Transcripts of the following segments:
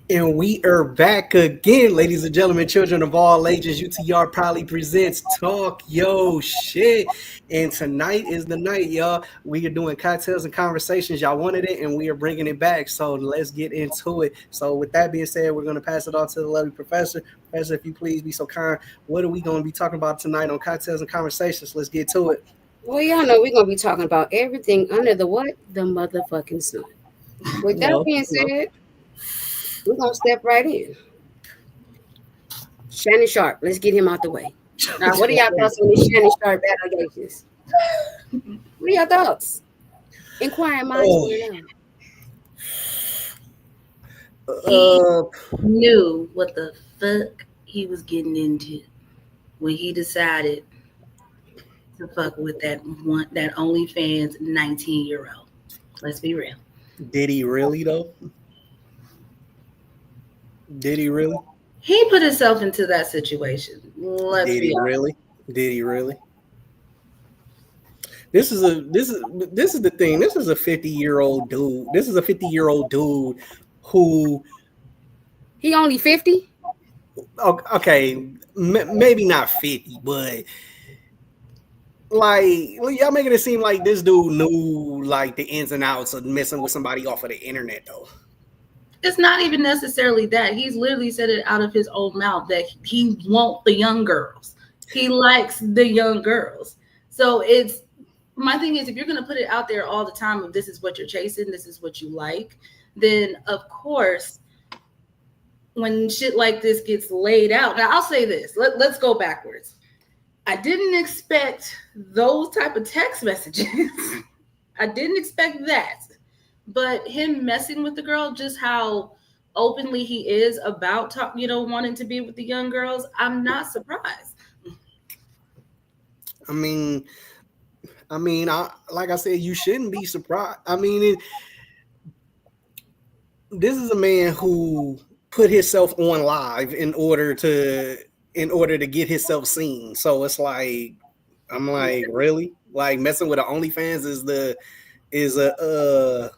And we are back again, ladies and gentlemen, children of all ages. UTR proudly presents Talk Yo Shit. And tonight is the night, y'all. We are doing cocktails and conversations. Y'all wanted it, and we are bringing it back. So let's get into it. So, with that being said, we're going to pass it on to the lovely professor. Professor, if you please be so kind, what are we going to be talking about tonight on cocktails and conversations? Let's get to it. Well, y'all know we're going to be talking about everything under the what? The motherfucking sun. With that being said, we're going to step right in. Shannon Sharp, let's get him out the way. Now, what are y'all thoughts on these Shannon Sharp allegations? What are y'all thoughts? Inquiring minds He knew what the fuck he was getting into when he decided to fuck with that OnlyFans 19-year-old. Let's be real. Did he really, though? Did he really? He put himself into that situation. Did he really? Did he really? This is the thing. This is a 50-year-old dude. This is a 50-year-old dude who he only 50? Okay, maybe not 50, but like y'all making it seem like this dude knew like the ins and outs of messing with somebody off of the internet though. It's not even necessarily that. He's literally said it out of his own mouth that he wants the young girls. He likes the young girls. So it's my thing is, if you're going to put it out there all the time of this is what you're chasing, this is what you like, then of course, when shit like this gets laid out. Now I'll say this, let's go backwards. I didn't expect those type of text messages. I didn't expect that. But him messing with the girl, just how openly he is about wanting to be with the young girls, I'm not surprised. I mean, like I said, you shouldn't be surprised. I mean, this is a man who put himself on live in order to get himself seen. So it's like, I'm like, really? Like messing with the OnlyFans is a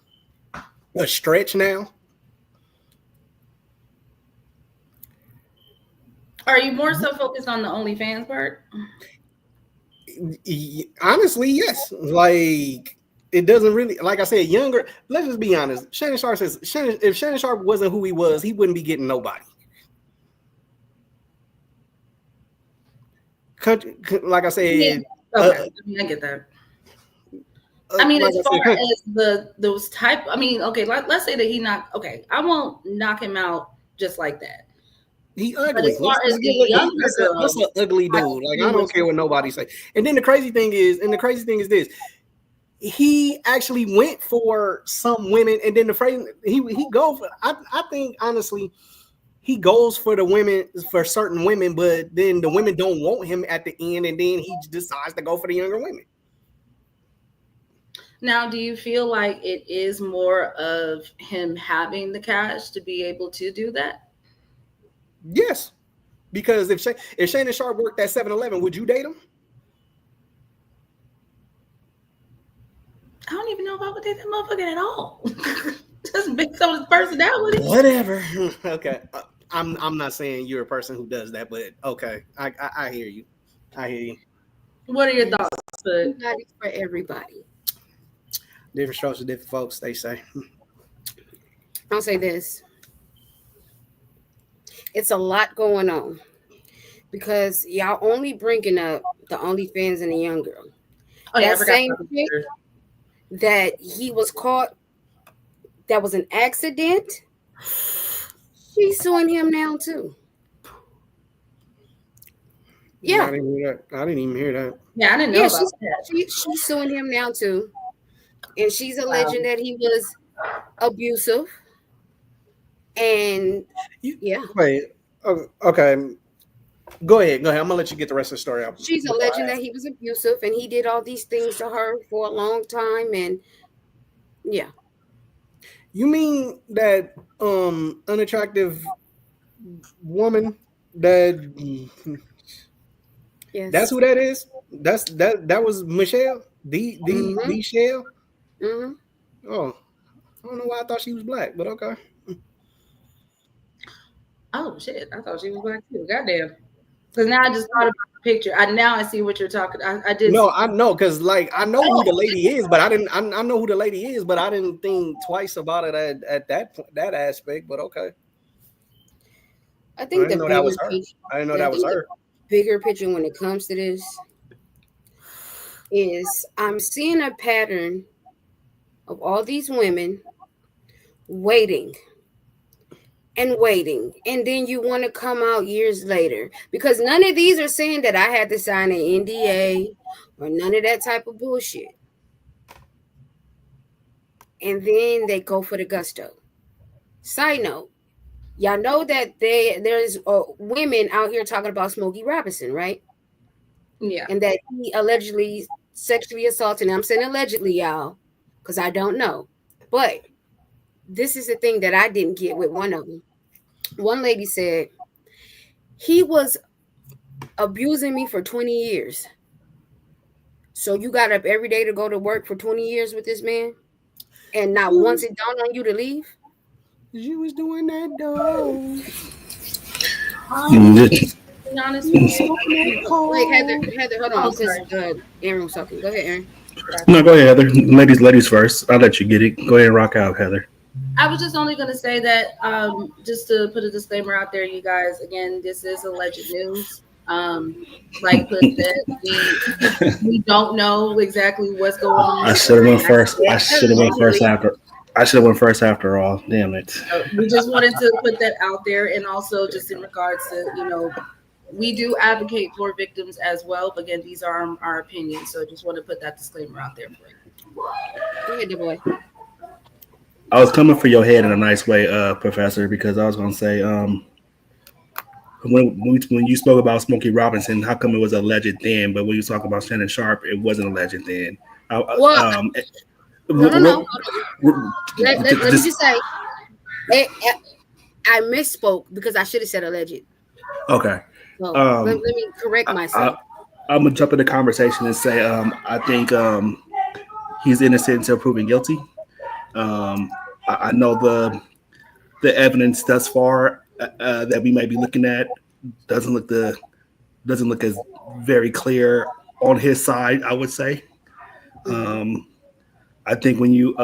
stretch now. Are you more so focused on the OnlyFans part? Honestly, yes. Like it doesn't really, like I said, younger. Let's just be honest. Shannon Sharp says if Shannon Sharp wasn't who he was, he wouldn't be getting nobody. Like I said, okay. I get that. I mean, as far as those type, I mean, okay, let's say that he knocked. Okay, I won't knock him out just like that. He ugly. That's an ugly dude. Like I don't care what nobody say. And then the crazy thing is this: he actually went for some women, and then the phrase he go for. I think honestly, he goes for the women for certain women, but then the women don't want him at the end, and then he decides to go for the younger women. Now, do you feel like it is more of him having the cash to be able to do that? Yes, because if Shannon Sharp worked at 7-Eleven, would you date him? I don't even know if I would date that motherfucker at all. Just based on his personality. Whatever. Okay, I'm not saying you're a person who does that, but okay, I hear you. I hear you. What are your thoughts? Not for everybody. Different strokes for different folks, they say. I'll say this. It's a lot going on because y'all only bringing up the OnlyFans and the young girl. Oh, yeah, that same chick that he was caught, that was an accident. She's suing him now too. Yeah, I didn't even hear that. Yeah, I didn't know about that. She's suing him now too, and she's alleging that he was abusive. And wait, okay. Go ahead. Go ahead. I'm gonna let you get the rest of the story out She's before alleging I that ask. he was abusive and he did all these things to her for a long time. And yeah, You mean that unattractive woman that that's yes. who that is? That was Michelle? Mm-hmm. The Shell? Mm-hmm. Oh, I don't know why I thought she was black, but okay. Oh shit! I thought she was black too. Goddamn. Because now I just thought about the picture. I see what you're talking. I did No, see. I know because like I know who Oh, the lady is, but I didn't. I know who the lady is, but I didn't think twice about it at that aspect. But okay, I I think didn't the know that was bigger her. picture, I didn't know I that was think the her. bigger picture when it comes to this is I'm seeing a pattern of all these women waiting and waiting, and then you want to come out years later because none of these are saying that I had to sign an NDA or none of that type of bullshit. And then they go for the gusto. Side note, y'all know that there's women out here talking about Smokey Robinson, right? yeah. And that he allegedly sexually assaulted. And I'm saying allegedly, y'all, because I don't know. But this is the thing that I didn't get with one of them. One lady said he was abusing me for 20 years. So you got up every day to go to work for 20 years with this man, and not You once was it dawned on you to leave. you was doing that though. To be honest You with was you, smoking that Wait, cold. Heather, hold oh on, because sorry. Aaron was talking. Go ahead, Aaron. No, go ahead, Heather. Ladies first. I'll let you get it. Go ahead and rock out, Heather. I was just only going to say that just to put a disclaimer out there, you guys. Again, this is alleged news. Like Put said, we don't know exactly what's going on I with should have went first. I that should have went first allegedly. after. I should have went first after all. Damn it. We just wanted to put that out there, and also just in regards to we do advocate for victims as well. But again, these are our opinions, so just want to put that disclaimer out there for you. Go ahead, the boy. I was coming for your head in a nice way, Professor, because I was going to say, when you spoke about Smokey Robinson, how come it was alleged then, but when you talk about Shannon Sharp, it wasn't alleged then? Well, no, no, no. Hold r- on. r- Let me just just say, it, I misspoke because I should have said alleged. okay. So Um, let me correct I, myself. I'm gonna jump in the conversation and say, I think he's innocent until proven guilty. Um, I know the evidence thus far that we might be looking at doesn't look the doesn't look as very clear on his side. I would say. Mm-hmm. Um, I think when you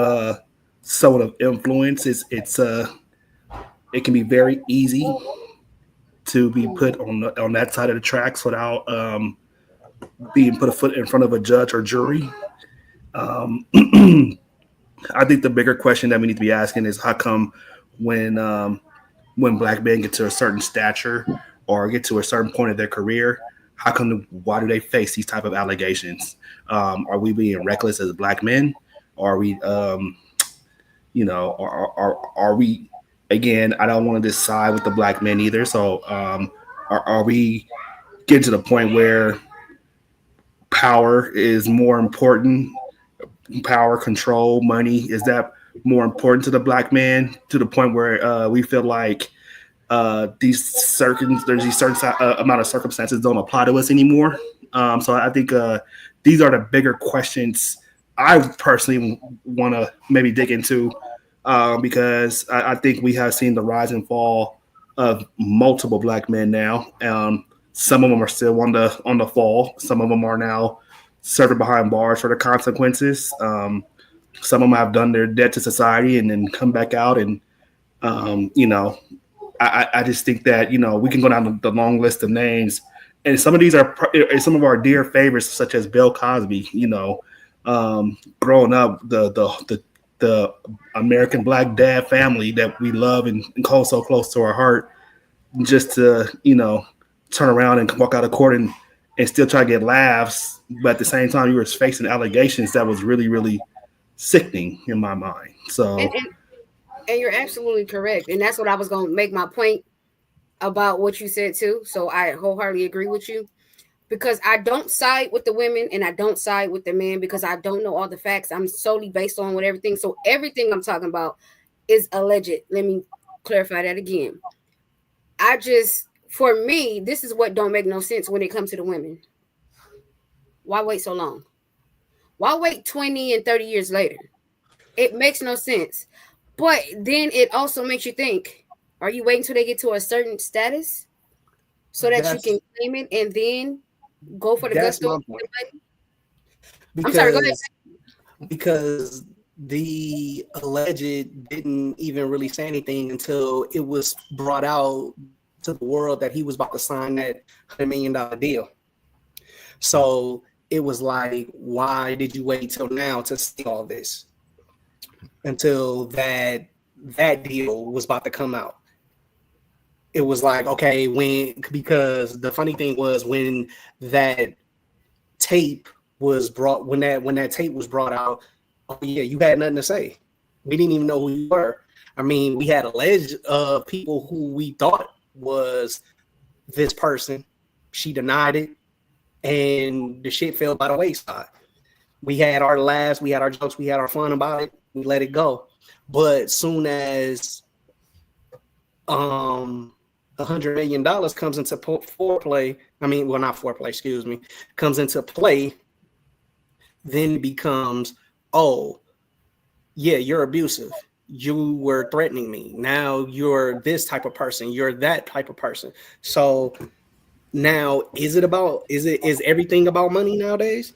someone of influence, it can be very easy to be put on that side of the tracks without being put a foot in front of a judge or jury. Um, I think the bigger question that we need to be asking is how come when when black men get to a certain stature or get to a certain point of their career, why do they face these type of allegations? Are we being reckless as black men? Are we are we again? I don't want to decide with the black men either. So are we getting to the point where power is more important, power, control, money, is that more important to the black man to the point where we feel like there's these certain amount of circumstances don't apply to us anymore. So I think these are the bigger questions I personally want to maybe dig into because I think we have seen the rise and fall of multiple black men now. Some of them are still on the fall. Some of them are now serving behind bars for the consequences. Some of them have done their debt to society and then come back out and you know I just think that we can go down the long list of names, and some of these are some of our dear favorites, such as Bill Cosby. Growing up, the American black dad family that we love and hold so close to our heart, just to turn around and walk out of court and still try to get laughs, but at the same time you were facing allegations that was really really sickening in my mind. And, So and and you're absolutely correct, and that's what I was going to make my point about what you said too. So I wholeheartedly agree with you because I don't side with the women and I don't side with the men because I don't know all the facts. I'm solely based on what everything. So everything I'm talking about is alleged. Let me clarify that again. I just, for me, this is what don't make no sense when it comes to the women. Why wait so long? Why wait 20 and 30 years later? It makes no sense. But then it also makes you think, are you waiting till they get to a certain status so that you can That's claim it and then go for the that's gusto? my point I'm sorry, go ahead. because the alleged didn't even really say anything until it was brought out to the world that he was about to sign that $100 million deal. So it was like, why did you wait till now to see all this until that deal was about to come out? It was like, okay, when, because the funny thing was when that tape when that tape was brought out, oh yeah, you had nothing to say. We didn't even know who you were. I mean, we had alleged people who we thought was this person. She denied it, and the shit fell by the wayside. We had our laughs, we had our jokes, we had our fun about it. We let it go. But soon as $100 million comes into foreplay, I mean, well, not foreplay, excuse me, comes into play, then it becomes, oh, yeah, you're abusive. You were threatening me. Now you're this type of person. You're that type of person. So now, is everything about money nowadays?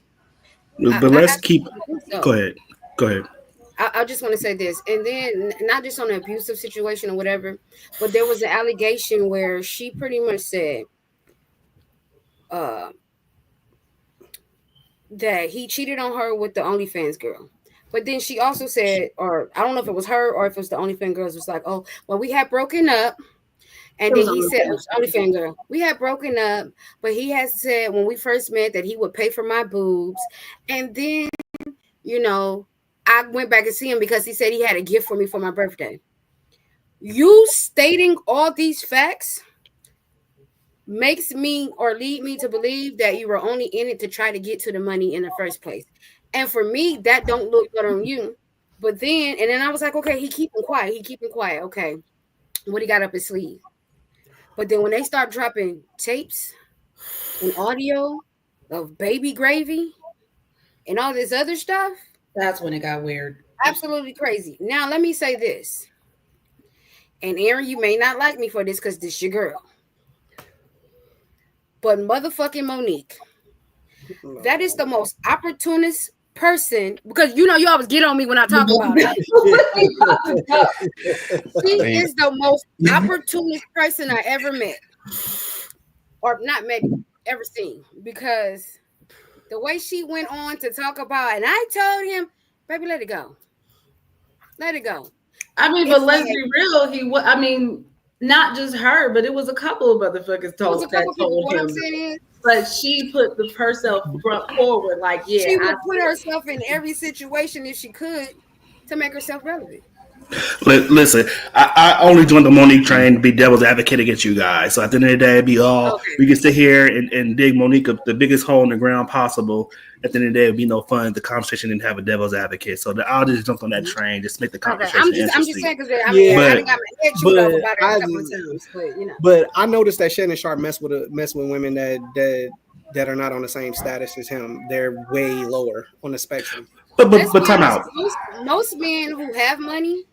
But I let's keep. absolutely think Go so. ahead. Go ahead. I just want to say this, and then not just on an abusive situation or whatever, but there was an allegation where she pretty much said uh, that he cheated on her with the OnlyFans girl. But then she also said, or I don't know if it was her or if it was the OnlyFans girls, was like, oh, well, we had broken up. And It then was he on said, the OnlyFans girl, we had broken up, but he has said when we first met that he would pay for my boobs. And then, you know, I went back and see him because he said he had a gift for me for my birthday. You stating all these facts makes me or lead me to believe that you were only in it to try to get to the money in the first place. And for me, that don't look good on you. But then, and then I was like, okay, he keeping quiet. He keeping quiet. Okay, what he got up his sleeve. But then when they start dropping tapes and audio of baby gravy and all this other stuff, That's when it got weird. absolutely crazy. Now let me say this, and Aaron, you may not like me for this because this your girl, but motherfucking Monique, that is the most opportunist person because you know you always get on me when I talk about her. She I mean, is the most opportunist person I ever met, or not met, ever seen. Because the way she went on to talk about, and I told him, baby, let it go, let it go. I mean, but It's let's like be real. He was. I mean, not just her, but it was a couple of motherfuckers it was a told that couple people. told What I'm him. saying is, But she put herself front forward, like, yeah, she I would put did. herself in every situation if she could to make herself relevant. Listen, I only joined the Monique train to be devil's advocate against you guys. So at the end of the day, it'd be all Okay. we can sit here and dig Monique up the biggest hole in the ground possible. At the end of the day, it'd be no fun. The conversation didn't have a devil's advocate. So I'll just jump on that train, just make the Okay. conversation I'm just interesting. saying because I mean I Yeah, done But got my head chewed off but about it a couple of times, but you know. I noticed that Shannon Sharp mess with women that are not on the same status as him. They're way lower on the spectrum. Let's but be time honest. out. Most men who have money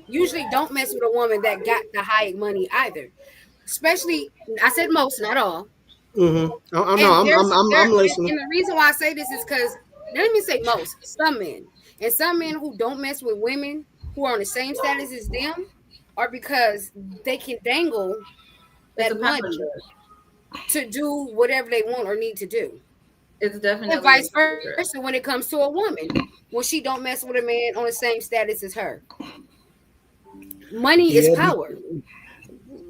usually don't mess with a woman that got the high money either. Especially, I said most, not all. I know. And I'm listening. and the reason why I say this is because let me say most, some men, and some men who don't mess with women who are on the same status as them are because they can dangle It's a that power money trip. to do whatever they want or need to do. It's And definitely a vice power versa trip. when it comes to a woman. When she don't mess with a man on the same status as her. Money is Yeah, power.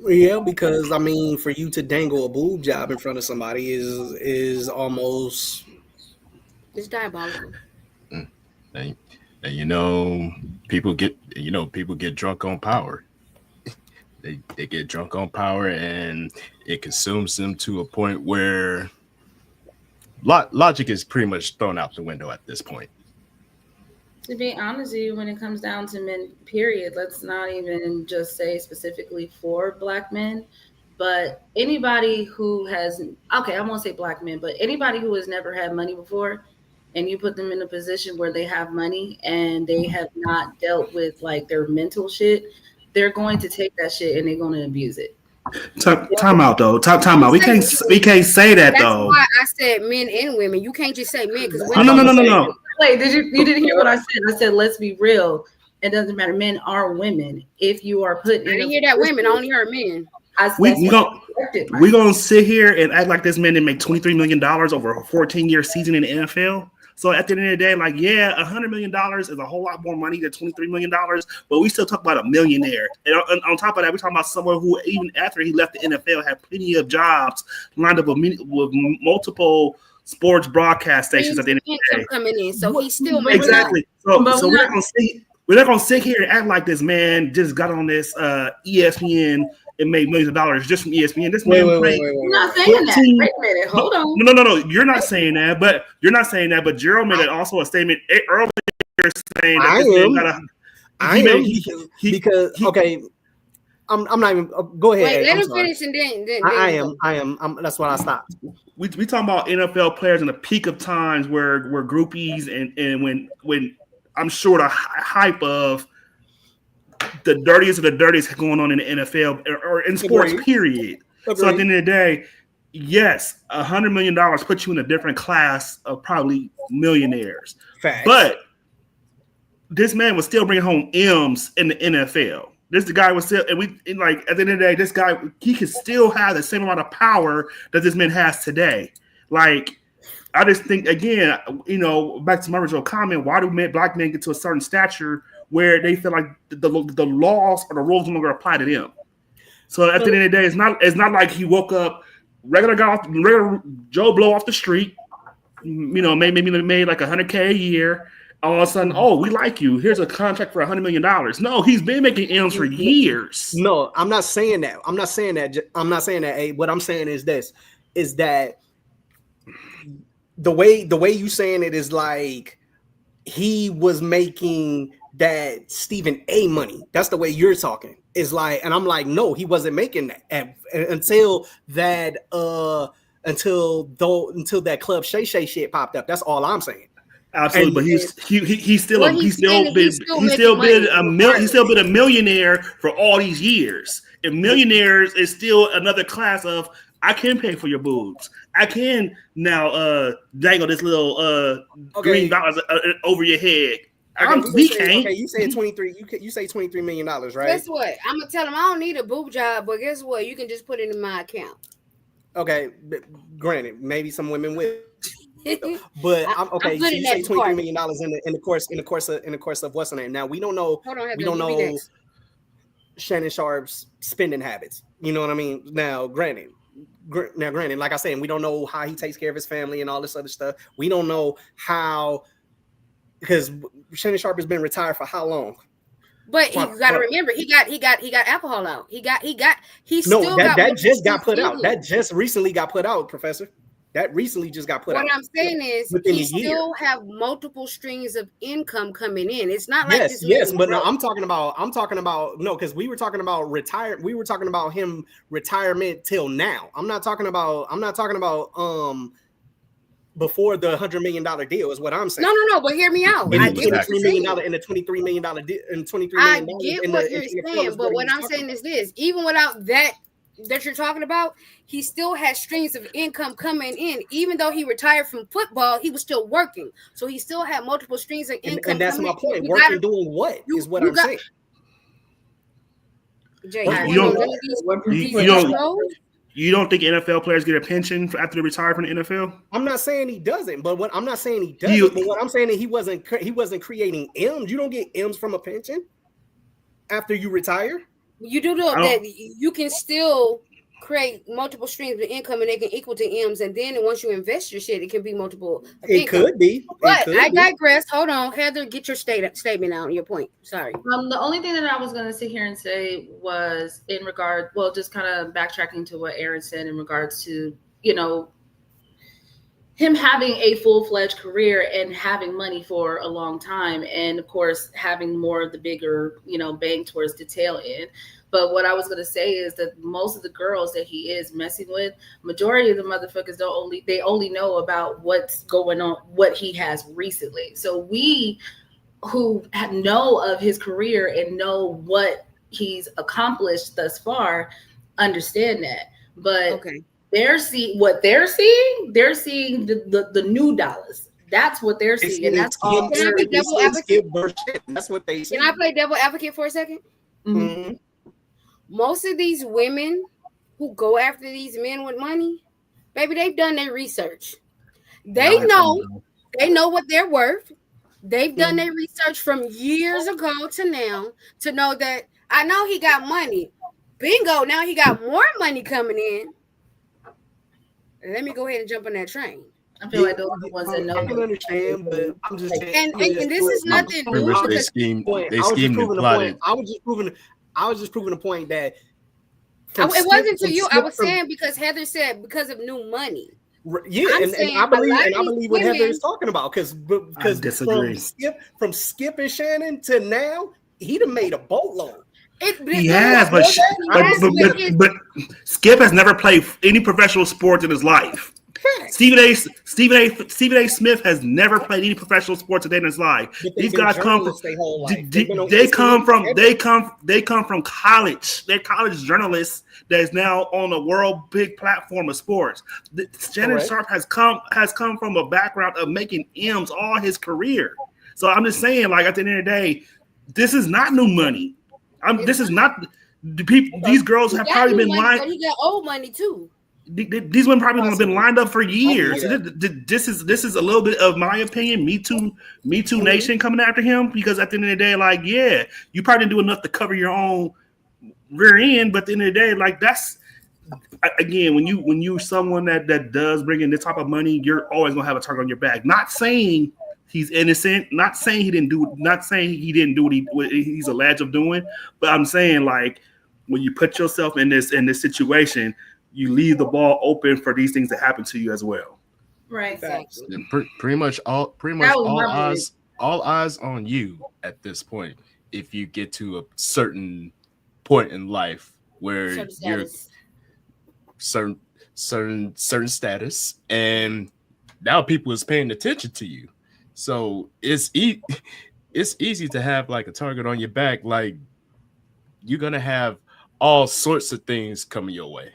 yeah. Because I mean, for you to dangle a boob job in front of somebody is almost It's diabolical. mm, and, and you know, people get drunk on power. they get drunk on power, and it consumes them to a point where logic is pretty much thrown out the window at this point. To be honest with you, when it comes down to men, period, let's not even just say specifically for Black men, but anybody who has, okay, I won't say Black men, but anybody who has never had money before, and you put them in a position where they have money and they have not dealt with like their mental shit, they're going to take that shit and they're going to abuse it. Time out though. Time out. We can't say that That's though. why I said men and women. You can't just say men because No. Wait, you didn't hear what I said? I said let's be real. It doesn't matter, men or women. If you are put in, I didn't hear that women. I only heard men. We gonna sit here and act like this man didn't make $23 million over a 14-year season in the NFL. So at the end of the day, like, yeah, $100 million is a whole lot more money than $23 million, but we still talk about a millionaire. And on top of that, we're talking about someone who, even after he left the NFL, had plenty of jobs lined up with multiple sports broadcast stations at the end of the day. Coming in, so he's still exactly. So we're not gonna sit here and act like this man just got on this ESPN and made millions of dollars just from ESPN. This man played. You're not saying that. Wait a minute. Hold on. No. You're not saying that. But Gerald made also a statement earlier saying that this man got a. Because okay, I'm not even. Go ahead. Wait, let him finish and then I am. That's why I stopped. We talking about NFL players in the peak of times where groupies and when I'm sure the hype of the dirtiest of the dirtiest going on in the NFL or in sports, period. Agreed. So at the end of the day, yes, $100 million puts you in a different class of probably millionaires. Facts. But this man was still bringing home M's in the NFL. The guy was still, at the end of the day, this guy, he could still have the same amount of power that this man has today. Like, I just think, again, back to my original comment, why do Black men get to a certain stature where they feel like the laws or the rules no longer apply to them? So at the end of the day, it's not like he woke up regular Joe Blow off the street, maybe made like $100K a year. All of a sudden, we like you. Here's a contract for $100 million. No, he's been making M's for years. No, I'm not saying that. Hey, what I'm saying is this: is that the way you saying it is like he was making that Stephen A money. That's the way you're talking. Is like, and I'm like, no, he wasn't making that until that Club Shay Shay shit popped up. That's all I'm saying. Absolutely, but he's still been a millionaire for all these years. And millionaires is still another class of, I can pay for your boobs. I can now dangle this little green dollars over your head. We can't. Okay, you say 23. You say $23 million, right? Guess what? I'm gonna tell him I don't need a boob job, but guess what? You can just put it in my account. Okay, granted, maybe some women will. But I'm okay. So you say $23 million in the course of what's the name? Now we don't know. We don't know Shannon Sharp's spending habits. You know what I mean? Now, granted, like I said, we don't know how he takes care of his family and all this other stuff. We don't know how, because Shannon Sharp has been retired for how long? But you got to remember, he got alcohol out. That just got put out. That just recently got put out, Professor. That recently just got put out. What I'm saying is he still have multiple streams of income coming in. It's not like yes, but no, I'm talking about no, because we were talking about him retirement till now. I'm not talking about before the $100 million deal is what I'm saying. No, but hear me out. I get $23 million in the $23 million deal. I get what you're saying, but what I'm saying is this: even without that you're talking about, he still has streams of income coming in. Even though he retired from football, he was still working, so he still had multiple streams of income. And that's my point. Working, doing what is what I'm saying. Jay, you don't think NFL players get a pension after they retire from the NFL? I'm not saying he doesn't, but what I'm saying is he wasn't creating M's. You don't get M's from a pension after you retire. You do know that you can still create multiple streams of income and they can equal to M's. And then once you invest your shit, it can be multiple of It income. could be. But I digress. Hold on, Heather, get your statement out on your point. Sorry. The only thing that I was going to sit here and say was in regard, well, just kind of backtracking to what Aaron said in regards to, him having a full-fledged career and having money for a long time, and of course having more of the bigger bang towards the tail end. But what I was going to say is that most of the girls that he is messing with, majority of the motherfuckers they only know about what's going on, what he has recently. So we who know of his career and know what he's accomplished thus far understand that. But okay, they're seeing the new dollars. That's what they're seeing. And that's all. Can I be devil advocate? That's what they say. Can I play devil advocate for a second? Mm-hmm. Most of these women who go after these men with money, baby, they've done their research. They know what they're worth. They've done their research from years ago to now to know that I know he got money. Bingo, now he got more money coming in. Let me go ahead and jump on that train. I feel like those are the ones that know. I can understand, but I'm just saying. And this is nothing new. They schemed and plotted. I was just proving the point that it wasn't to you. I was saying because Heather said because of new money. Yeah, and I believe what Heather is talking about because from Skip and Shannon to now, he done made a boatload. But Skip has never played any professional sports in his life. Stephen A. Smith has never played any professional sports a day in his life. These guys come from college. They're college journalists that is now on a world big platform of sports. Shannon Sharp has come from a background of making M's all his career. So I'm just saying, like at the end of the day, this is not new money. This is not the people. These girls have probably been lined. But he got old money too. These women probably have been lined up for years. This is a little bit of my opinion. Me too Nation coming after him because at the end of the day, like, yeah, you probably didn't do enough to cover your own rear end, but at the end of the day, like that's again when you someone that does bring in this type of money, you're always gonna have a target on your back. Not saying he's innocent, not saying he didn't do what he's alleged of doing, but I'm saying like when you put yourself in this situation, you leave the ball open for these things to happen to you as well. Right. Exactly. Pretty much all eyes on you at this point. If you get to a certain point in life where you're certain status, and now people is paying attention to you, so it's easy to have like a target on your back. Like you're gonna have all sorts of things coming your way.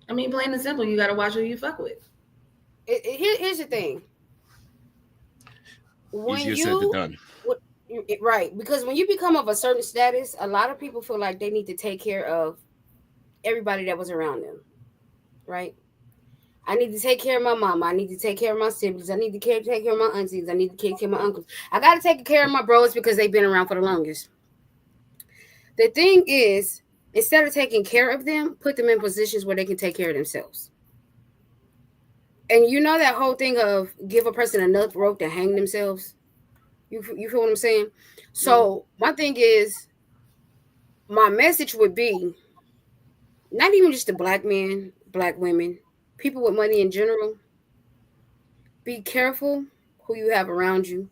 I mean, plain and simple, you got to watch who you fuck with. Here's the thing. Easier said than done. Right, because when you become of a certain status, a lot of people feel like they need to take care of everybody that was around them, right? I need to take care of my mama. I need to take care of my siblings. I need to take care of my aunties. I need to take care of my uncles. I got to take care of my bros because they've been around for the longest. The thing is, instead of taking care of them, put them in positions where they can take care of themselves. And you know that whole thing of give a person enough rope to hang themselves? You feel what I'm saying? So my thing is, my message would be, not even just to black men, black women, people with money in general, be careful who you have around you.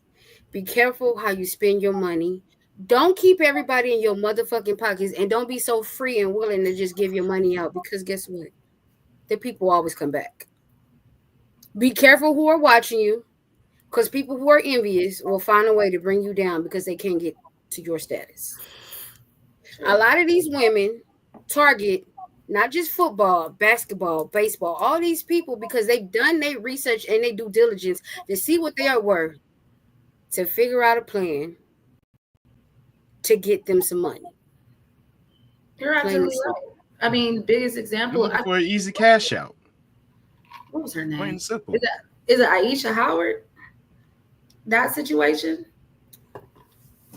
Be careful how you spend your money. Don't keep everybody in your motherfucking pockets, and don't be so free and willing to just give your money out, because guess what? The people always come back. Be careful who are watching you, because people who are envious will find a way to bring you down because they can't get to your status. A lot of these women target not just football, basketball, baseball, all these people because they've done their research and their due diligence to see what they are worth, to figure out a plan to get them some money. You're absolutely right. I mean, biggest example for an easy cash out. What was her name? Plain and simple. Is it Aisha Howard? That situation?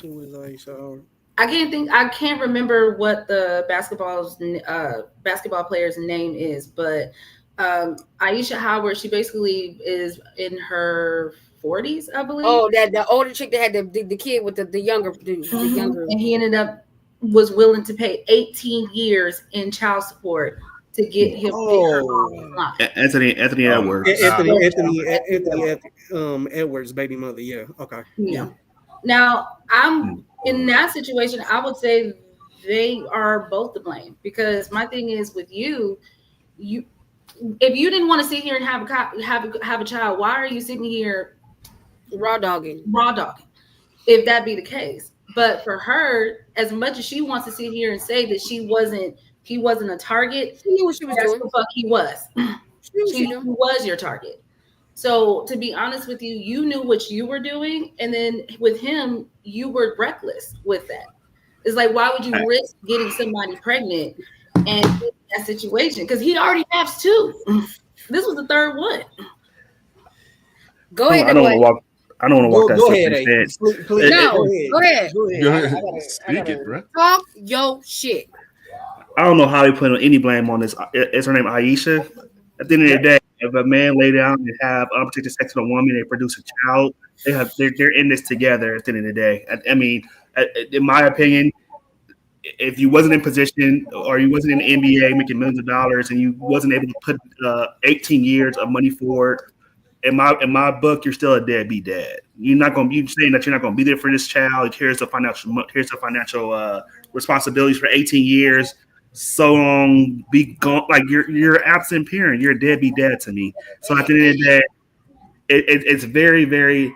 Who was Aisha Howard? I can't remember what the basketball player's name is, but Aisha Howard, she basically is in her 40s, I believe. Oh, that the older chick that had the kid with the younger the younger. And he ended up was willing to pay 18 years in child support to get her off the Oh, line. Anthony Oh my Edwards. god. Edwards' baby mother. Yeah. Okay. Yeah. Yeah. Now, I'm in that situation, I would say they are both to blame, because my thing is with you if you didn't want to sit here and have a child, why are you sitting here Raw dogging. raw dogging? If that be the case, but for her, as much as she wants to sit here and say that he wasn't a target, She knew what she was that's doing. the fuck he was. She knew what He she doing. was your target. So to be honest with you, you knew what you were doing, and then with him, you were reckless with that. It's like, why would you risk getting somebody pregnant and in that situation? Because he already has two. This was the third one. Go ahead, I don't want boy. to walk. I don't want to walk that Go ahead, slippery A. fence. Please, No, go ahead. Go ahead. Go I ahead. gotta- Speak it, bro. Talk your shit. I don't know how they put any blame on this. Is her name Aisha? At the end of the day, if a man lay down and have unprotected sex with a woman, they produce a child. They're in this together. At the end of the day, I mean, in my opinion, if you wasn't in position or you wasn't in the NBA making millions of dollars and you wasn't able to put 18 years of money forward, in my book, you're still a deadbeat dad. You're not going to be saying that you're not going to be there for this child. Here's the financial responsibilities for 18 years. So long, be gone. Like you're an absent parent. You're a deadbeat dad to me. So at the end of the day, it's very, very.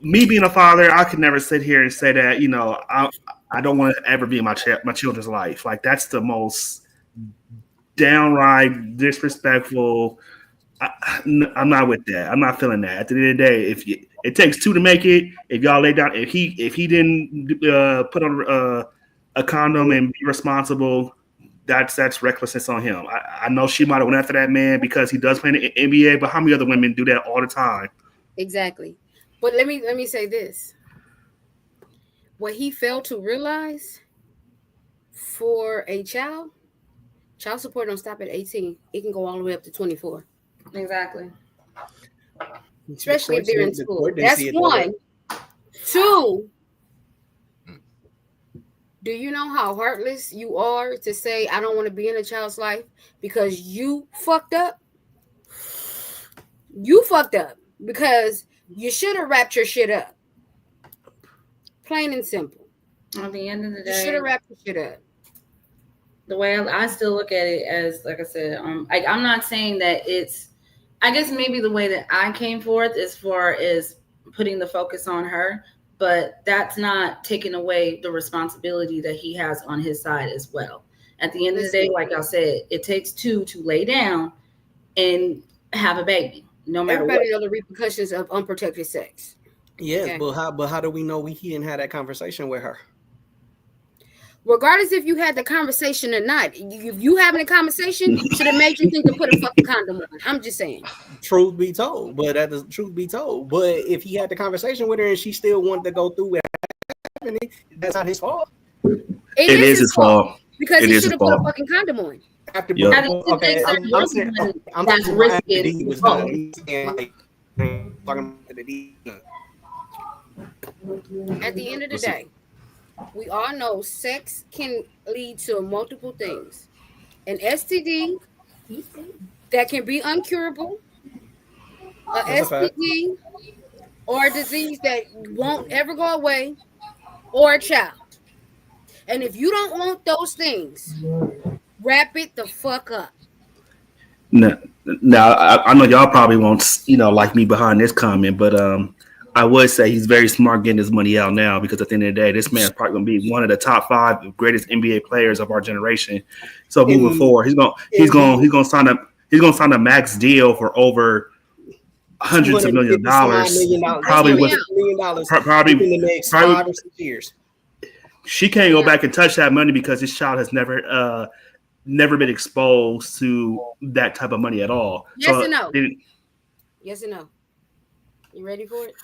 Me being a father, I could never sit here and say that I don't want to ever be in my children's life. Like that's the most downright disrespectful. I'm not with that. I'm not feeling that. At the end of the day, it takes two to make it. If y'all lay down, if he didn't put on a condom and be responsible, that's recklessness on him. I know she might have went after that man because he does play in the NBA, but how many other women do that all the time? Exactly. But let me say this. What he failed to realize, for a child support don't stop at 18. It can go all the way up to 24. Exactly. Especially if they're in school. That's one. Two, do you know how heartless you are to say, I don't want to be in a child's life because you fucked up? You fucked up because you should have wrapped your shit up. Plain and simple. At the end of the You day, should have wrapped your shit up. the way I still look at it as, like I said, I'm not saying that it's. I guess maybe the way that I came forth as far as putting the focus on her, but that's not taking away the responsibility that he has on his side as well. At the end of the day, like I said, it takes two to lay down and have a baby, no matter Everybody what. know the repercussions of unprotected sex. Yes, Okay. but how do we know he didn't have that conversation with her? Regardless if you had the conversation or not, you having a conversation should have made you think to put a fucking condom on. I'm just saying. Truth be told, but that is truth be told. But if he had the conversation with her and she still wanted to go through with having it, that's not his fault. It is his fault. Because It he is should his have put a fault. fucking condom on. After Yep. I think okay, that I'm saying that's after risking he was both. done. I'm saying like talking about the D. At the end of the day, we all know sex can lead to multiple things. An STD that can be uncurable, a That's a fact. STD, or a disease that won't ever go away, or a child. And if you don't want those things, wrap it the fuck up. Now I know y'all probably won't like me behind this comment, but I would say he's very smart getting his money out now because at the end of the day, this man's probably going to be one of the top 5 greatest NBA players of our generation. So moving forward, he's going to sign a max deal for over hundreds of millions of dollars. Probably with probably in the next 5 or 6 years. She can't go back and touch that money because this child has never been exposed to that type of money at all. Yes and no. Yes and no. You ready for it?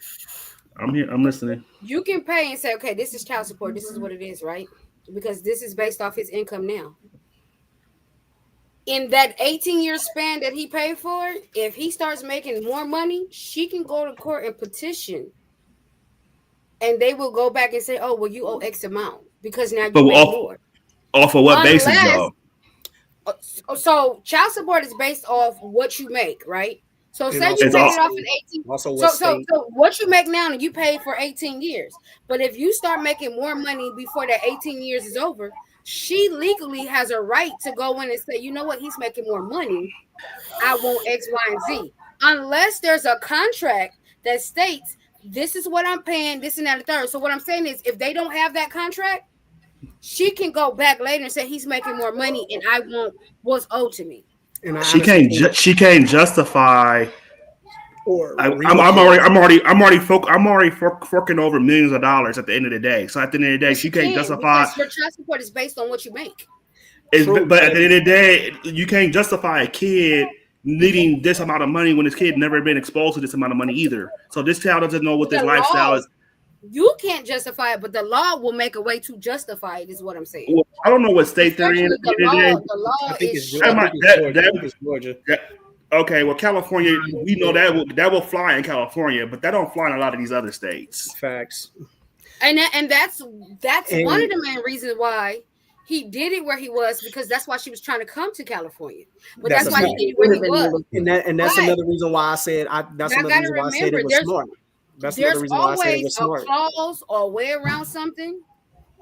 I'm here. I'm listening. You can pay and say, okay, this is child support. This is what it is, right? Because this is based off his income now. In that 18-year span that he paid for, if he starts making more money, she can go to court and petition. And they will go back and say, oh, well, you owe X amount because now But you make more. off of what basis, Unless, though? so child support is based off what you make, right? So And say you also It's paid all, it off in 18. also So what so state so what you make now and you paid for 18 years. But if you start making more money before that 18 years is over, she legally has a right to go in and say, you know what, he's making more money. I want X, Y, and Z. Unless there's a contract that states this is what I'm paying, this and that and third. So what I'm saying is if they don't have that contract, she can go back later and say he's making more money and I want what's owed to me. and I she honestly can't. think She can't justify. or I'm already forking over millions of dollars at the end of the day. So at the end of the day, But she she can't can justify. because your child support is based on what you make. true, But at the end of the day, you can't justify a kid needing this amount of money when this kid never been exposed to this amount of money either. So this child doesn't know what But this the lifestyle law, is. you can't justify it, but the law will make a way to justify it, is what I'm saying. Well, I don't know what state they're in Essentially, at the end of the day. the law is I shit. think it's Georgia. I think That, it's Georgia. that, okay, well, California, we know that will fly in California, but that don't fly in a lot of these other states. Facts. And that's And one of the main reasons why he did it where he was, because that's why she was trying to come to California. But that's that's a why fact. he did it where he was. And that's But another reason why I said that's I another gotta reason why I said remember it was smart. That's another there's reason why I said it always was a smart. clause or a way around something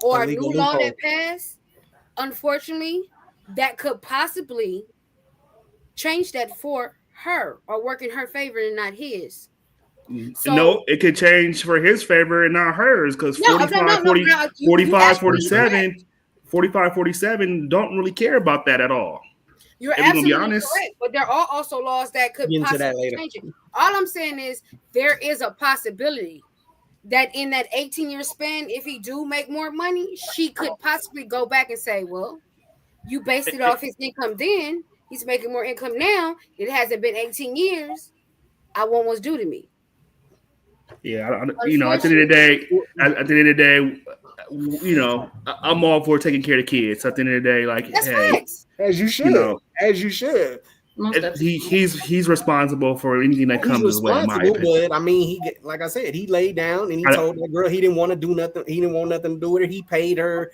A or a legal new law loophole. that passed, unfortunately, that could possibly change that for her or work in her favor and not his. So No, it could change for his favor and not hers because no, no, no, no. No, you 45, absolutely correct. 47, 45, 47 don't really care about that at all. You're If we're going to be absolutely honest. correct. But there are also laws that could Get into that possibly later. change it. All I'm saying is there is a possibility that in that 18-year span, if he do make more money, she could possibly go back and say, well, you based it off his income then. He's making more income now. It hasn't been 18 years. I want what's due to me. Yeah, at the end of the day, at the end of the day, I'm all for taking care of the kids. At the end of the day, like, That's hey, facts. As you should. As you should. he's responsible for anything that He's comes his way. In my responsible, opinion, but I mean, like I said, he laid down and he told that girl he didn't want to do nothing. He didn't want nothing to do with her. He paid her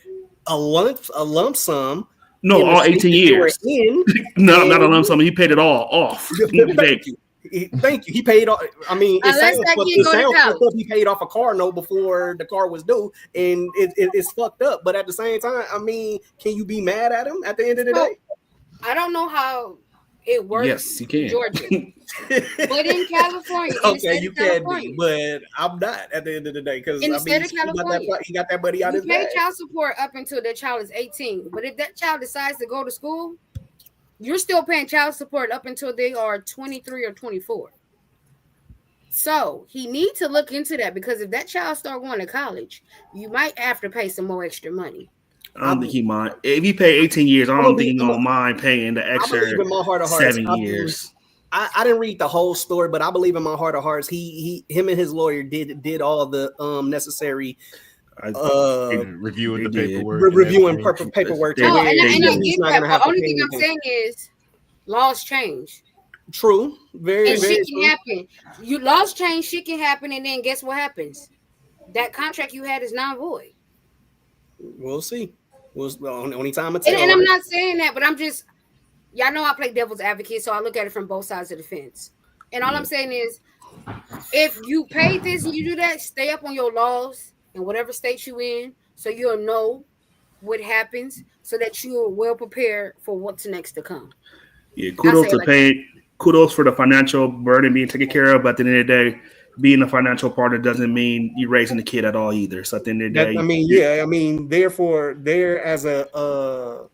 a lump sum. no, all 18 years. No, not a lump sum. He paid it all off. Thank you. Thank you. He paid off. I mean, it sounds fucked up. He paid off a car note before the car was due, and it's fucked up. But at the same time, I mean, can you be mad at him at the end of the day? I don't know how it works. Yes, you can. In Georgia, but in California, okay, you can be, but I'm not at the end of the day because in the state of California, he got that money out his bag. You pay child support up until that child is 18, but if that child decides to go to school, you're still paying child support up until they are 23 or 24. So he needs to look into that because if that child start going to college, you might have to pay some more extra money. I don't think he mind. If he pay 18 years, I don't think he's gonna mind paying the extra in my heart of hearts, 7 years. I didn't read the whole story, but I believe in my heart of hearts, him and his lawyer did all the necessary reviewing the paperwork, reviewing paperwork. No, and I get that. The only thing I'm saying is laws change. True, very, and very shit can happen. Laws change, shit can happen, and then guess what happens? That contract you had is non-void. We'll see. Only time to tell. And I'm not saying that, but I'm just, y'all know I play devil's advocate, so I look at it from both sides of the fence. And all I'm saying is, if you pay this and you do that, stay up on your laws in whatever state you in, so you'll know what happens, so that you are well prepared for what's next to come. Yeah, kudos for the financial burden being taken care of, but at the end of the day, being a financial partner doesn't mean you're raising the kid at all either. So at the end of the day, therefore, there as a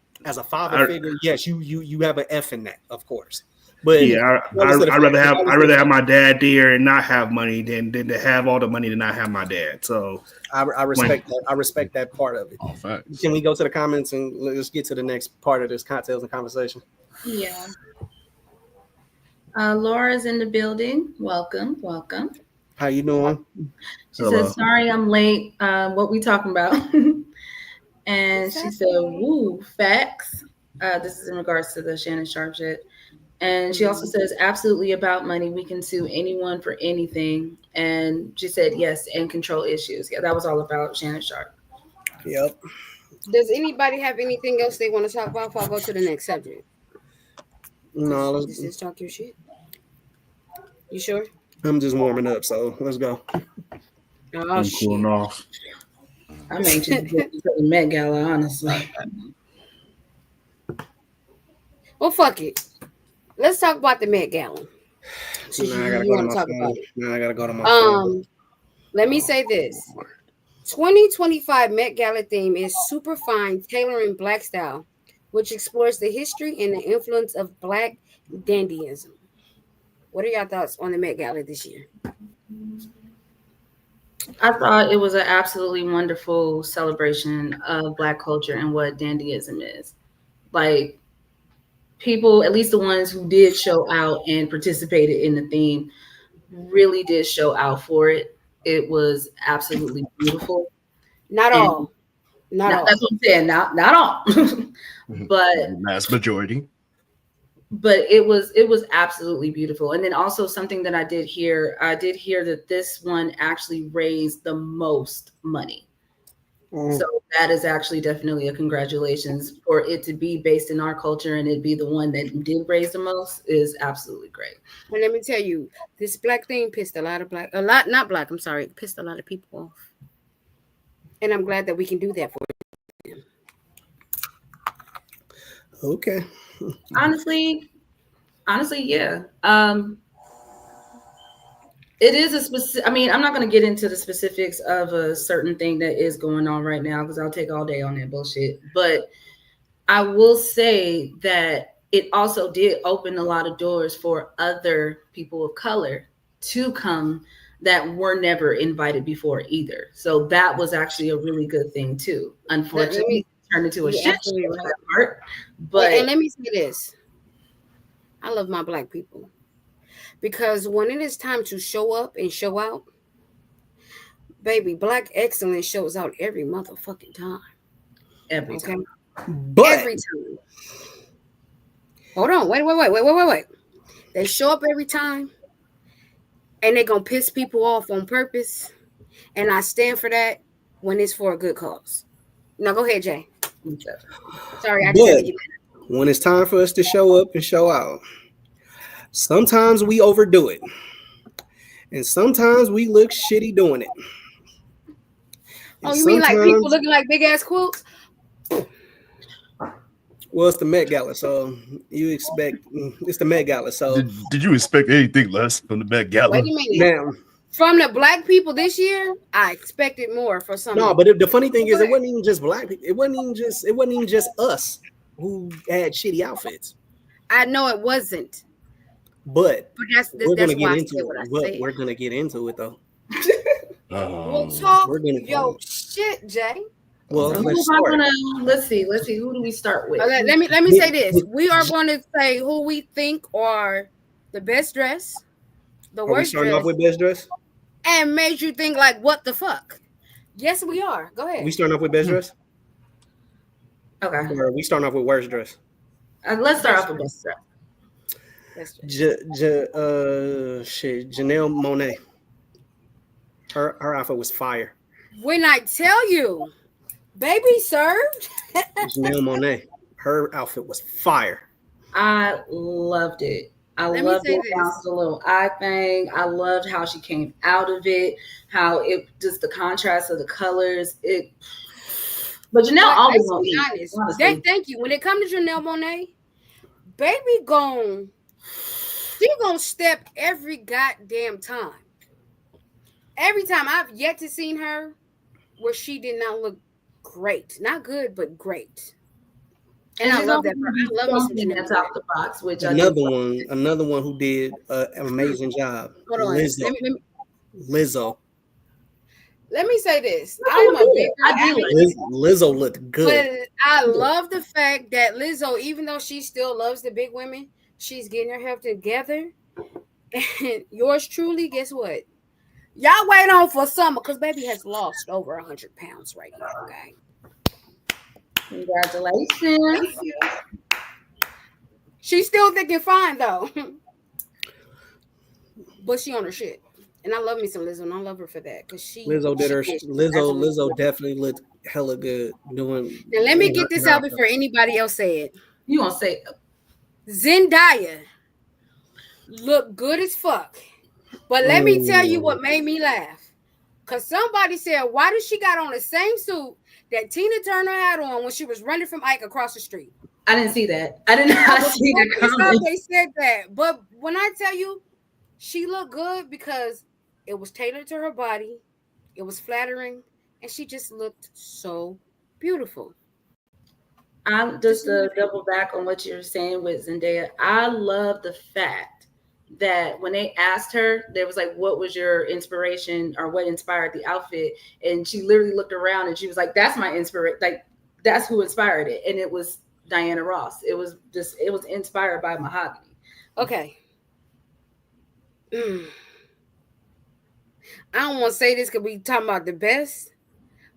father figure, yes, you have an F in that, of course. But yeah, I'd rather have my dad there and not have money than to have all the money and not have my dad. So I respect that. I respect that part of it. Oh, facts. Can we go to the comments and let's get to the next part of this cocktails and conversation? Yeah. Laura's in the building. Welcome. How you doing? She Hello. said, "Sorry, I'm late. What we talking about?" And she said, "Woo, facts." This is in regards to the Shannon Sharp shit. And she also says, "Absolutely about money. We can sue anyone for anything." And she said, "Yes, and control issues." Yeah, that was all about Shannon Sharp. Yep. Does anybody have anything else they want to talk about before I go to the next subject? No, Because this is talk your shit. You sure? I'm just warming up, so let's go. Oh I'm cooling shit. off. I'm anxious to get to the Met Gala, honestly. Well, fuck it. Let's talk about the Met Gala. Since Now I gotta you go to want my to talk about phone. it. Now I gotta go to my phone. Let me say this. 2025 Met Gala theme is super fine tailoring black style, which explores the history and the influence of black dandyism. What are your thoughts on the Met Gala this year? I thought it was an absolutely wonderful celebration of Black culture and what dandyism is. Like, people, at least the ones who did show out and participated in the theme, really did show out for it. It was absolutely beautiful. Not And all. Not not, all. that's what I'm saying, not all. but Mass majority. it was absolutely beautiful. And then also something that I did hear that this one actually raised the most money. Mm. So that is actually definitely a congratulations for it to be based in our culture and it be the one that did raise the most is absolutely great. And let me tell you, this black thing pissed a lot, not black, I'm sorry, it pissed a lot of people off. And I'm glad that we can do that for them. Okay. Honestly, yeah. It is a specific. I mean, I'm not going to get into the specifics of a certain thing that is going on right now because I'll take all day on that bullshit. But I will say that it also did open a lot of doors for other people of color to come that were never invited before either. So that was actually a really good thing too. Let Unfortunately, me, it turned into a you're shit absolutely show right. that part. And But let me say this. I love my black people. Because when it is time to show up and show out, baby, black excellence shows out every motherfucking time. every Okay? time. But Every time. Hold on. Wait. They show up every time and they're going to piss people off on purpose. And I stand for that when it's for a good cause. Now go ahead, Jay. Sorry, I just had but to get when it's time for us to show up and show out, sometimes we overdo it. And sometimes we look shitty doing it. Oh, And you mean like people sometimes, looking like big ass quilts? well, it's the Met Gala, so you expect it's the Met Gala. So Did you expect anything less from the Met Wait Gala? a minute. now, From the black people this year, I expected more for some of no, them. but the funny thing Go is, it ahead. wasn't even just black people. It wasn't even just us who had shitty outfits. I know it wasn't, But but we're that's gonna why get I into said it. what I What said. we're gonna get into it though. We'll Um, talk We're gonna yo shit, Jay. well, So who let's am I start. gonna let's see. Who do we start with? Let me say this. We are going to say who we think are the best dressed, the Are we worst starting off dressed, with best dress? and made you think like, what the fuck? Yes, we are. Go We ahead. starting off with best dress, Okay. or are we starting off with worst dress? Let's start Best off with dress. best dress. Best dress. Janelle Monet. Her outfit was fire. When I tell you, baby served. Janelle Monet. Her outfit was fire. I loved it. I Let me loved say it down to this. the little eye thing. I loved how she came out of it, how it just the contrast of the colors. But Janelle But always let's gonna be eat, honest. honestly. Thank you. When it comes to Janelle Monet, baby she gonna step every goddamn time. Every time I've yet to seen her where she did not look great. Not good, but great. And And I she's love always that. gonna be I love me some something Janelle that's Monet. out the box, which I do. Another one who did an amazing job. Hold on. Lizzo. Let me say this. Lizzo I'm look a good. bigger I do like advocate, Lizzo looked good. but I love the fact that Lizzo, even though she still loves the big women, she's getting her health together. And yours truly, guess what? Y'all wait on for summer because baby has lost over 100 pounds right here. Okay. Congratulations. Thank you. She's still thinking fine though. But she on her shit. And I love me some Lizzo, and I love her for that. Because Lizzo did she her. is absolutely Lizzo beautiful. definitely looked hella good doing. Now let me In get this her out outfit. before anybody else say it. You gonna say Zendaya look good as fuck. But let me tell you what made me laugh. Because somebody said, why did she got on the same suit that Tina Turner had on when she was running from Ike across the street? I didn't see that. I did I not was see the pissed off comment. they said that. But when I tell you, she looked good because it was tailored to her body. It was flattering. And she just looked so beautiful. I'm Just just to double back on what you're saying with Zendaya. I love the fact that when they asked her, there was like, "What was your inspiration or what inspired the outfit?" And she literally looked around and she was like, "That's my inspiration. Like that's who inspired it." And it was Diana Ross. It was inspired by Mahogany. okay. I don't want to say this because we talking about the best,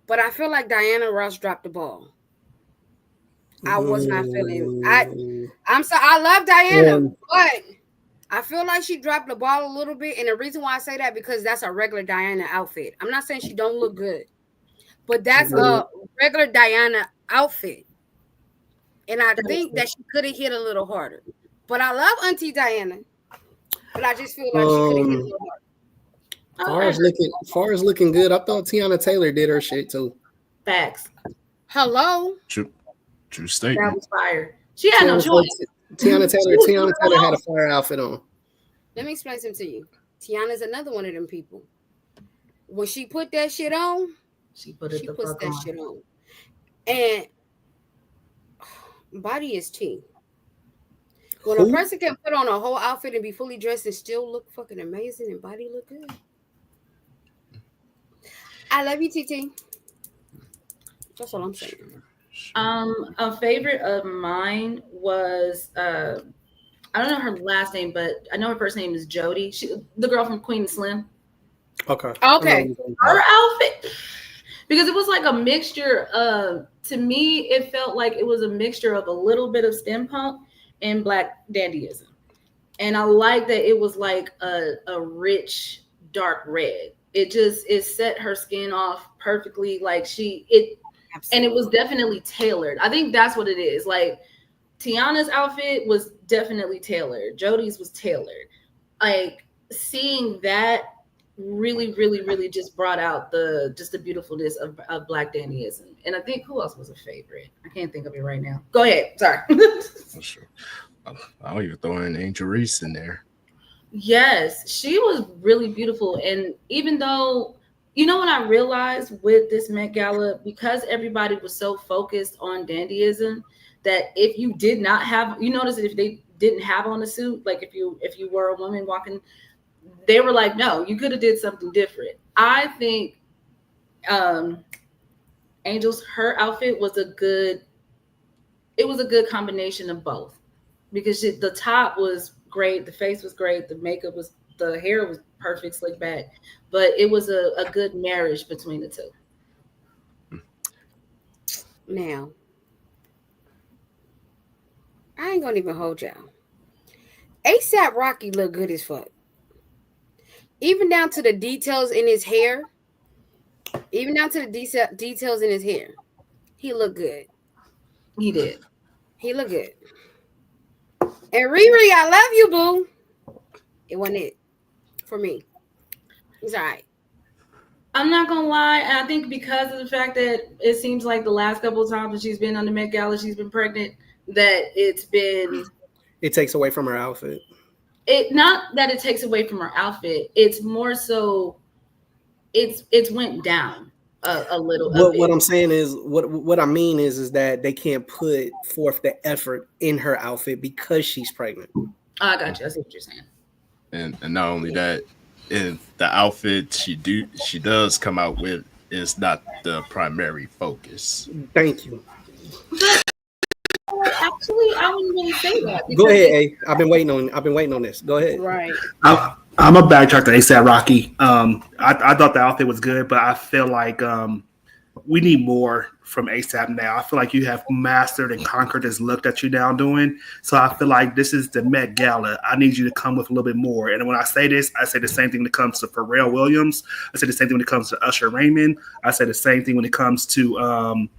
but I feel like Diana Ross dropped the ball. I was not feeling. I'm sorry. I love Diana, but I feel like she dropped the ball a little bit. And the reason why I say that because that's a regular Diana outfit. I'm not saying she don't look good, but that's a regular Diana outfit. And I think that she could have hit a little harder. But I love Auntie Diana, but I just feel like she could have hit a little harder. Far as looking good, I thought Tiana Taylor did her shit too. Facts. Hello. True That statement. was fire. She had no choice. Tiana Taylor had a fire outfit on. Let me explain something to you. Tiana's another one of them people. When she put that shit on, She puts that shit on. And body is tea. When a person can put on a whole outfit and be fully dressed and still look fucking amazing and body look good. I love you, TT. That's all I'm saying. A favorite of mine was I don't know her last name, but I know her first name is Jody. The girl from Queen and Slim. Okay. Her outfit, because it was like a mixture of. To me, it felt like it was a mixture of a little bit of stem punk and black dandyism, and I like that it was like a rich dark red. It set her skin off perfectly, like Absolutely. And it was definitely tailored. I think that's what it is. Like Tiana's outfit was definitely tailored. Jody's was tailored. Like seeing that really, really, really just brought out the beautifulness of black dandyism. And I think who else was a favorite? I can't think of it right now. Go ahead. Sorry. Sure. I'll even throw in Angel Reese in there. Yes, she was really beautiful. And even though, you know what I realized with this Met Gala, because everybody was so focused on dandyism, that if you did not have, you notice that if they didn't have on a suit, like if you were a woman walking, they were like, no, you could have did something different. I think Angel's, her outfit was a good combination of both, because the top was great, the face was great, the hair was perfect, slick back, but it was a good marriage between the two. Now, I ain't gonna even hold y'all. ASAP Rocky look good as fuck. Even down to the details in his hair. Even down to the details in his hair. He looked good. He did. He looked good. And Riri, I love you, boo. It wasn't it for me. It's all right. I'm not gonna lie. I think because of the fact that it seems like the last couple of times that she's been on the Met Gala, she's been pregnant, that it takes away from her outfit. It not that it takes away from her outfit. It's more so it's went down a little. What I'm saying is what I mean is that they can't put forth the effort in her outfit because she's pregnant. I got you. I see what you're saying. And not only that, if the outfit she does come out with is not the primary focus. Thank you. Actually, I wouldn't really say that. Go ahead, A. I've been waiting on this. Go ahead. Right. I I'm a backtrack to ASAP Rocky. I thought the outfit was good, but I feel like we need more from ASAP now. I feel like you have mastered and conquered this look that you're now doing. So I feel like this is the Met Gala. I need you to come with a little bit more. And when I say this, I say the same thing when it comes to Pharrell Williams. I say the same thing when it comes to Usher Raymond. I say the same thing when it comes to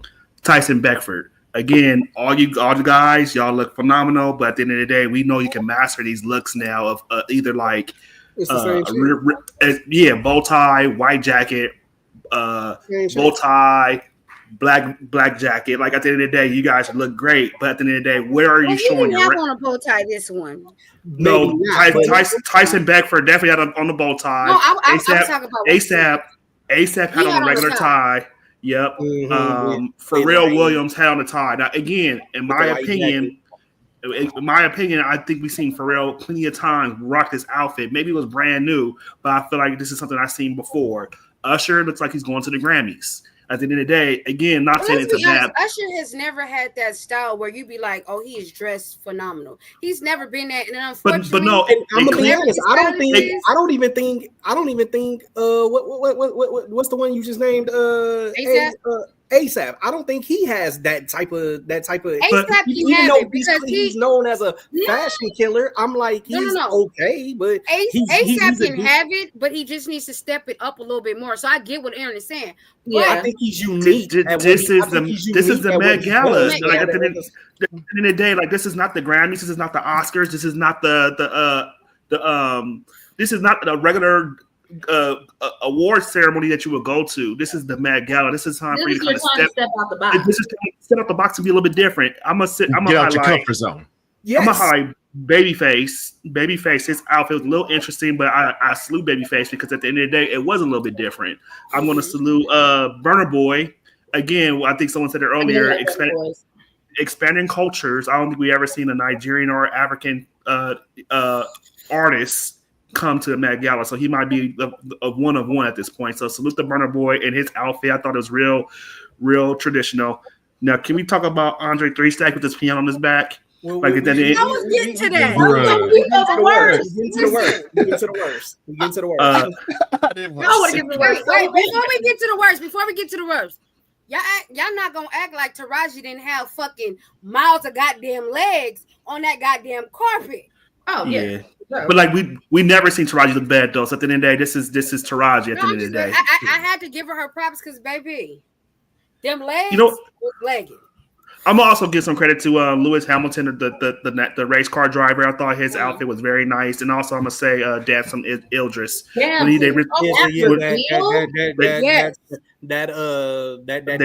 Tyson Beckford. Again, all the guys, y'all look phenomenal. But at the end of the day, we know you can master these looks now of either like bow tie, white jacket, bow tie, black jacket. Like at the end of the day, you guys look great. But at the end of the day, where are you showing your? I want a bow tie this one. No, Tyson Beckford definitely had on the bow tie. No, I'm talking about ASAP had on a regular tie. Yep. Pharrell Williams had on the tie. Now, again, in my opinion, I think we've seen Pharrell plenty of times rock this outfit. Maybe it was brand new, but I feel like this is something I've seen before. Usher looks like he's going to the Grammys. At the end of the day, again, not saying it's a bad. Usher has never had that style where you be like, "Oh, he is dressed phenomenal." He's never been that, and unfortunately, but no, I'm gonna be honest. I don't even think. What's the one you just named? ASAP. I don't think he has that type of. ASAP even though he's known as a fashion killer, I'm like he's okay, but ASAP can have it, but he just needs to step it up a little bit more. So I get what Aaron is saying. Yeah, I think he's unique. This is the Met Gala. Like at the end of the day, like this is not the Grammys. This is not the Oscars. This is not this is not the regular award ceremony that you would go to. This is the Met Gala. This is time for you to step out the box. This is step out the box and be a little bit different. I'm gonna get out your comfort zone. Yes. I'm gonna highlight Babyface. Babyface, his outfit was a little interesting, but I salute Babyface because at the end of the day, it was a little bit different. I'm gonna salute Burna Boy. Again, I think someone said it earlier, expanding cultures. I don't think we ever seen a Nigerian or African artist come to the Met Gala, so he might be a one of one at this point. So salute the Burna Boy and his outfit. I thought it was real traditional. Now, can we talk about Andre 3 Stack with this piano on his back? I was getting to that. We get to the worst. We get to the worst. Before we get to the worst, y'all not gonna act like Taraji didn't have fucking miles of goddamn legs on that goddamn carpet. Oh yeah. But like we never seen Taraji look bad though. So at the end of the day, this is Taraji at the end of the day. I had to give her props because baby, them legs was legging. I'm gonna also give some credit to Lewis Hamilton, the race car driver. I thought his outfit was very nice, and also I'm gonna say Damson Idris. That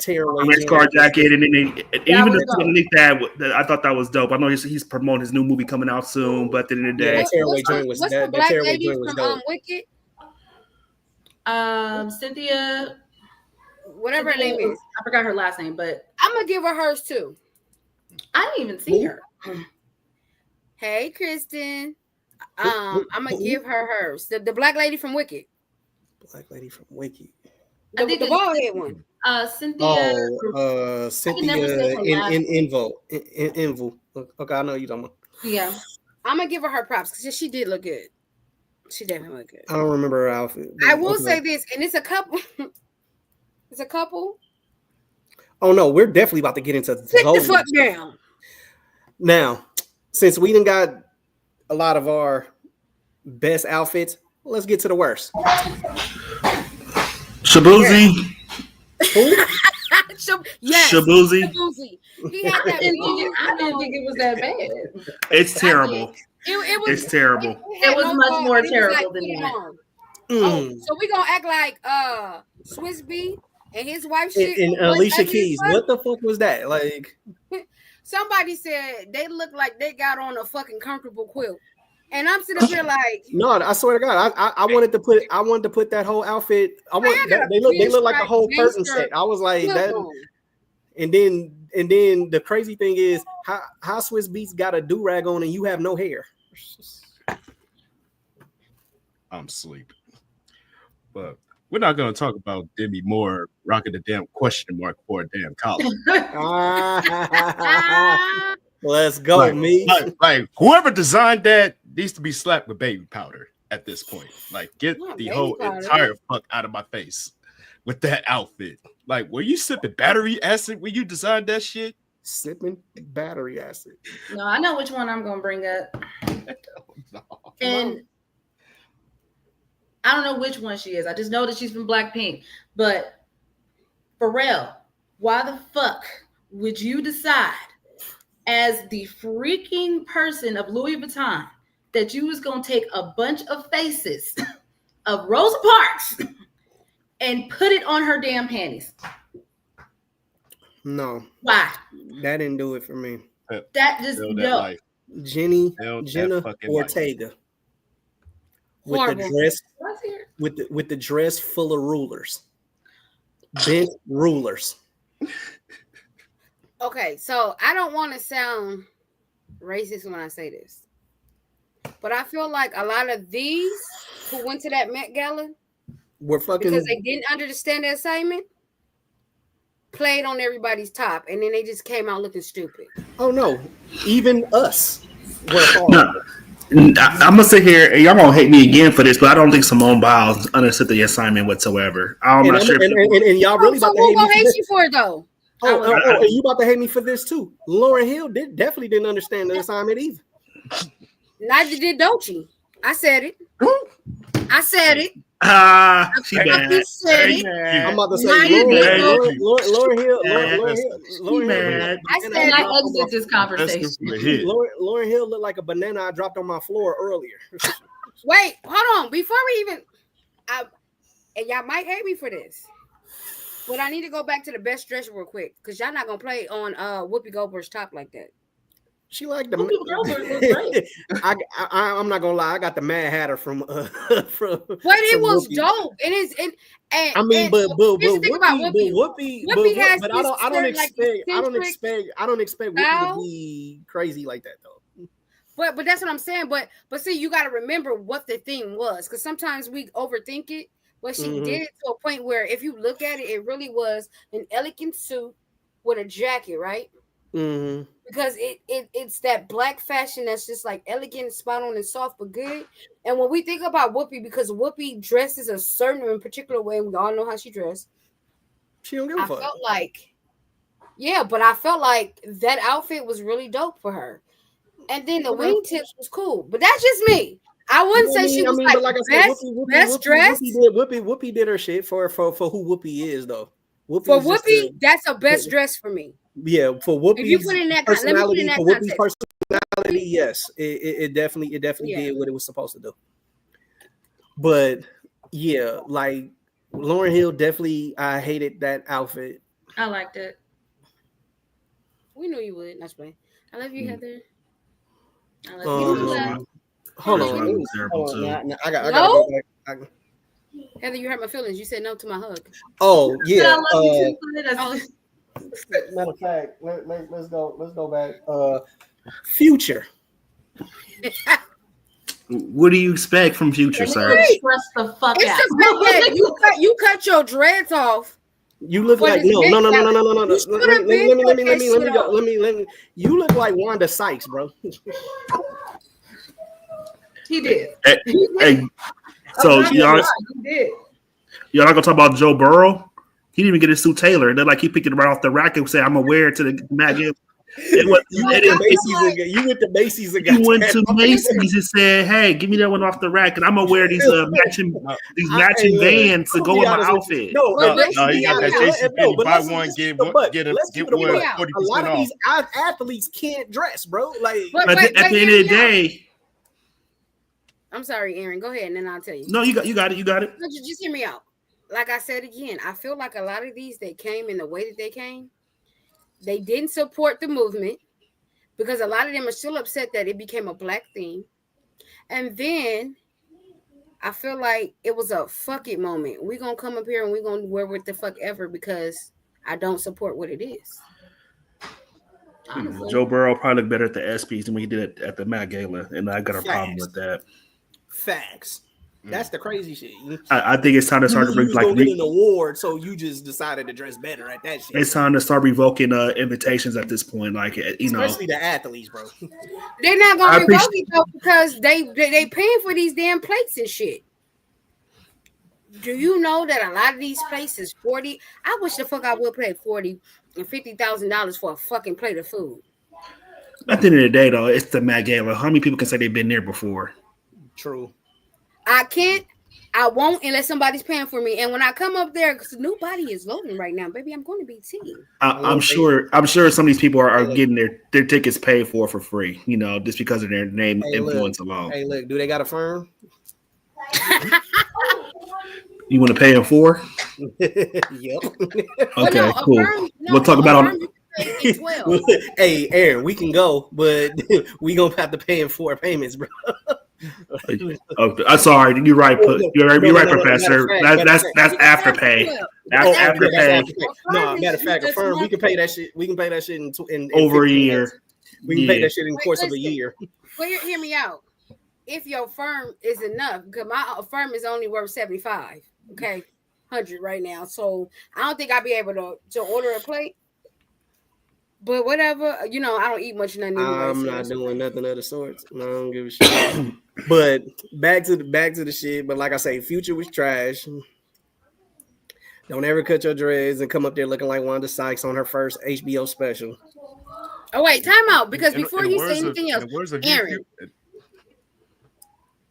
tearaway race car jacket, and even underneath that, I thought that was dope. I know he's promoting his new movie coming out soon, but at the end of the day, that tearaway joint was that tearaway joint was dope. Wicked? Cynthia. Whatever her name is. I forgot her last name, but I'm gonna give her hers too. I didn't even see her. Hey, Kristen. I'm gonna give her hers. The black lady from Wicked. Black lady from Wicked. I think the bald head one. Cynthia. Cynthia in Invo. Okay, I know you don't know. Yeah. I'm gonna give her props because she did look good. She definitely looked good. I don't remember her outfit. I will say this, and it's a couple. It's a couple. Oh no, we're definitely about to get into sit the fuck down. Now, since we done got a lot of our best outfits, let's get to the worst. Shabuzi. Yes. Shabuzi. He had that. I didn't think it was that bad. It's terrible. It's terrible. It was much more terrible than that. So we gonna act like Swiss B and his wife shit and Alicia Keys. What the fuck was that? Like somebody said they look like they got on a fucking comfortable quilt. And I'm sitting here like no, I swear to God, I wanted to put that whole outfit. They look like a whole curtain set. I was like that. And then the crazy thing is how Swiss Beats got a do-rag on and you have no hair. I'm asleep. But we're not going to talk about Demi Moore rocking the damn question mark for a damn collar. Let's go, me. Like whoever designed that needs to be slapped with baby powder. at this point. Like, get Not the baby whole powder. entire fuck out of my face with that outfit. Like, were you sipping battery acid when you designed that shit? Sipping battery acid. No, I know which one I'm gonna bring up, No. and I don't know which one she is. I just know that she's from Blackpink. But Pharrell, why the fuck would you decide, as the freaking person of Louis Vuitton, that you was gonna take a bunch of faces of Rosa Parks and put it on her damn panties? No, Why? that didn't do it for me. That just Build that no. life. Jenna Build that fucking life. Ortega with Horrible. the dress What's here? with the dress full of rulers, bent rulers. Okay, so I don't want to sound racist when I say this, but I feel like a lot of these who went to that Met Gala We're fucking because they didn't understand the assignment played on everybody's top, and then they just came out looking stupid. Oh no, even us were hard. No, I'm gonna sit here and y'all gonna hate me again for this, but I don't think Simone Biles understood the assignment whatsoever. I'm not sure. And y'all really So about to who hate gonna me for hate this. you for it though? And you about to hate me for this too. Lauren Hill definitely didn't understand the assignment either. Neither did Doechii. I said it. I said it. She I bad. just said it. I'm about to say Neither Lauren Hill. I And said I it. exit this conversation. Lauren Hill looked like a banana I dropped on my floor earlier. Wait, hold on. Before we even, and y'all might hate me for this, but I need to go back to the best dress real quick because y'all not gonna play on Whoopi Goldberg's top like that. She liked the. Whoopi Goldberg was great. I'm not gonna lie. I got the Mad Hatter from. But it was Whoopi. dope. It is. I mean, but here's the thing about Whoopi, Whoopi has but this I don't eccentric expect Whoopi style. to be crazy like that though. But that's what I'm saying. But see, you got to remember what the theme was, because sometimes we overthink it. But she did it to a point where, if you look at it, it really was an elegant suit with a jacket, right? Mm-hmm. Because it's that black fashion that's just like elegant, spot on, and soft but good. And when we think about Whoopi, because Whoopi dresses a certain in particular way, we all know how she dressed. She don't give a I fuck. felt like, but I felt like that outfit was really dope for her. And then the wingtips was cool, but that's just me. I wouldn't say she was like best dressed. Whoopi did her shit for who Whoopi is though. For Whoopi, that's a best dress for me. Yeah, for Whoopi's If you put in that, let me put in that Whoopi's context. personality, yes, it definitely did what it was supposed to do. But yeah, like Lauryn Hill, definitely, I hated that outfit. I liked it. We knew you would. Not playing. I love you, Heather. I love you. Hold This one on. was terrible, too. I gotta go back. Heather, you hurt my feelings. You said no to my hug. Oh yeah. I love you too. Matter of fact, let's go back. Future. What do you expect from Future, sir? Stress the fuck It's out. the fact that you cut your dreads off. You look But like it's no. big now. You should have been Let put that shit on. me. You look like Wanda Sykes, bro. He did. Hey, so y'all not gonna talk about Joe Burrow? He didn't even get his suit tailored. They're like he picked it right off the rack and said, "I'm gonna wear it to the Mac." You went to Macy's and got He went that. to Macy's and said, "Hey, give me that one off the rack, and I'm gonna wear these matching Vans to go with my outfit." No, he got that JCPenney. Buy one, get one 40% A lot of off. these athletes can't dress, bro. Like, But at the end of the day, I'm sorry, Aaron. Go ahead, and then I'll tell you. no, you got it. No, just hear me out. Like I said again, I feel like a lot of these that came in the way that they came, they didn't support the movement because a lot of them are still upset that it became a black theme. And then I feel like it was a fuck it moment. We're gonna come up here and we're gonna wear what the fuck ever because I don't support what it is. Honestly. Joe Burrow probably looked better at the ESPYs than we did at the Met Gala, and I got a problem with that. facts. That's the crazy shit. I think it's time to start You to was like gonna get an award, so you just decided to dress better at that shit. it's time to start revoking invitations at this point. Like Especially the athletes, bro. They're not I gonna revoke appreciate. it though because they paying for these damn plates and shit. Do you know that a lot of these places 40? I wish the fuck I would pay $40,000 and $50,000 for a fucking plate of food. At the end of the day, though, it's the Met Gala. How many people can say they've been there before? True. I can't. I won't unless somebody's paying for me. And when I come up there, because nobody is loading right now, baby, I'm going to be tea. I'm sure. I'm sure some of these people are getting their tickets paid for free. You know, just because of their name influence alone. Hey, look, do they got a firm? You want to pay them for? Yep. Okay, no, cool. We'll talk about on. Hey, Aaron, we can go, but we gonna have to pay in 4 payments, bro. Oh, I'm sorry. You're right. You're right, Professor. That's after pay. That's after pay. No, matter of fact, affirm we can pay that shit. We can pay that shit in over a 15 year. months. We can pay that shit in the course of a year. Well, hear me out. If your firm is enough, because my firm is only worth 75, okay, 100 right now. So I don't think I'll be able to order a plate. But whatever, I don't eat much nothing anyway. I'm not doing nothing of the sorts. I don't give a shit. But back to the shit. But like I say, Future was trash. Don't ever cut your dreads and come up there looking like Wanda Sykes on her first HBO special. Oh wait, time out because before you say anything else, Aaron,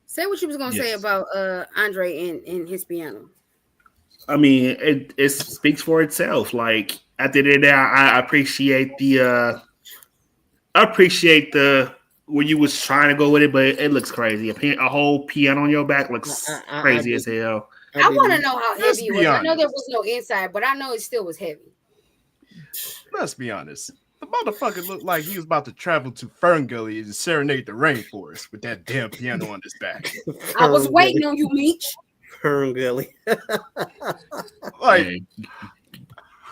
say what you was gonna say about Andre and his piano. I mean, it speaks for itself. Like at the end of the day, I appreciate the where you was trying to go with it, but it looks crazy. A whole piano on your back looks crazy as hell. I want to know how heavy it was. I know there was no inside, but I know it still was heavy. Let's be honest. The motherfucker looked like he was about to travel to Fern Gully and serenade the rainforest with that damn piano on his back. I was waiting on you, Meech. Fern Gully. Like, hey,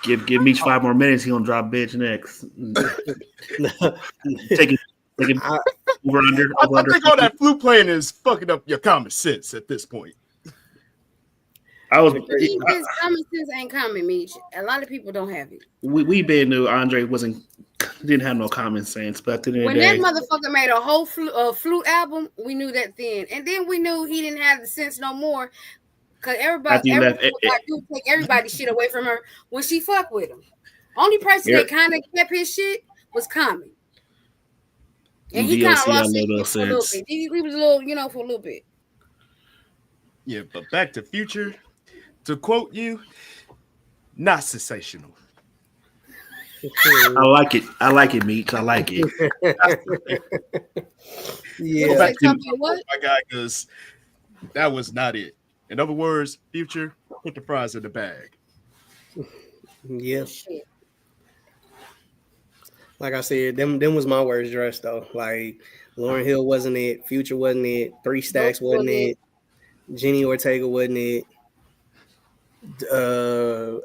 give Meech 5 more minutes. He gonna drop bitch next. Take it over under. I think all that flute playing is fucking up your common sense at this point. Common sense ain't common, Meech. A lot of people don't have it. We been knew Andre didn't have no common sense, but when that motherfucker made a whole flute album, we knew that then, and then we knew he didn't have the sense no more. Cause everybody take everybody's shit away from her when she fucked with him. Only person that kind of kept his shit was Common, and he kind of lost his for a little bit. He was a little, for a little bit. Yeah, but back to Future. To quote you, not sensational. I like it. I like it, Meech. I like it. Yeah. Back to my guy, because that was not it. In other words, Future, put the fries in the bag. Yeah. Like I said, them was my worst dress though. Like Lauryn Hill wasn't it, Future wasn't it, 3 Stacks wasn't it, Jenny Ortega wasn't it.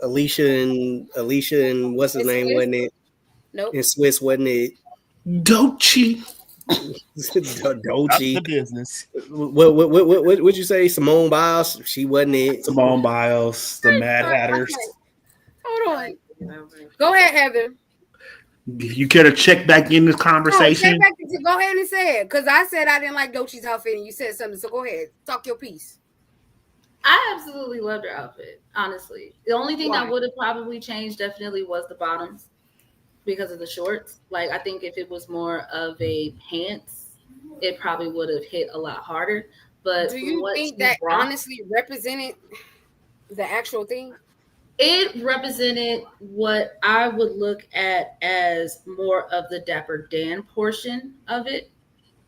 Alicia and what's his name wasn't it? Nope. And Swiss wasn't it? Doechii. Doechii. The business. What'd you say? Simone Biles? She wasn't it. Simone Biles, the Mad Hatters. Hold on. Go ahead, Heather. You care to check back in this conversation? No, go ahead and say it. Because I said I didn't like Doechii's outfit and you said something. So go ahead. Talk your piece. I absolutely loved her outfit, honestly. The only thing that would have probably changed definitely was the bottoms because of the shorts. Like, I think if it was more of a pants, it probably would have hit a lot harder. But do you think that honestly represented the actual thing? It represented what I would look at as more of the Dapper Dan portion of it.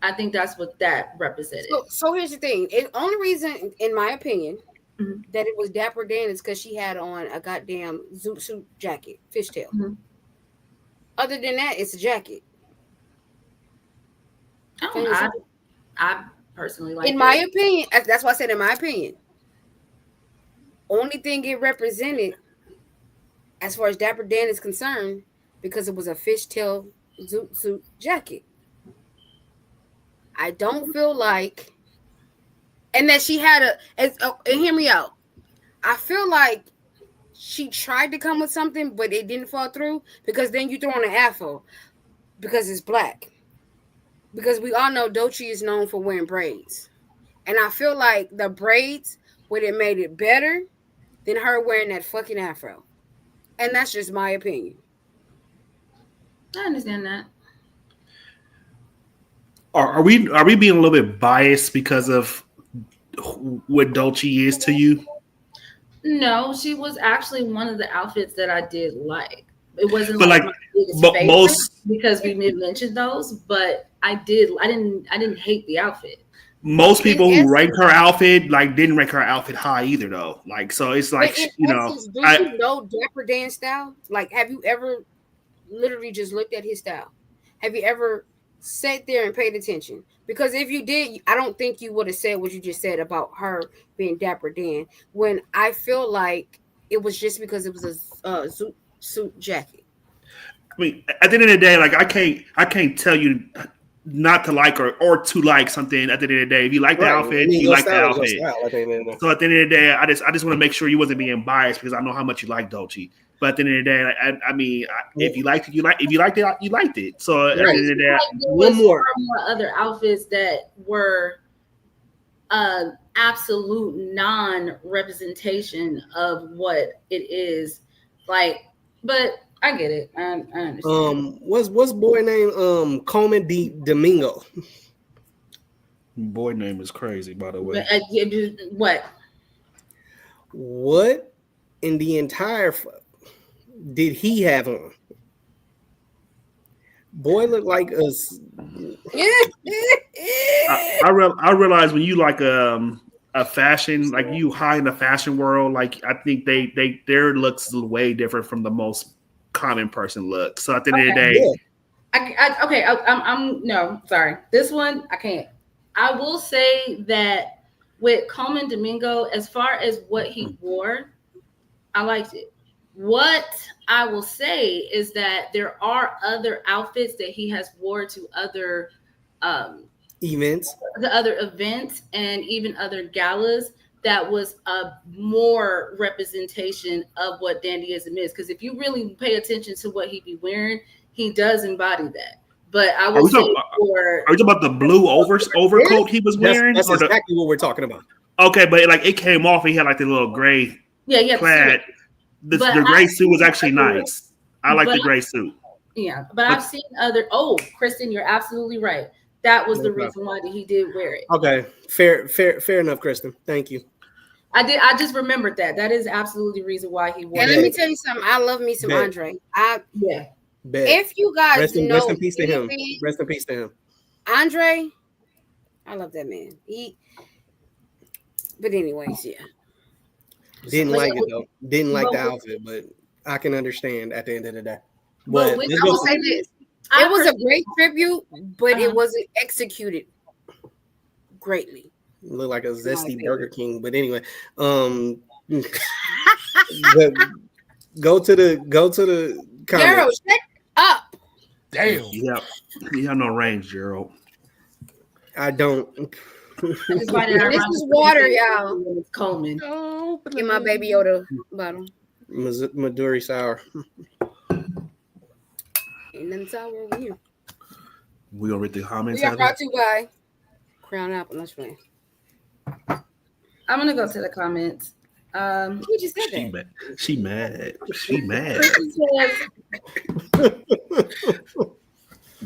I think that's what that represented. So here's the thing. The only reason, in my opinion, that it was Dapper Dan is because she had on a goddamn zoot suit jacket, fishtail. Mm-hmm. Other than that, it's a jacket. I personally like it. In my opinion, that's why I said in my opinion. Only thing it represented, as far as Dapper Dan is concerned, because it was a fishtail zoot suit jacket. I don't feel like and that she had and hear me out. I feel like she tried to come with something, but it didn't fall through because then you throw on an afro because it's black. Because we all know Doechii is known for wearing braids, and I feel like the braids would have made it better than her wearing that fucking afro. And that's just my opinion. I understand that. Are we being a little bit biased because of what Doechii is to you? No, she was actually one of the outfits that I did like. It wasn't But like like, my biggest but favorite most because we mentioned those, but I did. I didn't hate the outfit. most In people who rank essence, her outfit like didn't rank her outfit high either though. Like so, it's but like in you know, essence, do I you know Dapper Dan style? Like, have you ever literally just looked at his style? Have you ever sat there and paid attention? Because if you did, I don't think you would have said what you just said about her being Dapper Dan. When I feel like it was just because it was a suit jacket. mean, at the end of the day, like I can't tell you not to like or to like something. At the end of the day, if you like the Right. I outfit, mean, you your like the style is your outfit. style at the end of the day. So at the end of the day, I just want to make sure you wasn't being biased because I know how much you like Doechii. But at the end of the day, I mean, if you liked it, you like. If you liked it, you liked it. So at the Right. end of the day, Like there One was more. far more other outfits that were absolute non-representation of what it is. Like, but I get it. I understand. What's boy name? Coleman Domingo. boy name is crazy. By the But way, what? What in the entire did he have on? Boy looked like us. I realize when you like a fashion like you high in the fashion world, like I think their looks is way different from the most common person look. So at the end of the Okay. day, Yeah. Okay. I'm no sorry. This one I can't. I will say that with Coleman Domingo, as far as what he wore, I liked it. What I will say is that there are other outfits that he has wore to um, Events. the other events and even other galas that was a more representation of what dandyism is. Because if you really pay attention to what he be wearing, he does embody that. But I are will we say talking? for Are we talking about the blue overcoat he was wearing, That's or the exactly what we're talking about. okay? But like it came off, and he had like the little gray yeah, yeah, plaid. but The gray I've suit was seen actually other, nice. I like but the gray suit. yeah, but But I've seen other. Oh, Kristen, you're absolutely right. That was the Okay. reason why he did wear it. Okay. Fair enough, Kristen. Thank you. I did. I just remembered that. That is absolutely the reason why he wore And let me it. tell you something. I love me some Bet. Andre. Yeah. Bet. If you guys Rest know in peace to him. anything, Rest in peace to him. Andre, I love that man. But anyways, yeah. Didn't But like it though. Didn't like but the with- outfit, but I can understand at the end of the day. But But with let's I go. will say this. I It was a personally- great tribute, but Uh-huh. it wasn't executed greatly. Look like a zesty opinion. Burger King. But anyway, the- go to the Daryl, comments. shut up. Damn. Yeah, you have no range, Gerald. I don't. I just find it This ironic is water, y'all. when it's Coleman. Oh, Get my baby Yoda bottle. Maduri sour. Ain't nothing sour over here. We gonna read the comments. We are Heather? brought to you by Crown Apple. Let's play. I'm gonna go to the comments. We just said She that. mad. She mad. She mad. Kristen says,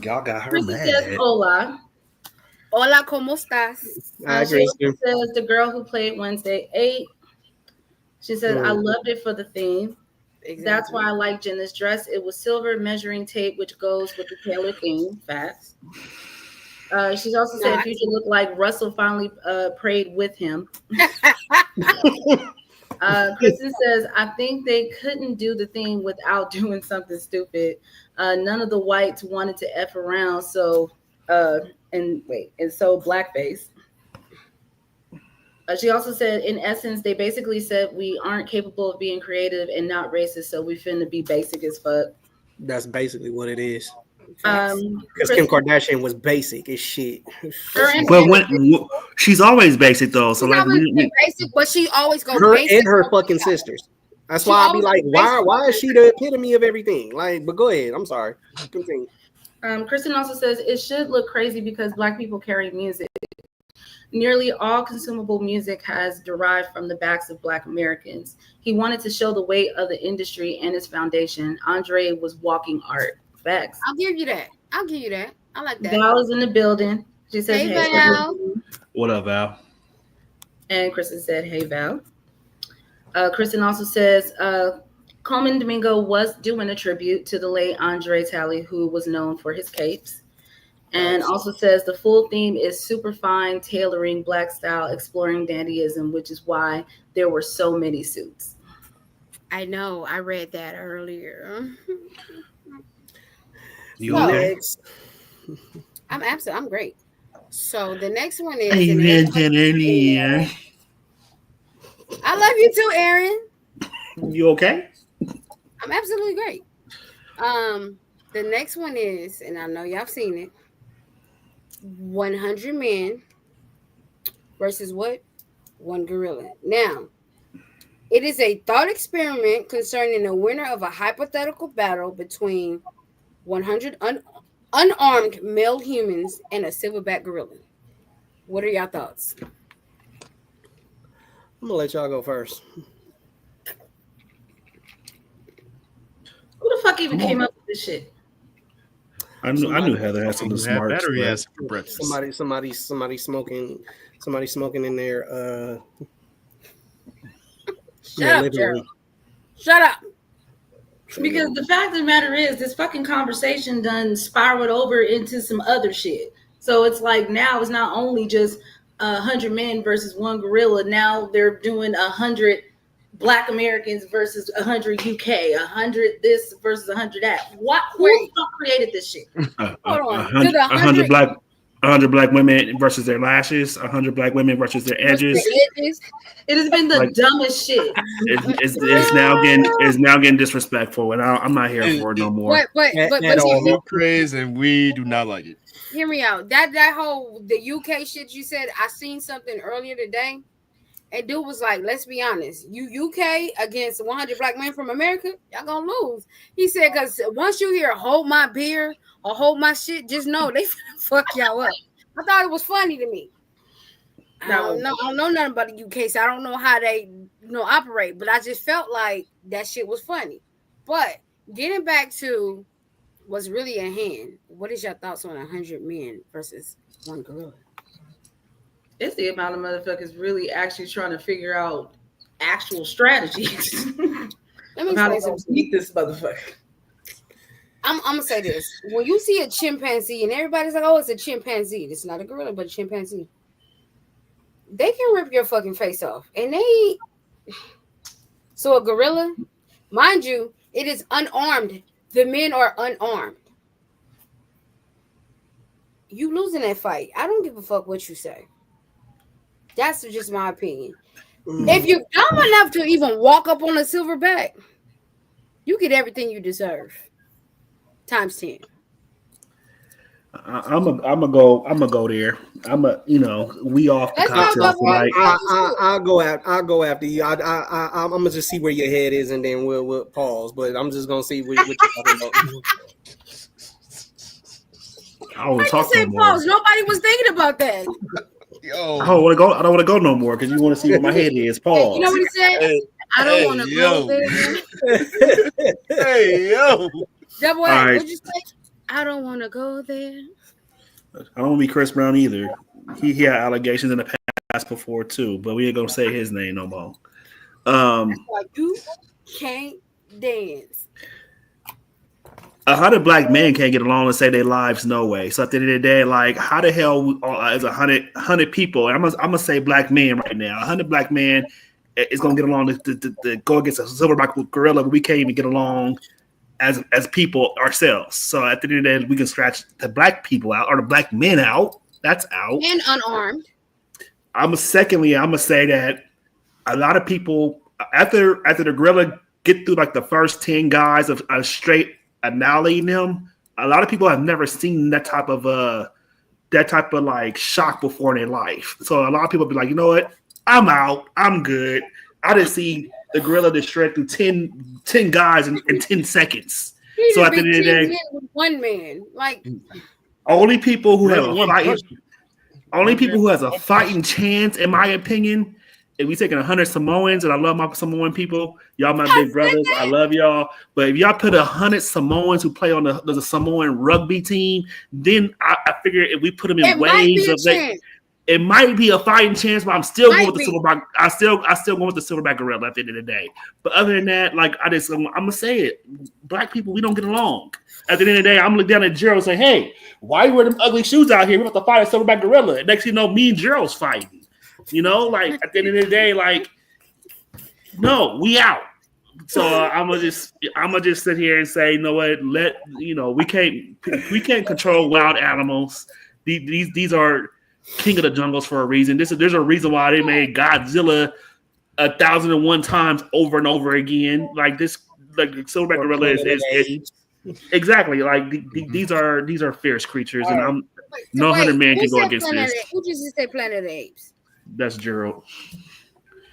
Y'all got her Kristen says, mad. "Hola." Hola, ¿cómo estás? I She agree. also says the girl who played Wednesday 8. She said, "I Mm. loved it for the theme. Exactly. That's why I like Jenna's dress. It was silver measuring tape, which goes with the Taylor theme. Facts." She's also said Future looked like Russell finally prayed with him. Kristen says, "I think they couldn't do the thing without doing something stupid. None of the whites wanted to F around, so so blackface." She also said, in essence, they basically said we aren't capable of being creative and not racist, so we finna be basic as fuck. That's basically what it is. Because Kim Kardashian was basic as shit. But when she's always basic though, so She's like always been basic, but she always go her basic. and her fucking sisters. That's She why I be always like, go why is basic. she the epitome of everything? Like, but go ahead. I'm sorry. Continue. Kristen also says it should look crazy because Black people carry music. Nearly all consumable music has derived from the backs of Black Americans. He wanted to show the weight of the industry and its foundation. Andre was walking art. Facts. I'll give you that. I like that. Val is in the building. She says, Hey, hey. Val. what up, Val? And Kristen said, hey, Val. Kristen also says, Coleman Domingo was doing a tribute to the late Andre Talley, who was known for his capes. And also says the full theme is super fine tailoring Black style, exploring dandyism, which is why there were so many suits. I know. I read that earlier. You okay? I'm great. So the next one is. I read that earlier. I love you too, Aaron. You okay? I'm absolutely great. The next one is, and I know y'all seen it. 100 men versus what? One gorilla. Now, it is a thought experiment concerning the winner of a hypothetical battle between 100 unarmed male humans and a silverback gorilla. What are y'all thoughts? I'm gonna let y'all go first. Who the fuck even came up with this shit? I knew Heather had something smart. Battery acid for breakfast. Somebody smoking in there. Shut up, Gerald. Shut up. Because the fact of the matter is, this fucking conversation done spiraled over into some other shit. So it's like now it's not only just 100 men versus one gorilla. Now they're doing 100 Black Americans versus 100 UK, 100 this versus 100 that. What? Who the fuck created this shit? Hold on. 100 black women versus their lashes, 100 black women versus their edges. It has been the dumbest shit. It's now getting disrespectful, and I'm not here for it no more. But you praise and we do not like it. Hear me out. That whole the UK shit you said. I seen something earlier today. And dude was like, let's be honest, you UK against 100 black men from America, y'all gonna lose. He said, because once you hear hold my beer or hold my shit, just know they finna fuck y'all up. I thought it was funny to me. I don't know nothing about the UK, so I don't know how they operate, but I just felt like that shit was funny. But getting back to what's really at hand, what is your thoughts on 100 men versus one gorilla? It's the amount of motherfuckers really actually trying to figure out actual strategies. Let me how explain to something. beat this motherfucker. I'm gonna say this: when you see a chimpanzee, and everybody's like, "Oh, it's a chimpanzee," it's not a gorilla, but a chimpanzee. They can rip your fucking face off, and they. So a gorilla, mind you, it is unarmed. The men are unarmed. You losing that fight. I don't give a fuck what you say. That's just my opinion. If you're dumb enough to even walk up on a silverback, you get everything you deserve. Times 10. I'm gonna go there. We off the cocktail tonight. I'll go after you. I'm gonna just see where your head is, and then we'll pause. But I'm just gonna see what you're talking about. I don't want to talk no more. Pause. Nobody was thinking about that. Yo. I don't want to go no more because you want to see where my head is. Pause. You know what he said? I don't want to go there. Hey, yo. Double A, right. what'd you say? I don't want to go there. I don't want to be Chris Brown either. He had allegations in the past before too, but we ain't gonna say his name no more. Like you can't dance. 100 black men can't get along and save their lives, no way. So at the end of the day, like, how the hell is 100 people? And I'm gonna say black men right now. 100 black men is gonna get along to go against a silverback gorilla, but we can't even get along as people ourselves. So at the end of the day, we can scratch the black people out or the black men out. That's out. And unarmed. I'm gonna say that a lot of people after the gorilla get through like the first 10 guys of straight annihilating them, a lot of people have never seen that type of like shock before in their life. So a lot of people be like, you know what? I'm out. I'm good. I didn't see the gorilla that shred through 10 guys in 10 seconds. He So just at the beat end of the 10 day, men with one man. Like, only people who have Let a one fighting, punch. only One man, people who has a one punch. fighting chance, in my opinion, if we taking 100 Samoans, and I love my Samoan people, y'all my I big said brothers, I that. love y'all. But if y'all put 100 Samoans who play on the Samoan rugby team, then I figure if we put them in It might be waves a of like, chance. it might be a fighting chance, but I'm still going Might with the be. silverback. I still going with the silverback gorilla at the end of the day. But other than that, like I'm gonna say it, black people we don't get along. At the end of the day, I'm gonna look down at Gerald and say, "Hey, why you wear them ugly shoes out here? We're about to fight a silverback gorilla." And next thing you know, me and Gerald's fighting. You know, like at the end of the day, like no, we out. So I'm gonna just sit here and say, you know what? We can't control wild animals. These are king of the jungles for a reason. There's a reason why they made Godzilla 1,001 times over and over again. Like this, like the silverback Or gorilla Planet of the is Apes. exactly like these are fierce creatures, All and right. I'm Wait, so no 100 wait, man who can go said against Planet of this. the Apes? Who just said Planet of the Apes? That's Gerald.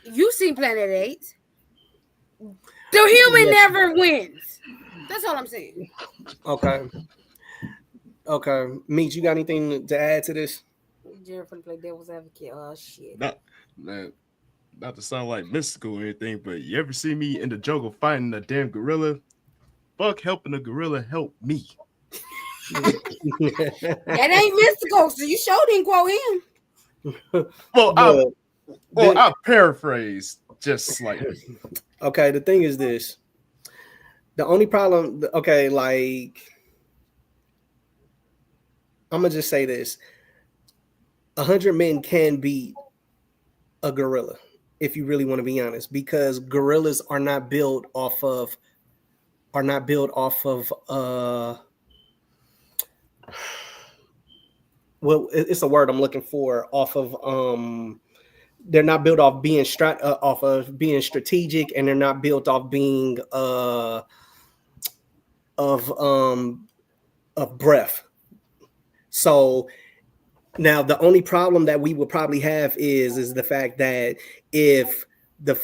You seen Planet of the Apes. The human Yes. never wins. That's all I'm saying. Okay. Okay. Meech, you got anything to add to this? Jared finna play devil's advocate. Oh shit. Not, man, not to sound like mystical or anything, but you ever see me in the jungle fighting a damn gorilla? Fuck helping a gorilla help me. That ain't mystical, so you sure didn't quote him. Well, I But well the, I paraphrase just slightly. okay, the thing is this. The only problem, okay, like I'm gonna just say this: 100 men can beat a gorilla, if you really want to be honest, because gorillas are not built off of well, it's a word I'm looking for, off of they're not built off being off of being strategic, and they're not built off being of breath. So now the only problem that we would probably have is the fact that if the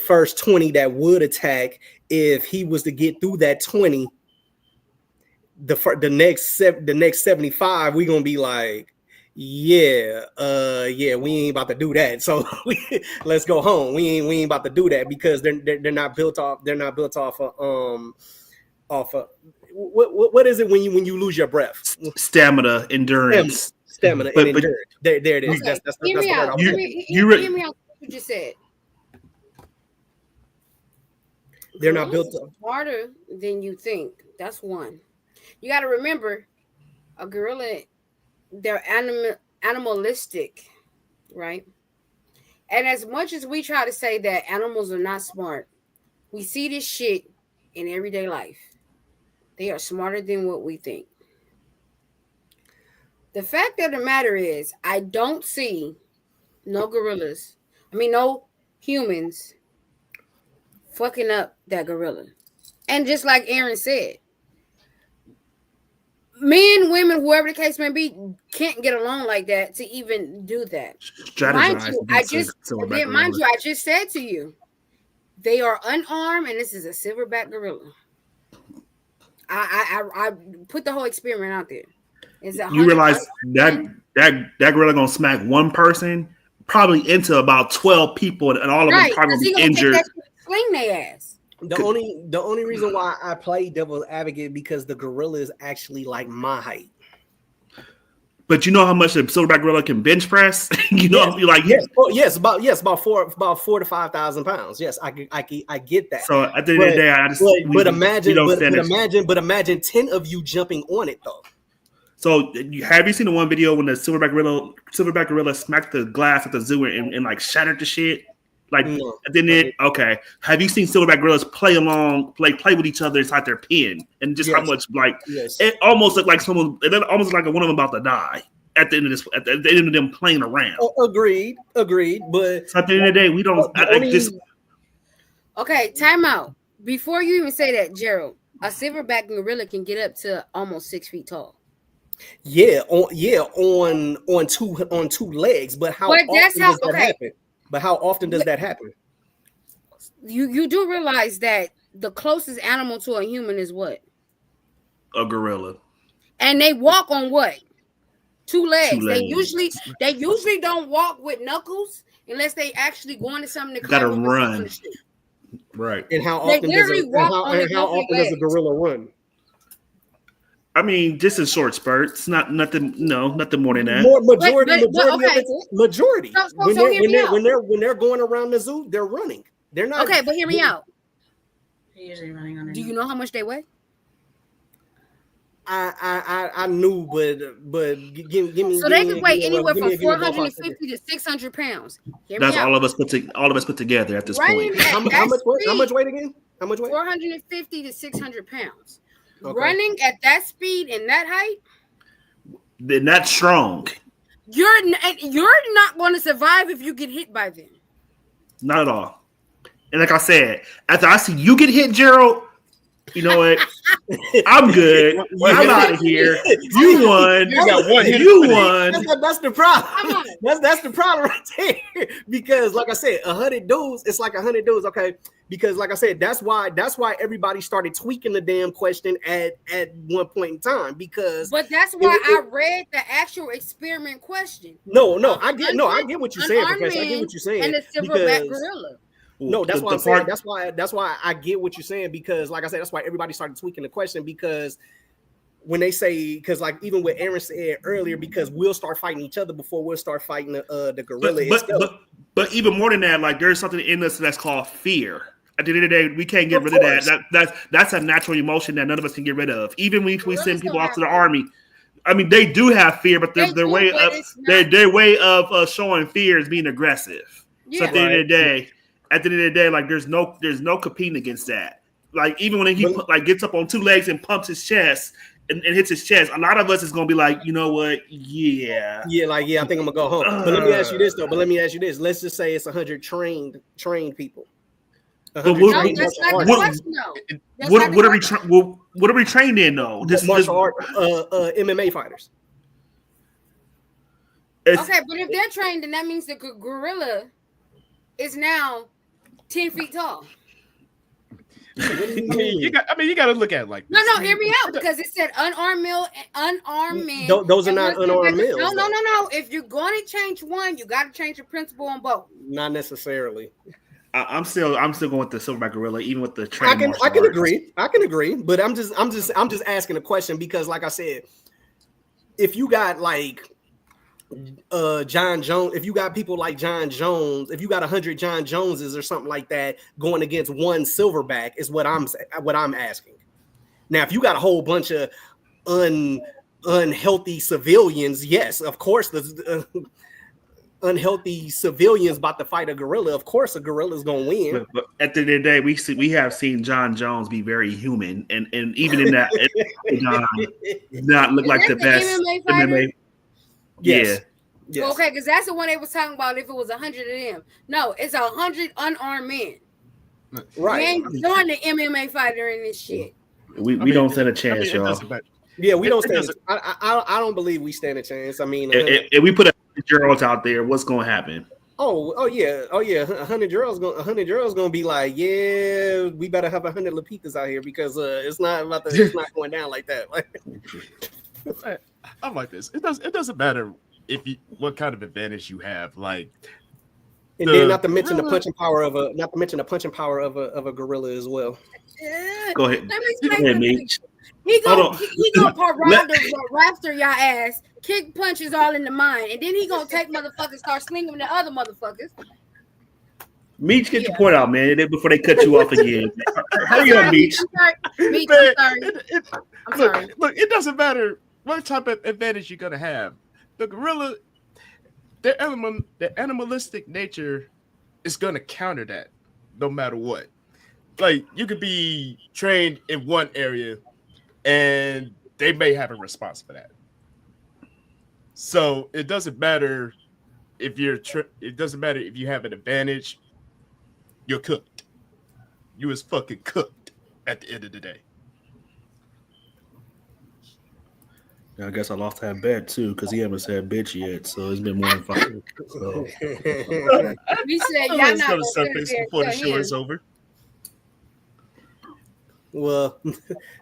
first 20 that would attack, if he was to get through that 20, the next 75, we're gonna be like, yeah, we ain't about to do that. So let's go home. We ain't about to do that, because they're not built off. They're not built off of off of what is it when you lose your breath? Stamina, endurance. Stamina and But endurance. There it is. Okay, That's hear the me word I out. was Hear looking me, you hear me out. What you just said. for. They're not Gorillas built are up. smarter than you think. That's one. You got to remember, a gorilla, they're animalistic, right? And as much as we try to say that animals are not smart, we see this shit in everyday life. They are smarter than what we think. The fact of the matter is, I don't see no gorillas. I mean, no humans fucking up that gorilla. And just like Aaron said, men, women, whoever the case may be, can't get along like that to even do that. Mind Strategize you, against a silverback gorilla. I just said to you, they are unarmed, and this is a silverback gorilla. I put the whole experiment out there. It's You realize that gorilla gonna smack one person probably into about 12 people, and all of them right, probably because gonna he be gonna take injured. that shit and sling their ass. The only reason why I play devil's advocate, because the gorilla is actually like my height. But you know how much a silverback gorilla can bench press? You know, you're like, About 4,000 to 5,000 pounds. Yes, I get that. So at the end of the day, but imagine 10 of you jumping on it though. So have you seen the one video when the silverback gorilla smacked the glass at the zoo and like shattered the shit? Like No. Okay. Have you seen silverback gorillas play with each other inside their pen, and just how much it almost looked like one of them about to die at the end of this, at the end of them playing around. Agreed. But so at the end of the day, we don't Okay, time out. Before you even say that, Gerald, a silverback gorilla can get up to almost 6 feet tall. On two legs. But how But that's often how does that happen? But how often does that happen? you do realize that the closest animal to a human is what? A gorilla. And they walk on what? 2 legs. They legs. usually don't walk with knuckles unless they actually going to something to Gotta climb up run. on the shit. Right. And how They often literally walk on the how open often does a legs. gorilla run? I mean, just in short spurts. Nothing more than that. Majority. So hear me out. When they're going around the zoo, they're running. They're not. Okay, but hear me out. They're usually running on. Do you know how much they weigh? I knew, but give me. So they can weigh anywhere from give me a ballpark 450 to 600 pounds. That's all of us put together at this Running point. at How much weight again? How much weight? 450 to 600 pounds. Okay. Running at that speed and that height, They're not strong. you're not going to survive if you get hit by them. Not at all. And like I said, after I see you get hit, Gerald, you know what? I'm good. I'm out of here. You won. You got one hit. You won. That's the problem. That's the problem right there. Because like I said, 100 dudes, it's like 100 dudes. Okay. Because like I said, that's why everybody started tweaking the damn question at one point in time. But that's why I read the actual experiment question. I get what you're saying, Professor. I get what you're saying. And the silverback gorilla. No, that's what I'm saying. That's why I get what you're saying, because like I said, that's why everybody started tweaking the question, because when they say, because like even what Aaron said earlier, because we'll start fighting each other before we'll start fighting the gorilla. But even more than that, like there's something in us that's called fear. At the end of the day, we can't get rid of that. That's a natural emotion that none of us can get rid of. Even when we send people off to the army, I mean, they do have fear, but their way of showing fear is being aggressive. Yeah. So at the end of the day, like there's no competing against that. Like even when he gets up on 2 legs and pumps his chest and hits his chest, a lot of us is gonna be like, you know what? Yeah, I think I'm gonna go home. But let me ask you this though. Let's just say it's 100 trained people. But what are we trained in though? Martial art, MMA fighters. Okay, but if they're trained, then that means the gorilla is now 10 feet tall. You got to look at it like this. No, hear me out, because it said unarmed men. Those are not unarmed men. No. If you're going to change one, you got to change the principle on both. Not necessarily. I'm still going with the silverback gorilla, even with the train. I can agree, but I'm just asking a question, because like I said, if you got like John Jones, if you got people like John Jones, if you got 100 John Joneses or something like that going against one silverback, is what I'm asking. Now, if you got a whole bunch of unhealthy civilians, yes, of course the unhealthy civilians about to fight a gorilla, of course a gorilla's gonna win. But at the end of the day, we have seen John Jones be very human, and even in that, not look like the best MMA. Yes. Okay, because that's the one they was talking about. If it was 100 of them, no, it's 100 unarmed men. Right. We ain't doing the MMA fighter in this shit. We don't stand a chance, y'all. Yeah, we don't stand. I don't believe we stand a chance. I mean, if we put 100 girls out there, what's going to happen? Oh yeah. 100 girls gonna be like, yeah, we better have 100 Lapitas out here, because it's not going down like that. I'm like this. It doesn't matter what kind of advantage you have. Like, and then not to mention the punching power of a gorilla as well. Go ahead. Mitch. He gonna raptor y'all ass, kick punches all in the mind, and then he gonna take motherfuckers, start slinging the other motherfuckers. Meech, get your point out, man, before they cut you off again. Hurry up, Meech. I'm sorry. Look, it doesn't matter what type of advantage you're gonna have. The gorilla, their animalistic nature is gonna counter that, no matter what. Like, you could be trained in one area, and they may have a response for that. So it doesn't matter if it doesn't matter if you have an advantage. You're cooked. You is fucking cooked at the end of the day. I guess I lost that bet too because he haven't said bitch yet, so it's been more than 5. So We said Oh, y'all it's not gonna gonna sit up surface there before the and show tell is him. over. Well,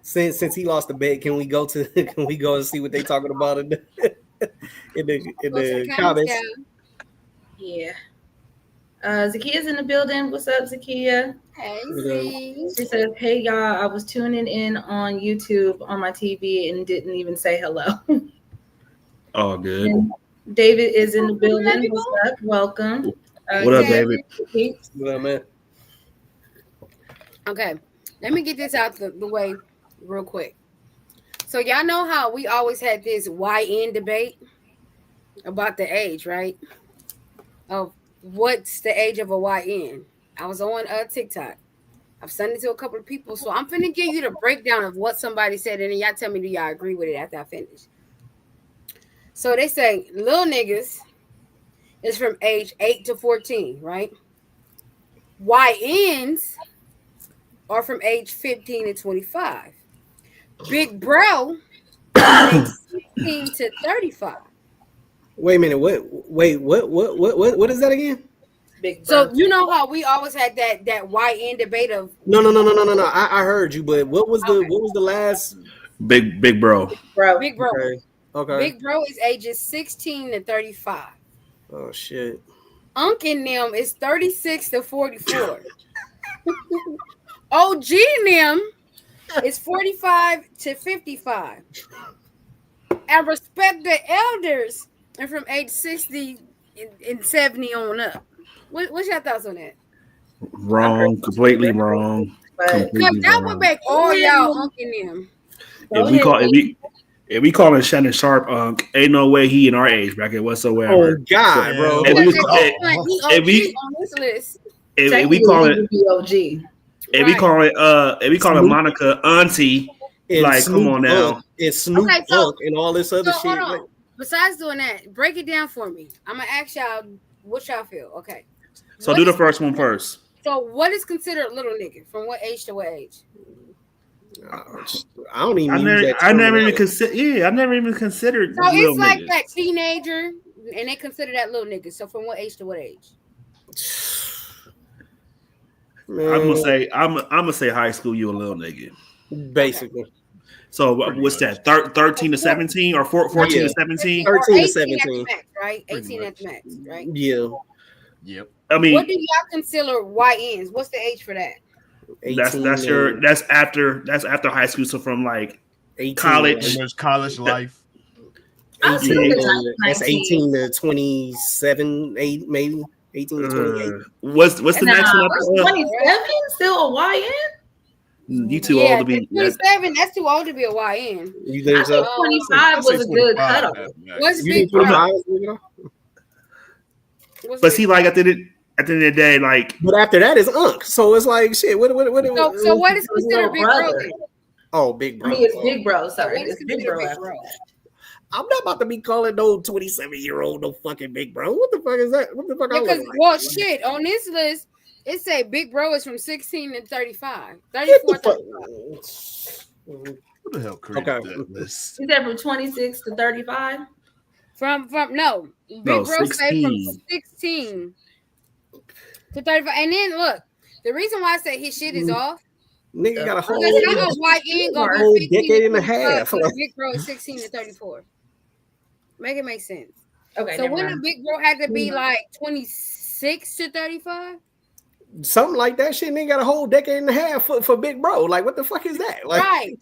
since he lost the bet, can we go and see what they talking about in Go to the the comments, comments? y'all. Yeah. Zakia's in the building. What's up, Zakia? Hey, Okay. Z. She says, "Hey y'all, I was tuning in on YouTube on my TV and didn't even say hello." all good. And David is in the What's up, building. people? What's up? Welcome. Hey, What up, David. David? Well, man. Okay, let me get this out the way real quick. So y'all know how we always had this YN debate about the age, right? Of what's the age of a YN? I was on TikTok. I've sent it to a couple of people, so I'm finna give you the breakdown of what somebody said, and then y'all tell me do y'all agree with it after I finish. So they say little niggas is from age 8 to 14, right? YNs are from age 15 to 25. Big bro from age 16 to 35. Wait a minute. What is that again? Big So bro. you know how we always had that YN debate of No. I heard you, but what was the last? Big bro. Bro. Big bro. Okay. Okay. Big bro is ages 16 to 35. Oh shit. Unk in them is 36 to 44. OG in them is 45 to 55. And respect the elders and from age 60 and 70 on up. What's your thoughts on that? Wrong. Completely wrong. But Because Completely that would wrong. make all y'all Unk in them. go If we ahead. call if we calling Shannon Sharp ain't no way he in our age bracket Oh whatsoever. God, bro. If But we at was- this point, he if OG we- on this list. if we Technically, call he it would be OG. if we Right. call it Snoop Monica auntie, and like come Snoop on Unk now. and Snoop Okay, so Unk and all this other hold shit. on. Like, Besides doing that, break it down for me. I'm gonna ask y'all what y'all feel. Okay. So What do the is first one first. So what is considered little nigga? From what age to what age? I don't even use that I never even terminology. consider. Yeah, I never even considered So little it's like niggas. that teenager, and they consider that little nigga. So from what age to what age? Man, I'm gonna say high school. You a little nigga. basically. So Pretty what's much. that? 13 to 17 or 14 Yeah. to 17? 13 to 18 at the 17. max, right? Pretty 18 at much. the max, right? Yeah. Yep. I What mean, do y'all consider YNs? What's the age for that? 18 that's after high school. So from like 18 college. Pretty much college life. I'll say 18 the that's 19. 18 to 27, 8 maybe 18 to 28. What's the Nah, next one what's up? 27? Still a YN? You too old to be. 27. That's too old to be a YN. You I think so? think 25 was a good cutoff. What's You Big think Bro? 25 is good enough? What's But Big see, like at the end of the day, like But after that is Unk. So it's like shit. So what is considered Little Big Bro? brother. Then? Oh, Big I Bro. mean, it's Big Bro. So Sorry, what is it's Big considered Bro. Big after Bro? I'm not about to be calling no 27-year-old no fucking Big Bro. What the fuck is that? What the fuck I Because look like? well, shit, on this list, it say Big Bro is from 16 to 35, Get 34, the fuck. 35. Who the hell created Okay. that list? Is that from 26 to 35? From no, Big No, Bro say from 16. 16 to 35. And then look, the reason why I say his shit is off Nigga got a whole, because how a YN gonna whole be 15 decade to and a 25 half. when a Big Bro is 16 to 34? Make it make sense. Okay, So never when a mind. Big Bro had to be like 26 to 35? Something like that shit. Nigga got a whole decade and a half for Big Bro. Like, what the fuck is that? Like, Right.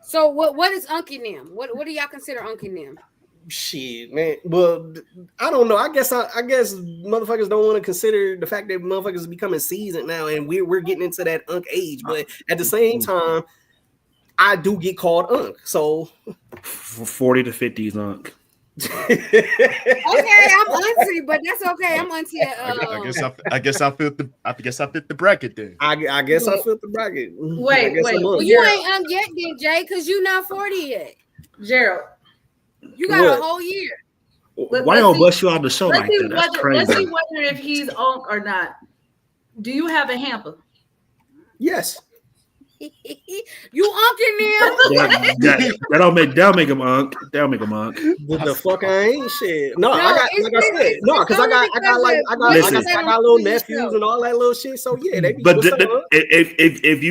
So what is Unky them? What do y'all consider Unky them? shit, man. Well, I don't know. I guess motherfuckers don't want to consider the fact that motherfuckers are becoming seasoned now, and we're getting into that Unk age. But at the same time, I do get called Unk. So 40 to 50s, Unk. Okay, I'm auntie, but that's okay. I'm auntie. I guess I fit the bracket then. I guess I fit the bracket. Wait, I guess wait. I'm Well, Unk. you ain't Unk yet, then Jay, because you not 40 yet. Gerald, You got What? a whole year. Why don't bust you out the show let's like see that? That's whether let's see crazy. whether if he's Unk or not. Do you have a hamper? Yes. You unking them. That'll make him unk. That'll make him unk. The fuck I ain't shit. No, No, I got it's like I said, it's no, because I only got because like of I Listen. got little nephews and all that little shit. So yeah, they be But what's up, huh? if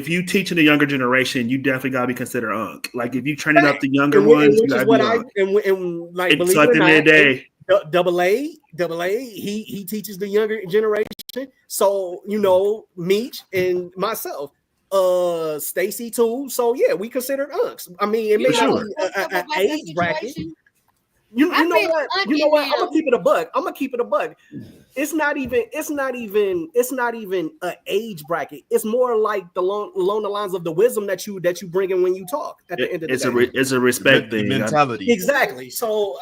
you teaching the younger generation, you definitely gotta be considered unk. Like if you training up the younger and ones, you which is gotta what be I unk. and like And so believe at it or the end of not, the day, double A, he teaches the younger generation. So you know, Meech and myself, Stacy too. So yeah, we considered unks. I mean, it may for not sure. be About an that age bracket. situation. You I've know been what? You know unking what? I'm them. gonna keep it a bug. I'm gonna keep it a bug. It's not even an age bracket. It's more like along the lines of the wisdom that you bring in when you talk at the end of the day. It's a respect The thing. mentality. Exactly. So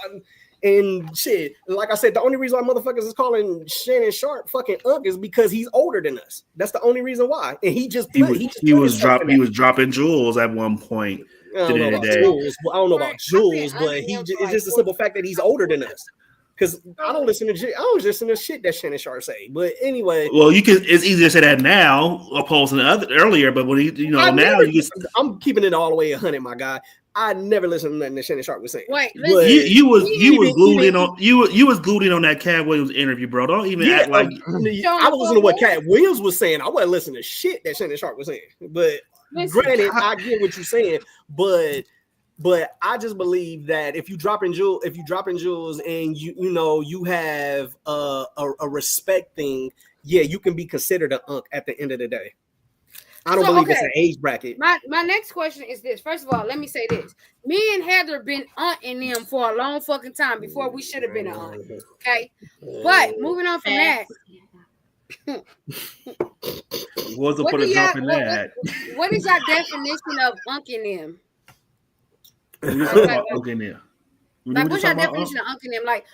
and shit, like I said, the only reason why motherfuckers is calling Shannon Sharp fucking Unk is because he's older than us. That's the only reason why. And he just put himself in that. He was dropping jewels at one point. I don't know about Jules. I don't know about Jules, but it's just a simple fact that he's older than us. Because I don't listen to shit that Shannon Sharp say. But anyway, Well, it's easier to say that now opposed to earlier. But when I'm keeping it all the way 100, my guy. I never listened to nothing that Shannon Sharp was saying. Wait, you was glued in on that Cat Williams interview, bro. Don't even act like I was listening to what Cat Williams was saying. I wasn't listening to shit that Shannon Sharp was saying. But granted, I get what you're saying, but I just believe that if you dropping jewels and you have a respect thing, yeah, you can be considered an unk at the end of the day. I don't believe it's an age bracket. My next question is this. First of all, let me say this. Me and Heather been unking them for a long fucking time before we should have been an aunt. Okay. But moving on from that. What's the point of dropping that? What is your definition of unking them? Unking them. Like, what's your definition of unking them? Like,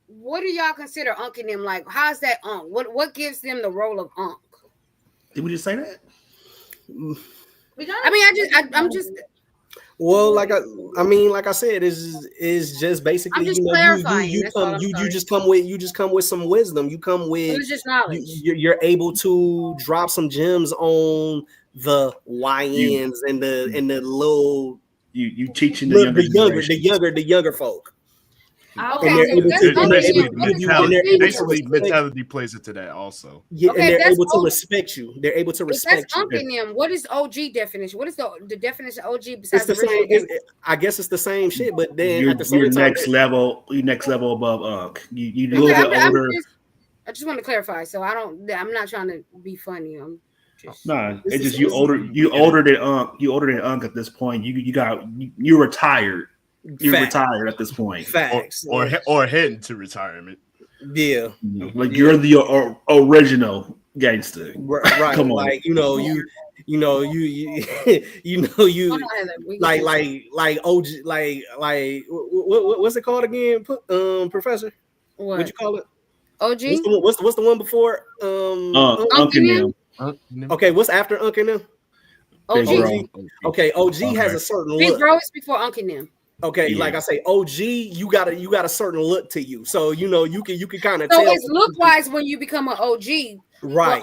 what do y'all consider unking them? Like, how's that unk? What gives them the role of unk? Did we just say that? I'm just. Well, like I said, is just basically I'm just clarifying. You just come with some wisdom. You come with just knowledge. You're able to drop some gems on the YNs and the little. You teaching the younger folk. Basically, mentality plays into that also. Yeah, and they're able to respect you. They're able to respect you. That's unking them. What is OG definition? What is the definition of OG besides the same? I guess it's the same shit, but then at the same time, next level above unk. You a little bit older. I just want to clarify, so I'm not trying to be funny. It's just you older than unk. You older than unk at this point. You're retired. You're retired at this point. Facts. Or heading to retirement. Yeah. Like you're the original gangster. Right. Come on. Like, you like OG, like what's it called again? Professor? What'd you call it? OG? What's the one before? Unking them. Okay, what's after Unking them? OG. Okay, OG has a certain Big look. Bro is before Unking them. Okay, like I say, OG, you got a certain look to you, so you can kind of tell. So it's look wise when you become an OG, right?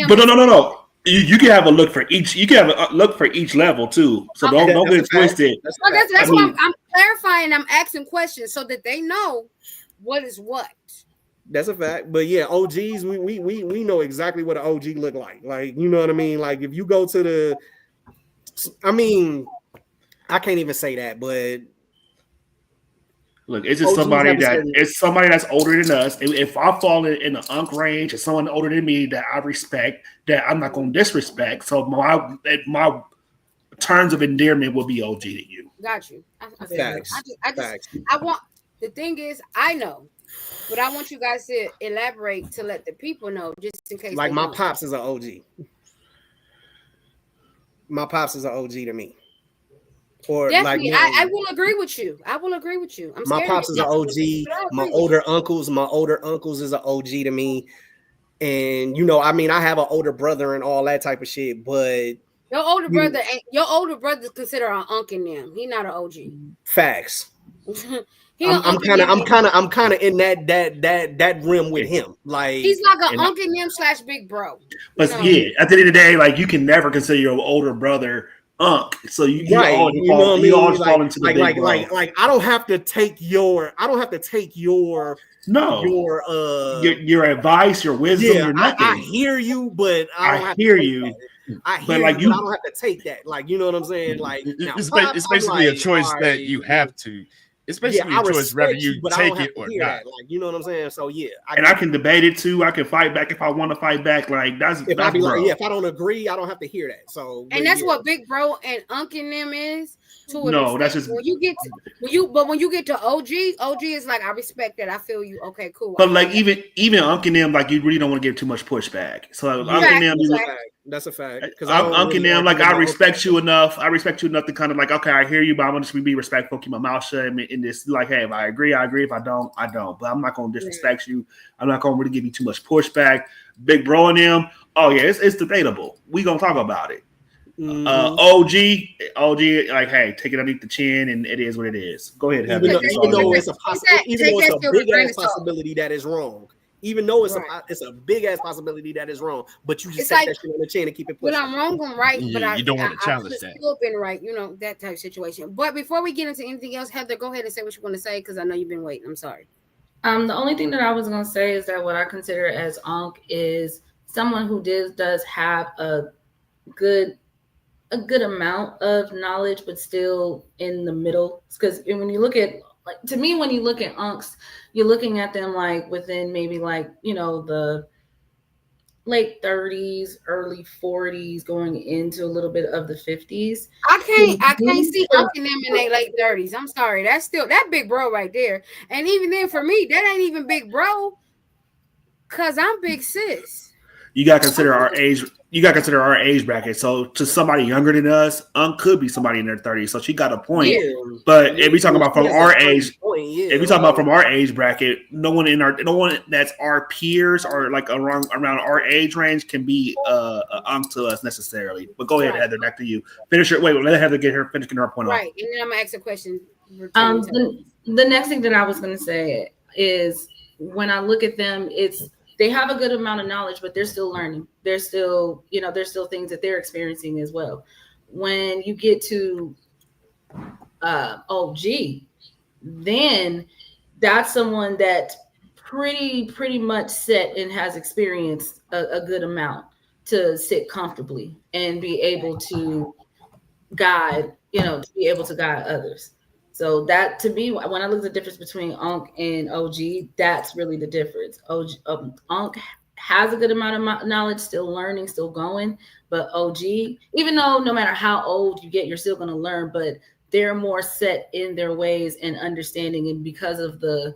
But no. You can have a look for each. You can have a look for each level too. So don't get it twisted. That's why I'm clarifying. I'm asking questions so that they know what is what. That's a fact. But yeah, OGs, we know exactly what an OG look like. Like, you know what I mean? Like if you go to I can't even say that, but look, it's just somebody that's older than us. If I fall in the unk range and someone older than me that I respect, that I'm not going to disrespect. So my terms of endearment will be OG to you. Got you. Facts. I want, the thing is, I know, but I want you guys to elaborate to let the people know, just in case. Like my pops is an OG. My pops is an OG to me. Or definitely, I will agree with you. I'm my pops is an OG. My older uncles is an OG to me. And I have an older brother and all that type of shit. But your older brother consider an unk in them. He not an OG. Facts. He an uncle them. I'm kind of in that rim with him. Like he's like an uncle them / big bro. But yeah, at the end of the day, like you can never consider your older brother Unc. So you right, always you know what I mean? always fall into the big bro. Like I don't have to take your your advice, your wisdom, your nothing. I hear you, but I don't have hear to take you. that. I hear but like you, but I don't have to take that. Like, you know what I'm saying? Like, now, it's Pop, basically like, a choice right, that you have to. It's basically I a choice whether respect you but I take don't have it to or hear not. that. Like, you know what I'm saying? So yeah, I can debate it too. I can fight back if I want to fight back. Like that's I be bro. like, if I don't agree, I don't have to hear that. So and that's what big bro and Unc and them is. That's just when you get to OG is like, I respect that. I feel you. Okay, cool. But like even Unc and them, like you really don't want to give too much pushback. So like, Unc and them, that's a fact. Because Unc and them, like I respect you enough. I respect you enough to kind of like, okay, I hear you, but I'm gonna just be respectful, keep my mouth shut, and in this, like, hey, if I agree, I agree. If I don't, I don't. But I'm not gonna disrespect you. I'm not gonna really give you too much pushback. Big bro and them, oh yeah, it's debatable. We gonna talk about it. OG, like, hey, take it underneath the chin, and it is what it is. Go ahead, even though it's a big ass possibility that is wrong. Even though it's a big ass possibility that is wrong, but you just take that shit on the chin and keep it pushing. But I'm wrong, I'm right. Yeah, but you don't want to challenge that. Still been right, you know, that type of situation. But before we get into anything else, Heather, go ahead and say what you want to say because I know you've been waiting. I'm sorry. The only thing that I was gonna say is that what I consider as Unc is someone who does have a good amount of knowledge, but still in the middle. Because when you look at, like, to me, when you look at Uncs, you're looking at them like within maybe like, you know, the late 30s, early 40s, going into a little bit of the 50s. I can't see Unc and them in their late 30s. I'm sorry. That's still that big bro right there. And even then, for me, that ain't even big bro, cause I'm big sis. You gotta consider our age. You gotta consider our age bracket. So to somebody younger than us, Unc could be somebody in their 30s. So she got a point. Yeah. But if we talk about from our age, if we talk about from our age bracket, no one that's our peers or like around our age range can be Unc to us necessarily. But go ahead, Heather. Back to you. Finish your let Heather get her finishing her point. Right, and then I'm gonna ask a question. The next thing that I was gonna say is when I look at them, they have a good amount of knowledge, but they're still learning. There's still things that they're experiencing as well. When you get to OG, then that's someone that pretty much set and has experienced a good amount to sit comfortably and be able to guide others. So that, to me, when I look at the difference between Unc and OG, that's really the difference. Unc has a good amount of knowledge, still learning, still going. But OG, even though no matter how old you get, you're still going to learn, but they're more set in their ways and understanding. And because of the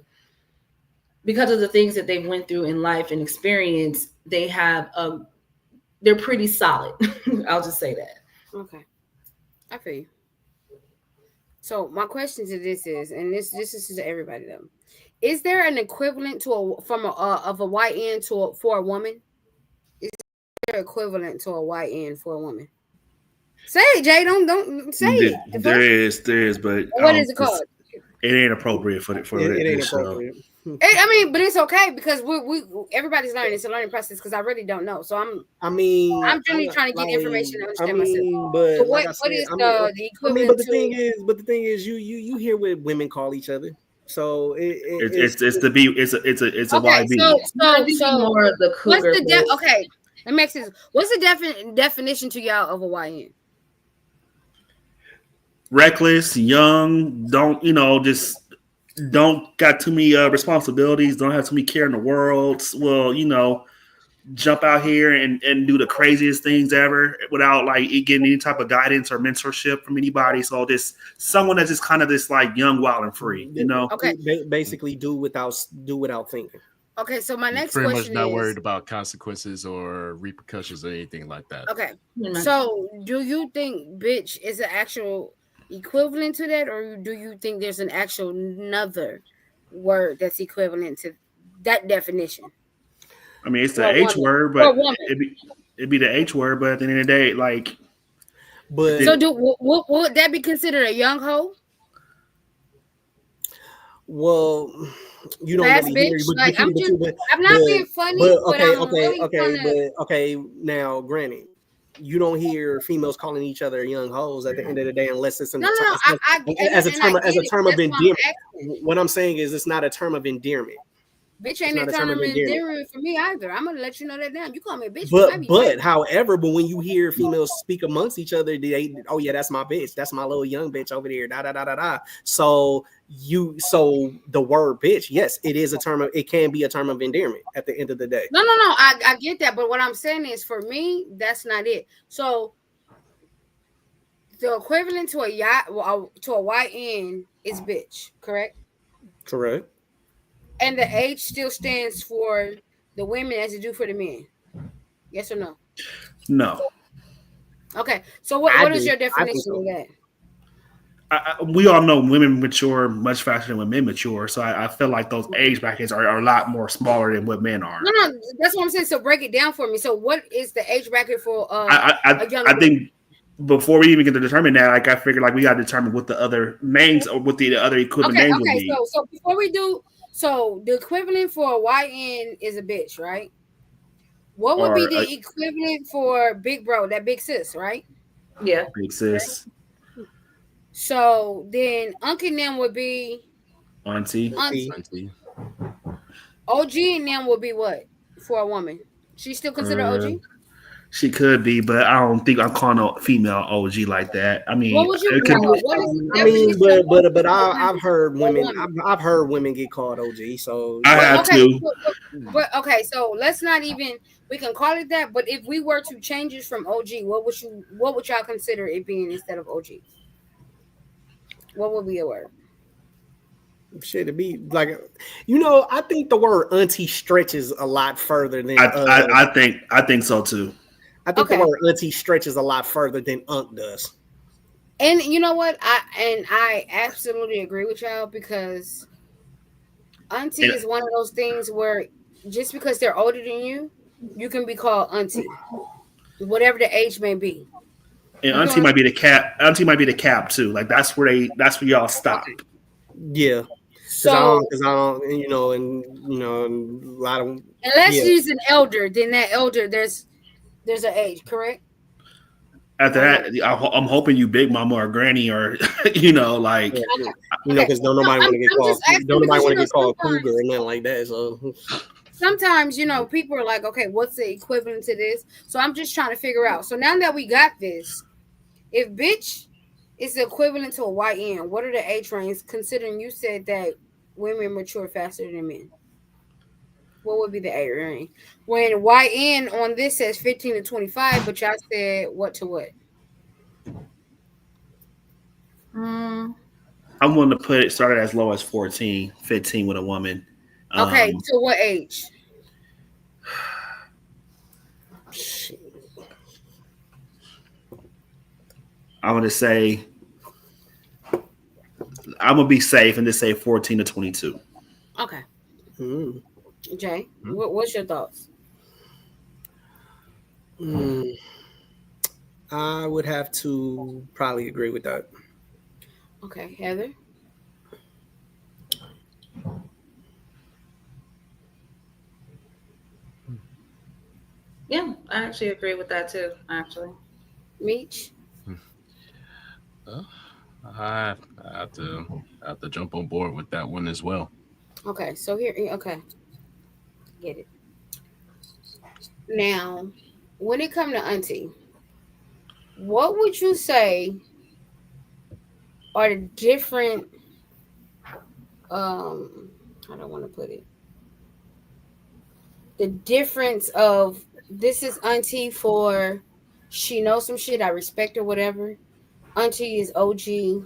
things that they went through in life and experience, they're pretty solid. I'll just say that. Okay. I feel you. So my question to this is, and this is to everybody though, is there an equivalent to of a YN for a woman? Is there equivalent to a YN for a woman? Say it, Jay. Don't say it. There is, but what is it called? It ain't appropriate for it. It ain't appropriate. I mean, but it's okay because we everybody's learning. It's a learning process because I really don't know. So I'm really trying to get information to understand myself. But so what is the equivalent? But the thing is, you hear what women call each other. So it's a YB. So more of the cougar. Okay, that makes sense. What's the definition to y'all of a YN? Reckless, young, just don't got too many responsibilities, don't have too many care in the world. Well, jump out here and do the craziest things ever without like getting any type of guidance or mentorship from anybody. So just someone that's just kind of this like young, wild, and free. Okay, basically do without thinking. Okay, so my next pretty question much not is, worried about consequences or repercussions or anything like that. Okay, so do you think bitch is an actual equivalent to that, or do you think there's an actual another word that's equivalent to that definition? I mean, it's the H word, but it'd be the H word, but at the end of the day, like. But so would that be considered a young hoe? Well, you don't Last really hear, bitch. Like I'm just, but, I'm not being funny, but but okay, I'm really trying to. but okay. Now, granted, you don't hear females calling each other young hoes at the end of the day, unless it's No, no, no. as a I term, get it, but of that's why I'm endearment. asking. What I'm saying is, it's not a term of endearment. Bitch It's ain't not that a term of term endearment. endearing for me either. I'm gonna let you know that now. You call me a bitch, we might But be fighting. however, but when you hear females speak amongst each other, they, oh yeah, that's my bitch, that's my little young bitch over there, da da da da da. So the word bitch, yes, it is a term of, it can be a term of endearment at the end of the day. No, no, no. I get that, but what I'm saying is, for me, that's not it. So the equivalent to a yacht, well, to a YN is bitch, correct? Correct. And the H still stands for the women as it do for the men. Yes or no? No. Okay. So I what is do. your I think definition so. of that? We all know women mature much faster than when men mature. So I feel like those age brackets are a lot more smaller than what men are. No, no, that's what I'm saying. So break it down for me. So what is the age bracket for a young I girl? think before we even get to determine that, like I figured, like we got to determine what the other names or what the other equivalent Okay, names would okay. be. So before we do, so the equivalent for a YN is a bitch, right? What would be Or the equivalent for big bro, that big sis, right? Yeah. big sis, So then Uncle and them would be auntie. auntie. Auntie. OG and them would be what for a woman? She still considered Uh, OG? she could be, but I don't think I'm calling a female OG like that. I What mean, would you it could. call? What is the I mean, definition of OG I've heard for a women, woman? I've heard women get called OG. So I But have okay, to. but okay, so let's not even, we can call it that. But if we were to change it from OG, what would y'all consider it being instead of OG? What would be a word? shit, to be like, I think the word auntie stretches a lot further than I think so too. I think the Okay. word auntie stretches a lot further than unk does. And you know what? I absolutely agree with y'all, because auntie And, is one of those things where just because they're older than you, you can be called auntie, whatever the age may be. and You know auntie what I'm might be the cap. Auntie might be the cap too. Like that's where y'all saying? Okay. stop. Yeah, So because I don't, and a lot of, unless yeah, she's an elder, then that elder there's an age, correct? After Or no? that, I'm hoping you big mama or granny or like yeah, Okay. Okay. because don't No, nobody want to get I'm called, just asking because cougar or nothing like that. So sometimes people are like, okay, what's the equivalent to this? So I'm just trying to figure out. So now that we got this, if bitch is the equivalent to a YN, what are the age ranges? Considering you said that women mature faster than men, what would be the age range? When YN on this says 15 to 25, but y'all said what to what? Mm, I'm willing to put it started as low as 14, 15 with a woman. Okay, Um, to what age? I'm gonna say I'm gonna be safe and just say 14 to 22. Okay, mm, Jay, Hmm? what's your thoughts? mm, I would have to probably agree with that. Okay, Heather. yeah, I actually agree with that too. Actually, Meech. Uh, I have to jump on board with that one as well. Okay, so here, okay, get it. Now, when it come to auntie, what would you say are the different, how do I want to put it? The difference of, this is auntie for she knows some shit, I respect her, whatever. Auntie is OG.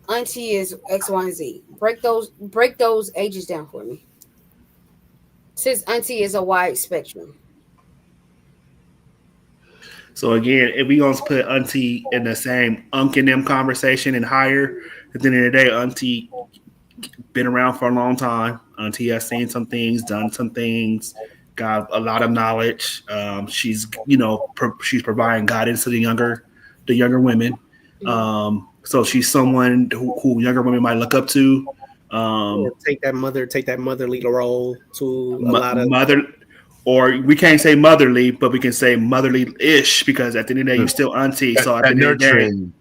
Auntie is X, Y, and Z. Break those ages down for me. Since auntie is a wide spectrum. So again, if we gonna put auntie in the same unk and them conversation and higher, at the end of the day, auntie been around for a long time. Auntie has seen some things, done some things, got a lot of knowledge. She's she's providing guidance to the younger women. Mhm. So she's someone who younger women might look up to. Um, Take that motherly role to a lot of. mother, or we can't say motherly, but we can say motherly-ish because at the end of the day, you're still auntie. So at the That end of the day, nurturing.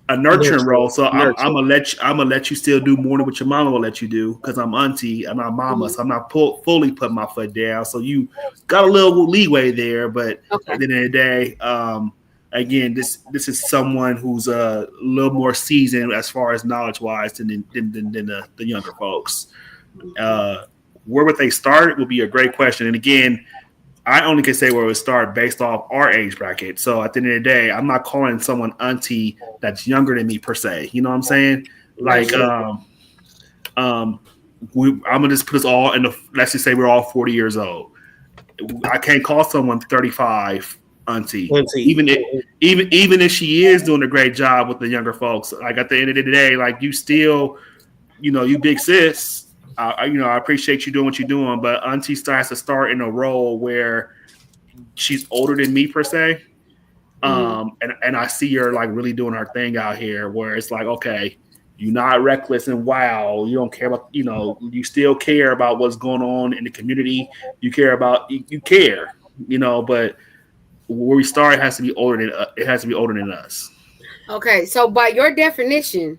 a nurturing Nurture, role. So I'm nurture. gonna I'm gonna let you still do more than what your mama will let you do because I'm auntie, I'm not mama, Mhm. so I'm not fully putting my foot down. So you got a little leeway there, but Okay. at the end of the day, again, this is someone who's a little more seasoned as far as knowledge wise than the younger folks. Mhm. Uh, where would they start would be a great question. And again, I only can say where it would start based off our age bracket. So at the end of the day, I'm not calling someone auntie that's younger than me per se. You know what I'm saying? Right. Like, um, I'm gonna just put us all in the. Let's just say we're all 40 years old. I can't call someone 35 auntie, Auntie. even if she is doing a great job with the younger folks. Like at the end of the day, like you still, you big sis. I appreciate you doing what you're doing, but auntie still has to start in a role where she's older than me per se. Mhm. And I see her like really doing her thing out here where it's like, okay, you're not reckless and wow, you don't care about, you still care about what's going on in the community. You care about, you care, but where we start has to be older than, it has to be older than us. Okay. So by your definition,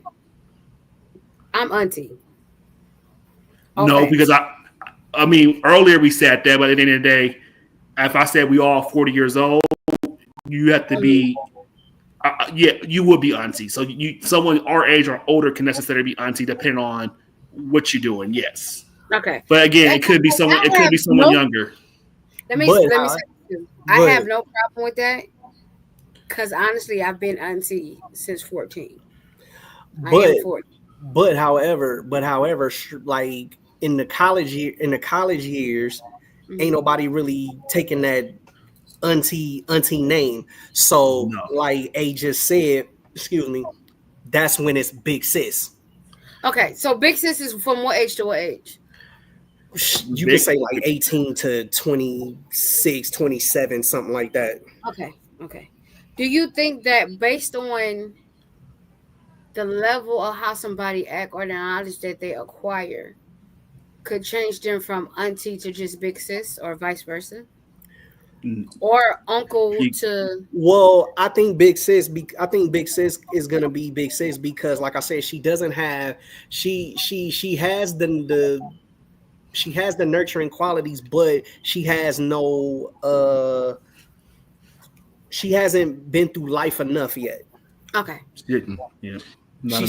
I'm auntie. All No, because facts. I mean, earlier we said that, but at the end of the day, if I said we all 40 years old, you have to Mhm. be yeah, you would be auntie. So someone our age or older can necessarily be auntie depending on what you're doing. Yes, Okay. but again, That, it could be someone. It I could have be someone no. younger. But Let me say this too. I but have no problem with that because honestly, I've been auntie since 14. I am but 40. however, like in the college years, ain't Mhm. nobody really taking that auntie name. So No, like A just said, excuse me, that's when it's big sis. Okay. So big sis is from what age to what age? You could big. say like 18 to 26, 27, something like that. Okay. Okay. Do you think that based on the level of how somebody act or the knowledge that they acquire could change them from auntie to just big sis or vice versa? Or uncle to Well, I think Big Sis is gonna be Big Sis because, like I said, she doesn't have she has she has the nurturing qualities, but she hasn't been through life enough yet. okay. Yeah, not enough. Not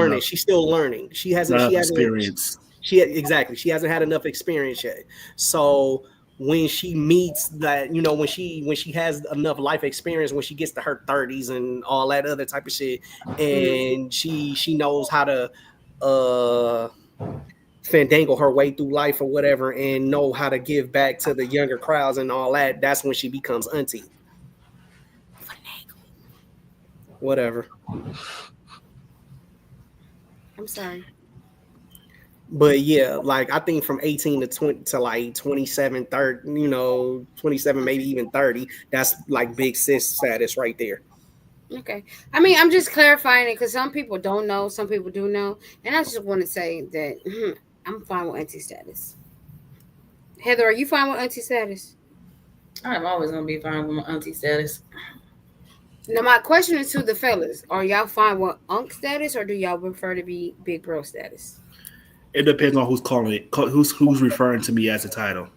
enough. She's still learning. Not She enough hasn't experience. exactly. She hasn't had enough experience yet. So when she meets that, when she has enough life experience, when she gets to her 30s and all that other type of shit, Mhm. and she knows how to uh fandangle her way through life or whatever and know how to give back to the younger crowds and all that, that's when she becomes auntie. Whatever. I'm sorry. But yeah, like I think from 18 to 20 to like 27, 30, 27, maybe even 30, that's like big sis status right there. Okay. I mean, I'm just clarifying it because some people don't know, some people do know, and I just want to say that I'm fine with auntie status. Heather, are you fine with auntie status? I'm always gonna be fine with my auntie status. Now, my question is to the fellas: are y'all fine with unk status, or do y'all prefer to be big bro status? It depends on who's calling it. Who's referring to me as a title.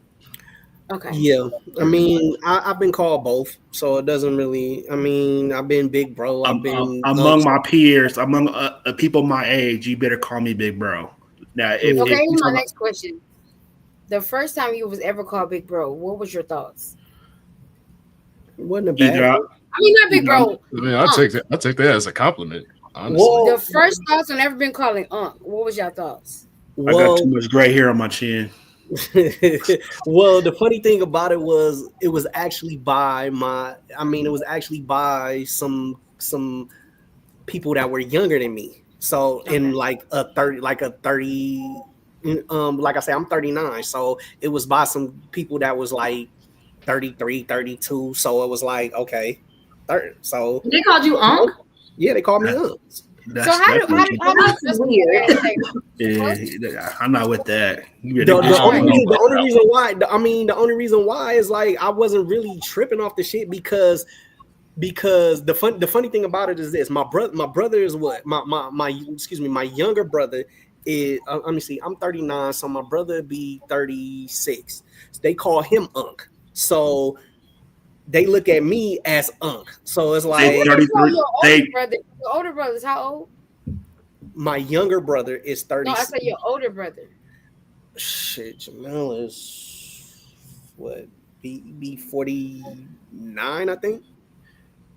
Okay. Yeah. I mean, I've been called both. So it doesn't really, I mean, I've been big bro, I've been Among my peers, among people my age, you better call me big bro. Now, Okay. Mhm. if you Here's talk my about next question: the first time you was ever called big bro, what was your thoughts? It wasn't a either bad thing. I mean, not big either I'm bro. I mean, Unk. I take that as a compliment, honestly. The Well, first thoughts on ever been calling unk. What was your thoughts? I got too well, much gray hair on my chin. well, the funny thing about it was it was actually by some people that were younger than me. So in Okay. like a 30, like I say, I'm 39. So it was by some people that was like 33, 32. So it was like, okay. 30. So They called you Unc? yeah, they called me up. So how do That's weird. Yeah, I'm not with that. The only reason why the only reason why is like I wasn't really tripping off the shit because the funny thing about it is this: my brother is what my excuse me, my younger brother is. Let me see, I'm 39, so my brother be 36. So they call him Unc. So they look at me as Unc. So it's like your older brother's how old? my younger brother is 30. No, I said your older brother. Shit, Jamel is what? Be 49, I think.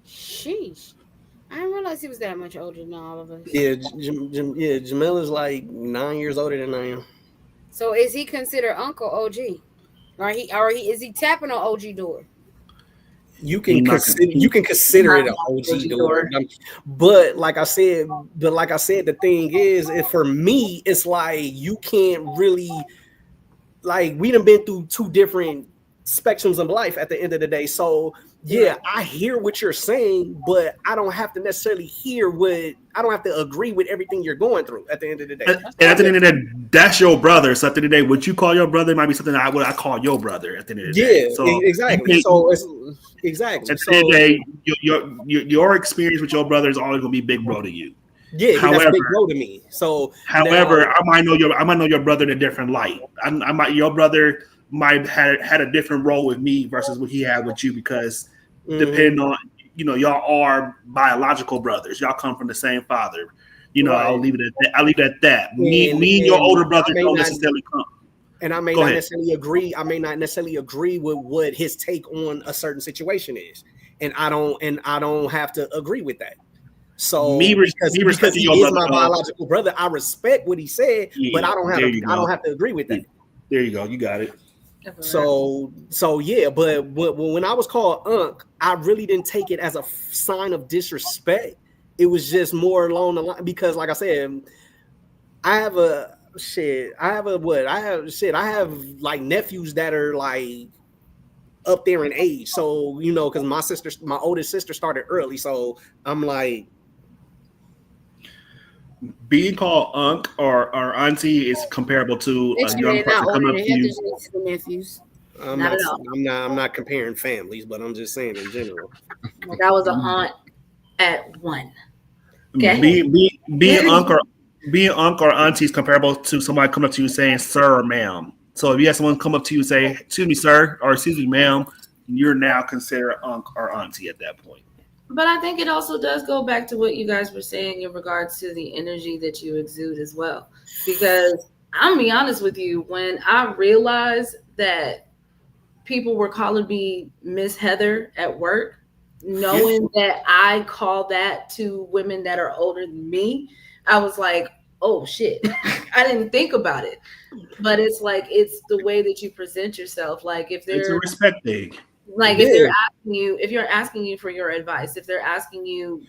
Sheesh. I didn't realize he was that much older than all of us. Yeah, Jamel is like 9 years older than I am. So is he considered Uncle OG? Or is he tapping on OG door? You can consider it an OG door. But like I said, the thing is, for me, it's like you can't really, like, we done been through two different spectrums of life at the end of the day. So yeah, I hear what you're saying, but I don't have to necessarily I don't have to agree with everything you're going through at the end of the day. And at the end of the day, that's your brother. So at the end of the day, what you call your brother might be something I call your brother at the end of the day. Yeah, so exactly. So it's exactly. At the end of the day, your experience with your brother is always going to be big bro to you. Yeah, however, that's big bro to me. So however, I might know your brother in a different light. Your brother might had a different role with me versus what he had with you because depending on y'all are biological brothers. Y'all come from the same father. Right. I'll leave it at that. Me and your older brother don't necessarily come. And I may not necessarily agree. I may not necessarily agree with what his take on a certain situation is, and I don't have to agree with that. So because he is my biological brother, I respect what he said, but I don't have to agree with that. There you go. You got it. So yeah, but when I was called Unc, I really didn't take it as a sign of disrespect. It was just more along the line because, like I said, I have like nephews that are like up there in age. So because my oldest sister started early, so I'm like. Being called Unc or Auntie is comparable to a young person coming up to you. Nephews. I'm not comparing families, but I'm just saying in general. That was an aunt at one. Okay. Being Unc or Auntie is comparable to somebody coming up to you saying sir or ma'am. So if you have someone come up to you and say, "Excuse me, sir," or "Excuse me, ma'am," you're now considered Unc or Auntie at that point. But I think it also does go back to what you guys were saying in regards to the energy that you exude as well. Because I'm gonna be honest with you, when I realized that people were calling me Miss Heather at work, knowing that I call that to women that are older than me, I was like, oh shit. I didn't think about it. But it's like, it's the way that you present yourself. Like if it's a respect thing. Like if you're asking you for your advice, if they're asking you,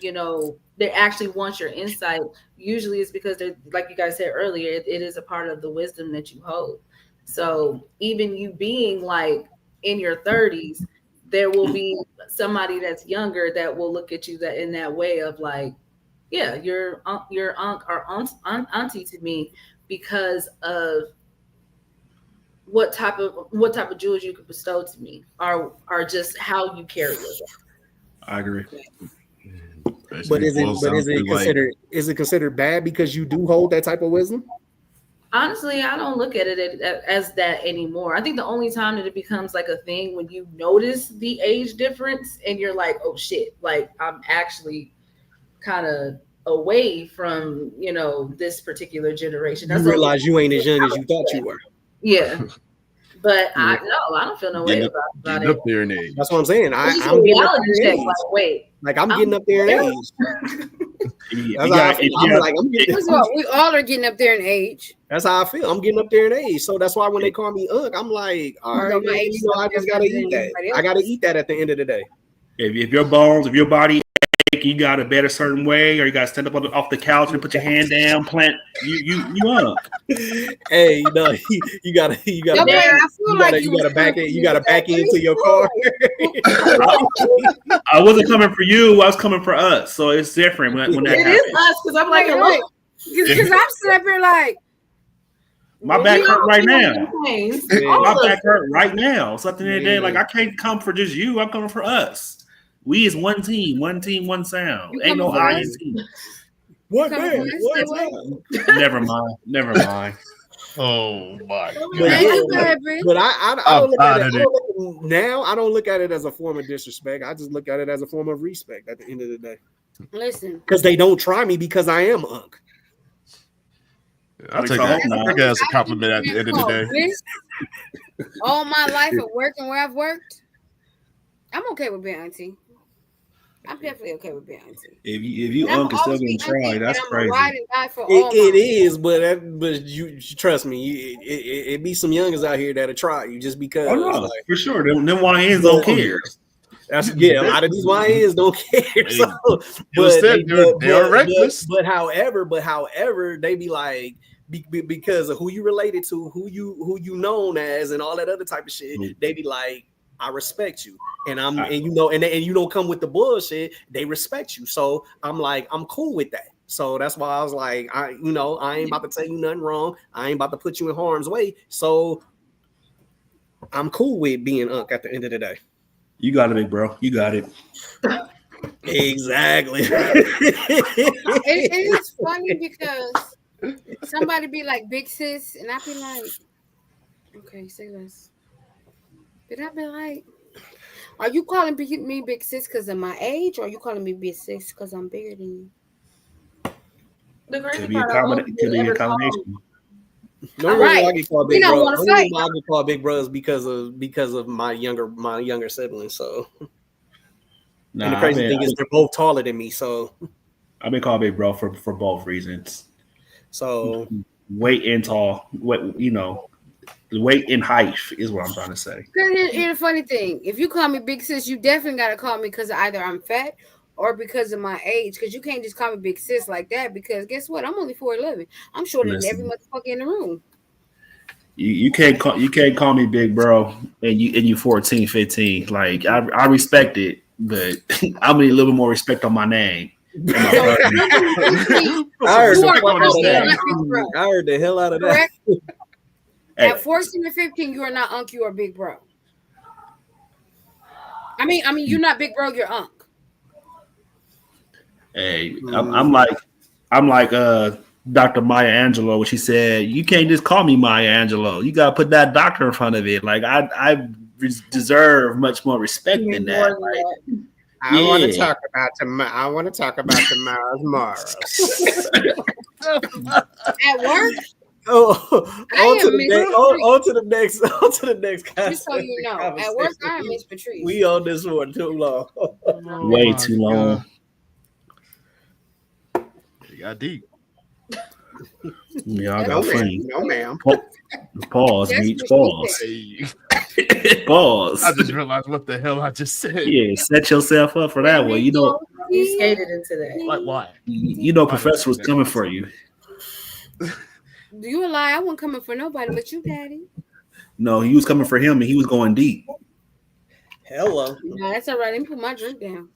they actually want your insight, usually it's because they're, like you guys said earlier, it is a part of the wisdom that you hold. So even you being like in your 30s, there will be somebody that's younger that will look at you in that way of like, yeah, you're unc or auntie to me because of what type of jewels you could bestow to me are just how you carry yourself. I agree. But is it considered bad because you do hold that type of wisdom? Honestly, I don't look at it as that anymore. I think the only time that it becomes like a thing when you notice the age difference and you're like, oh shit, like I'm actually kind of away from, this particular generation. That's you realize you ain't as young as you thought you were. Yeah. But I don't feel no way about it. Up there in age. That's what I'm saying. I'm getting up there in age. I'm getting up there in age. We all are getting up there in age. That's how I feel. I'm getting up there in age. So that's why when they call me Unc, I'm like, all right, I just gotta eat that. I gotta eat that at the end of the day. If your bones, if your body cake, you got to bed a certain way, or you got to stand up off the couch and put your hand down, plant. You up. Hey, you gotta Yo, back man, it. I feel like You was gotta back coming it. for You me gotta with that. back it Let me into your car. I wasn't coming for you. I was coming for us. So it's different when that It happens. is us because I'm like, Wait, hello. wait. Because I'm sitting up here like, My well, back you hurt know, right We have now. them pains. Man. All My of us. back hurt right now. So at the end of the day, Man. like I can't come for just you. I'm coming for us. We is one team, one sound. You Ain't no coming for I in us? team. What coming man? from this What way? time? Never mind. Oh my But Man, yeah, you god. good, Britt. but I I'm don't look at out it. of it. Now I don't look at it as a form of disrespect. I just look at it as a form of respect at the end of the day. Listen, Because they don't try me because I am Unc. I'll At take least I hope that. not. I'll take that as a compliment at the end of the day. Bliss, all my life of working where I've worked, I'm okay with being auntie. I'm definitely okay with being auntie. If you And I'm uncle still always be gonna auntie, try, and that's I'm a ride crazy. and die for all It mine. is, but you trust me, it be some youngers out here that'll try you just because. Oh no, Like, for sure. Them YNs don't care. that's a lot of these YNs don't care. Hey, So, you said they are but, reckless. but however, they be like because of who you related to, who you known as, and all that other type of shit. They be like, I respect you, and you don't come with the bullshit. They respect you, so I'm like, I'm cool with that. So that's why I was like, I ain't about to tell you nothing wrong. I ain't about to put you in harm's way. So I'm cool with being Unc at the end of the day. You got it, big bro. You got it. Exactly. It is funny because somebody be like big sis, and I be like, okay, say less. But I be like, are you calling me big sis because of my age, or are you calling me big sis because I'm bigger than you? The crazy Could be a part, I love could be a ever call combination. The only reason why I get called We big don't bro. want The to only fight. reason why I get called big bro is because of my younger siblings. So, and the Nah, crazy thing is they're both taller than me. So, I've been called big bro for both reasons. so Weight and tall. Weight and height is what I'm trying to say. Here's the funny thing: if you call me big sis, you definitely gotta call me because either I'm fat or because of my age. Because you can't just call me big sis like that. Because guess what? I'm only 4'11". I'm shorter than every Listen, motherfucker in the room. you can't call me big bro and you 14, 15. Like I respect it, but I need a little bit more respect on my name. And my So brother. I heard you are on his definitely name. not big bro. I heard the hell out of that. Correct? Hey, At 14 and 15, you are not Unc, you are big bro. I mean, you're not big bro, you're Unc. hey, I'm like Dr. Maya Angelou when she said, "You can't just call me Maya Angelou. You gotta put that doctor in front of it. Like I deserve much more respect than that. more than that. I want to Yeah. talk about tomorrow's Morrows. At work, Oh, I on to am the Miss next. Patrice. On to the next. On to the next Just so you know, at work, I am Miss Patrice. We on this one too long. Oh Way my too long. God. It got deep. Yeah, I That's got No, funny. ma'am. Pause, That's Meech. what she Pause. said. Hey, Pause. I just realized what the hell I just said. Yeah, set yourself up for that one. You skated into that. Like why? Why did I Professor was say that? coming for you. You a lie. I wasn't coming for nobody but you, Daddy. No, he was coming for him, and he was going deep. Hello. No, that's all right. Let me put my drink down.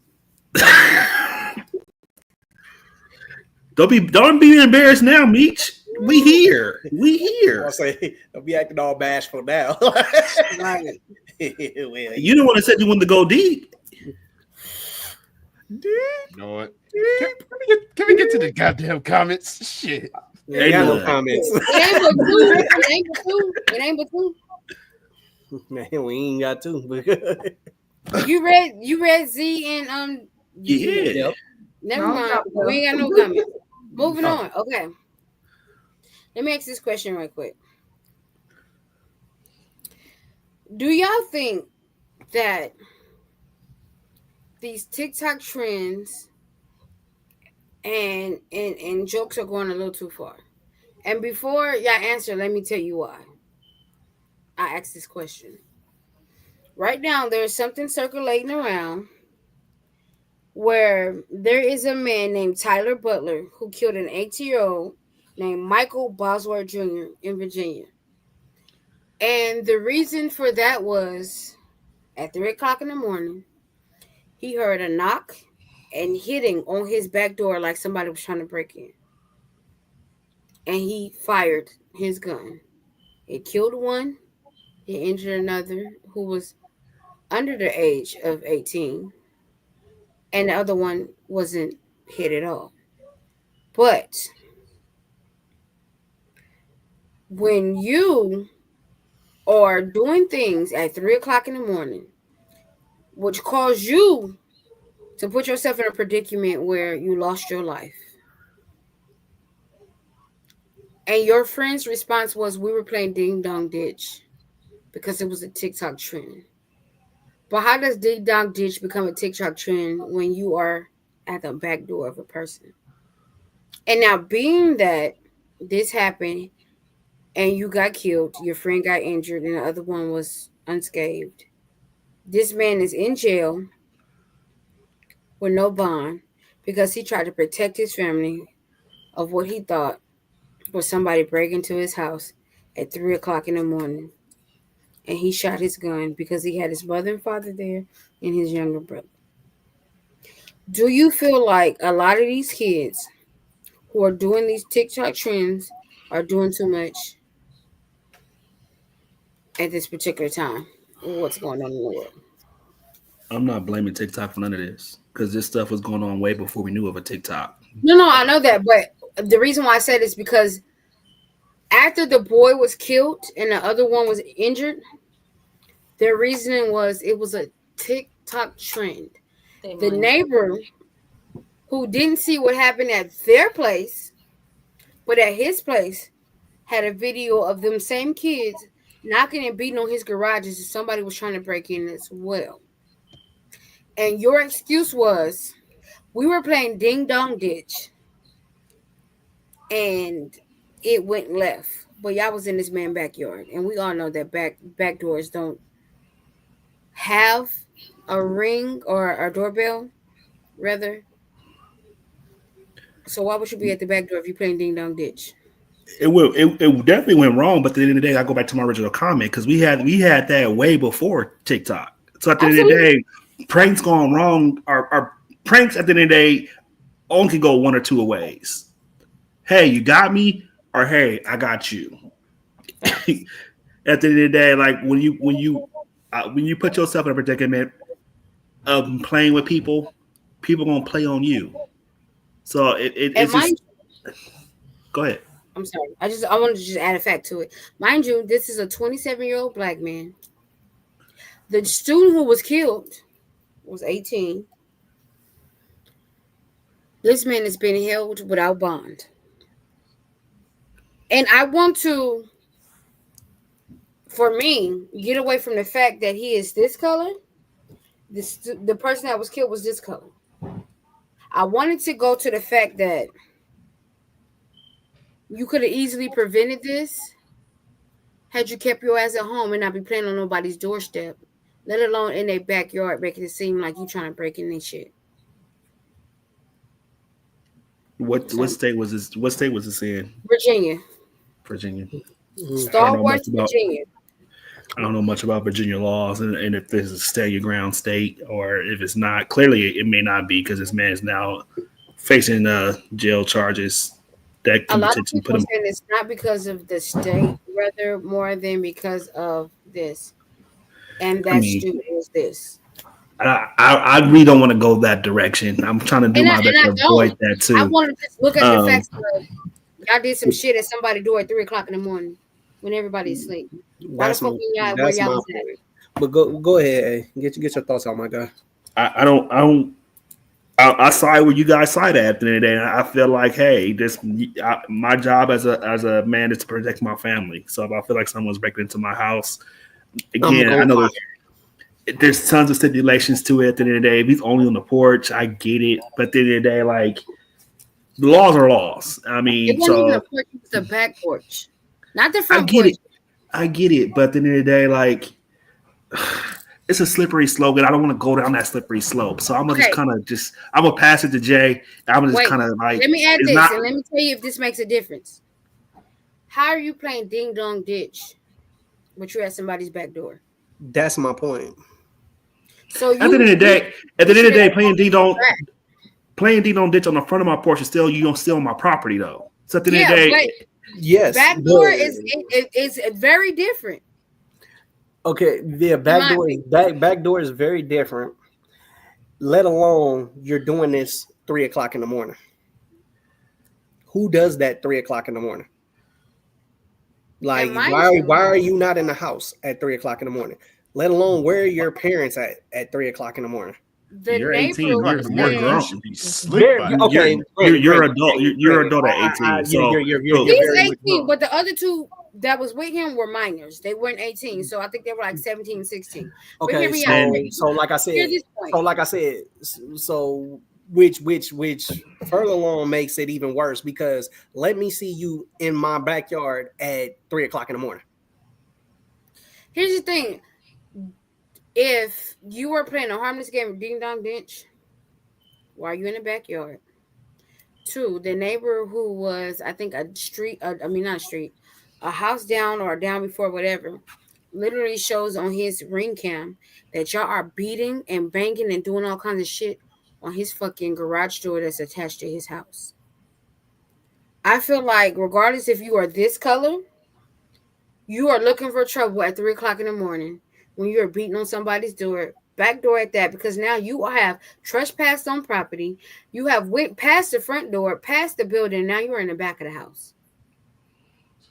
Don't be embarrassed now, Meech. We here. I'll say, don't be acting all bashful now. Right. Well, You the one that said you wanted to go deep. You know what? Can we get to the goddamn comments? Shit. we ain't got no Look. comments. It ain't but two. Man, we ain't got to. You read Z and Yeah. Yep. Never No, mind. no. We ain't got no comments. Moving Oh. on. Okay. Let me ask this question right quick. Do y'all think that these TikTok trends and jokes are going a little too far? And before y'all answer, let me tell you why I asked this question.. Right now, there's something circulating around, where there is a man named Tyler Butler who killed an 18-year-old named Michael Bosworth Jr. in Virginia. And the reason for that was at 3 o'clock in the morning, he heard a knock and hitting on his back door like somebody was trying to break in. And he fired his gun. It killed one, it injured another who was under the age of 18, and the other one wasn't hit at all. But when you are doing things at 3 o'clock in the morning, which cause you to put yourself in a predicament where you lost your life, and your friend's response was, "We were playing Ding Dong Ditch because it was a TikTok trend." But how does Ding Dong Ditch become a TikTok trend when you are at the back door of a person? And now, being that this happened and you got killed, your friend got injured, and the other one was unscathed, this man is in jail with no bond because he tried to protect his family of what he thought was somebody breaking into his house at 3 o'clock in the morning. And he shot his gun because he had his mother and father there and his younger brother. Do you feel like a lot of these kids who are doing these TikTok trends are doing too much at this particular time? What's going on in the world? I'm not blaming TikTok for none of this because this stuff was going on way before we knew of a TikTok. No, I know that, but the reason why I said is because after the boy was killed and the other one was injured, their reasoning was it was a TikTok trend. The neighbor who didn't see what happened at their place, but at his place, had a video of them same kids knocking and beating on his garages and somebody was trying to break in as well. And your excuse was, we were playing Ding Dong Ditch and it went left. But y'all was in this man's backyard. And we all know that back doors don't have a ring or a doorbell, rather. So why would you be at the back door if you're playing Ding Dong Ditch? It definitely went wrong, but at the end of the day, I go back to my original comment because we had that way before TikTok. So at the end of the day, pranks going wrong are pranks at the end of the day only can go one or two ways. Hey, you got me, or hey, I got you. At the end of the day, like when you put yourself in a predicament of playing with people gonna play on you. So it's just go ahead. I'm sorry. I wanted to just add a fact to it. Mind you, this is a 27-year-old black man. The student who was killed was 18. This man is being held without bond. And I want to, for me, get away from the fact that he is this color. The person that was killed was this color. I wanted to go to the fact that you could have easily prevented this had you kept your ass at home and not be playing on nobody's doorstep, let alone in their backyard, making it seem like you trying to break in their shit. What state was this? What state was this in? Virginia. Virginia. Star Wars, Virginia. I don't know much about Virginia laws and if this is a stand your ground state or if it's not. Clearly, it may not be because this man is now facing jail charges. That a lot of people saying it's not because of the state, rather more than because of this, and that student is this. I really don't want to go that direction. I'm trying to do my best to avoid that too. I want to just look at the facts. Y'all did some shit at somebody's door at 3 o'clock in the morning when everybody's asleep. That's my point. But go ahead, get your thoughts on my guy. I side where you guys side at the end of the day. And I feel like, hey, my job as a man is to protect my family. So if I feel like someone's breaking into my house, again, I know there's tons of stipulations to it at the end of the day. If he's only on the porch, I get it. But at the end of the day, like, the laws are laws. I mean, it wasn't even a porch, it was the back porch, not the front porch. I get it. But at the end of the day, like, it's a slippery slope, and I don't want to go down that slippery slope. So I'm gonna just Okay, kind of I'm gonna pass it to Jay. I'm gonna just wait. kind of like Let me add it's this, not. and let me tell you if this makes a difference. How are you playing ding dong ditch, but you're at somebody's back door? That's my point. So At the end of the you day, at the end of the shouldn't day, have playing ding dong ditch on the front of my porch is still you don't steal my property though. So at the end of yeah, the day, but Yes, back door is very different okay, yeah, in my opinion. backdoor is very different. Let alone you're doing this 3 o'clock in the morning. Who does that 3 o'clock in the morning? And Like, mind you, why are you not in the house at 3 o'clock in the morning? Let alone where are your parents at 3 o'clock in the morning? the you're neighbor 18. O'clock who in the You're morning, you said grown. should be asleep Very by then. okay. You're Granted, adult. You're granted. adult at 18. You're, So you're he's very much 18, wrong. but the other two that was with him were minors. They weren't 18, so I think they were like 17 and 16. But hear Okay, me out. and so like I Here's said, this point. so which further along makes it even worse because let me see you in my backyard at 3 o'clock in the morning. Here's the thing. If you were playing a harmless game of ding dong ditch while you in the backyard, two, the neighbor who was, I think, a street, I mean, not a street, a house down or down before, whatever, literally shows on his ring cam that y'all are beating and banging and doing all kinds of shit on his fucking garage door that's attached to his house. I feel like, regardless if you are this color, you are looking for trouble at 3 o'clock in the morning when you're beating on somebody's door, back door at that, because now you have trespassed on property. You have went past the front door, past the building. Now you're in the back of the house.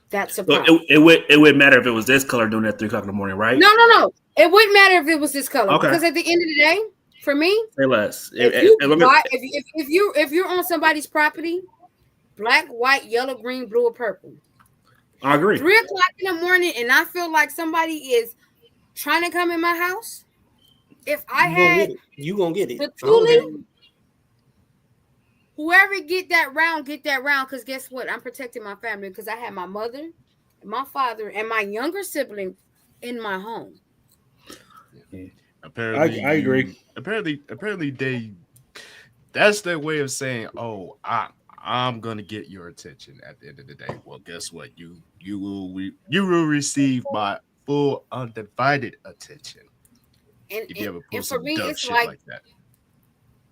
That's a so problem. it would matter if it was this color doing it at 3 o'clock in the morning, right? No, no, no. It wouldn't matter if it was this color Okay, because at the end of the day, for me, say less. if you buy, if you're on somebody's property, black, white, yellow, green, blue, or purple, I agree. 3 o'clock in the morning, and I feel like somebody is trying to come in my house. If I You gonna had get it. You gonna get it. the I don't care. Thule, whoever get that round, get that round. Because guess what? I'm protecting my family because I had my mother, my father, and my younger sibling in my home. Apparently, I agree. apparently they that's their way of saying, "Oh, I'm gonna get your attention." At the end of the day, well, guess what? You will receive my full undivided attention And, if you and, ever pull and for some me, dumb it's shit like, like that.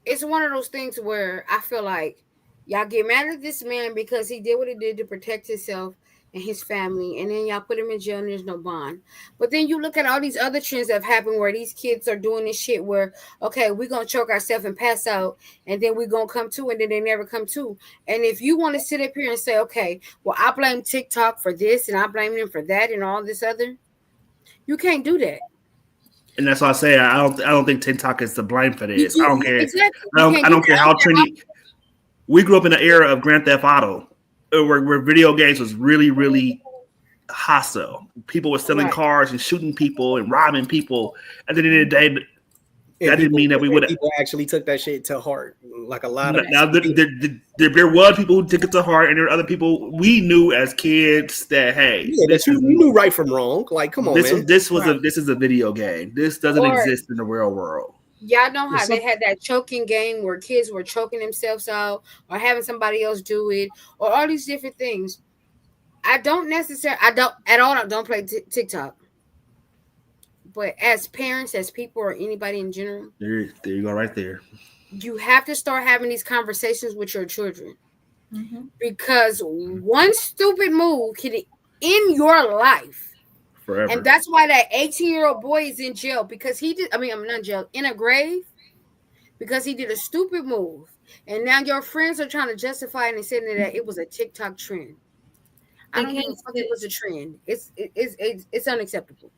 it's one of those things where I feel like y'all get mad at this man because he did what he did to protect himself and his family, and then y'all put him in jail and there's no bond. But then you look at all these other trends that have happened where these kids are doing this shit where, okay, we're gonna choke ourselves and pass out, and then we're gonna come to, and then they never come to. And if you want to sit up here and say, okay, well, I blame TikTok for this and I blame them for that and all this other, you can't do that. And that's why I say I don't think TikTok is to blame for this. I don't care. Exactly. You can't I do don't care that. how trendy. We grew up in the era of Grand Theft Auto, where video games was really hostile. People were stealing Right. cars and shooting people and robbing people. At the end of the day, And that didn't mean that we would have. people actually took that shit to heart. Like a lot of Now there was people who took it to heart, and there were other people we knew as kids that hey, yeah, that you knew right from wrong. Like, come on, man. Right. this is a video game. This doesn't Or exist in the real world. y'all know how Some- they had that choking game where kids were choking themselves out or having somebody else do it or all these different things. I don't at all, I don't play TikTok. But as parents, as people, or anybody in general, There you go, right there. you have to start having these conversations with your children Mm-hmm. because one stupid move can end your life. Forever. And that's why that 18-year-old boy is in jail because he did, I'm not in jail, in a grave because he did a stupid move. And now your friends are trying to justify it and saying that it was a TikTok trend. I don't give a fuck if it was a trend. It's unacceptable.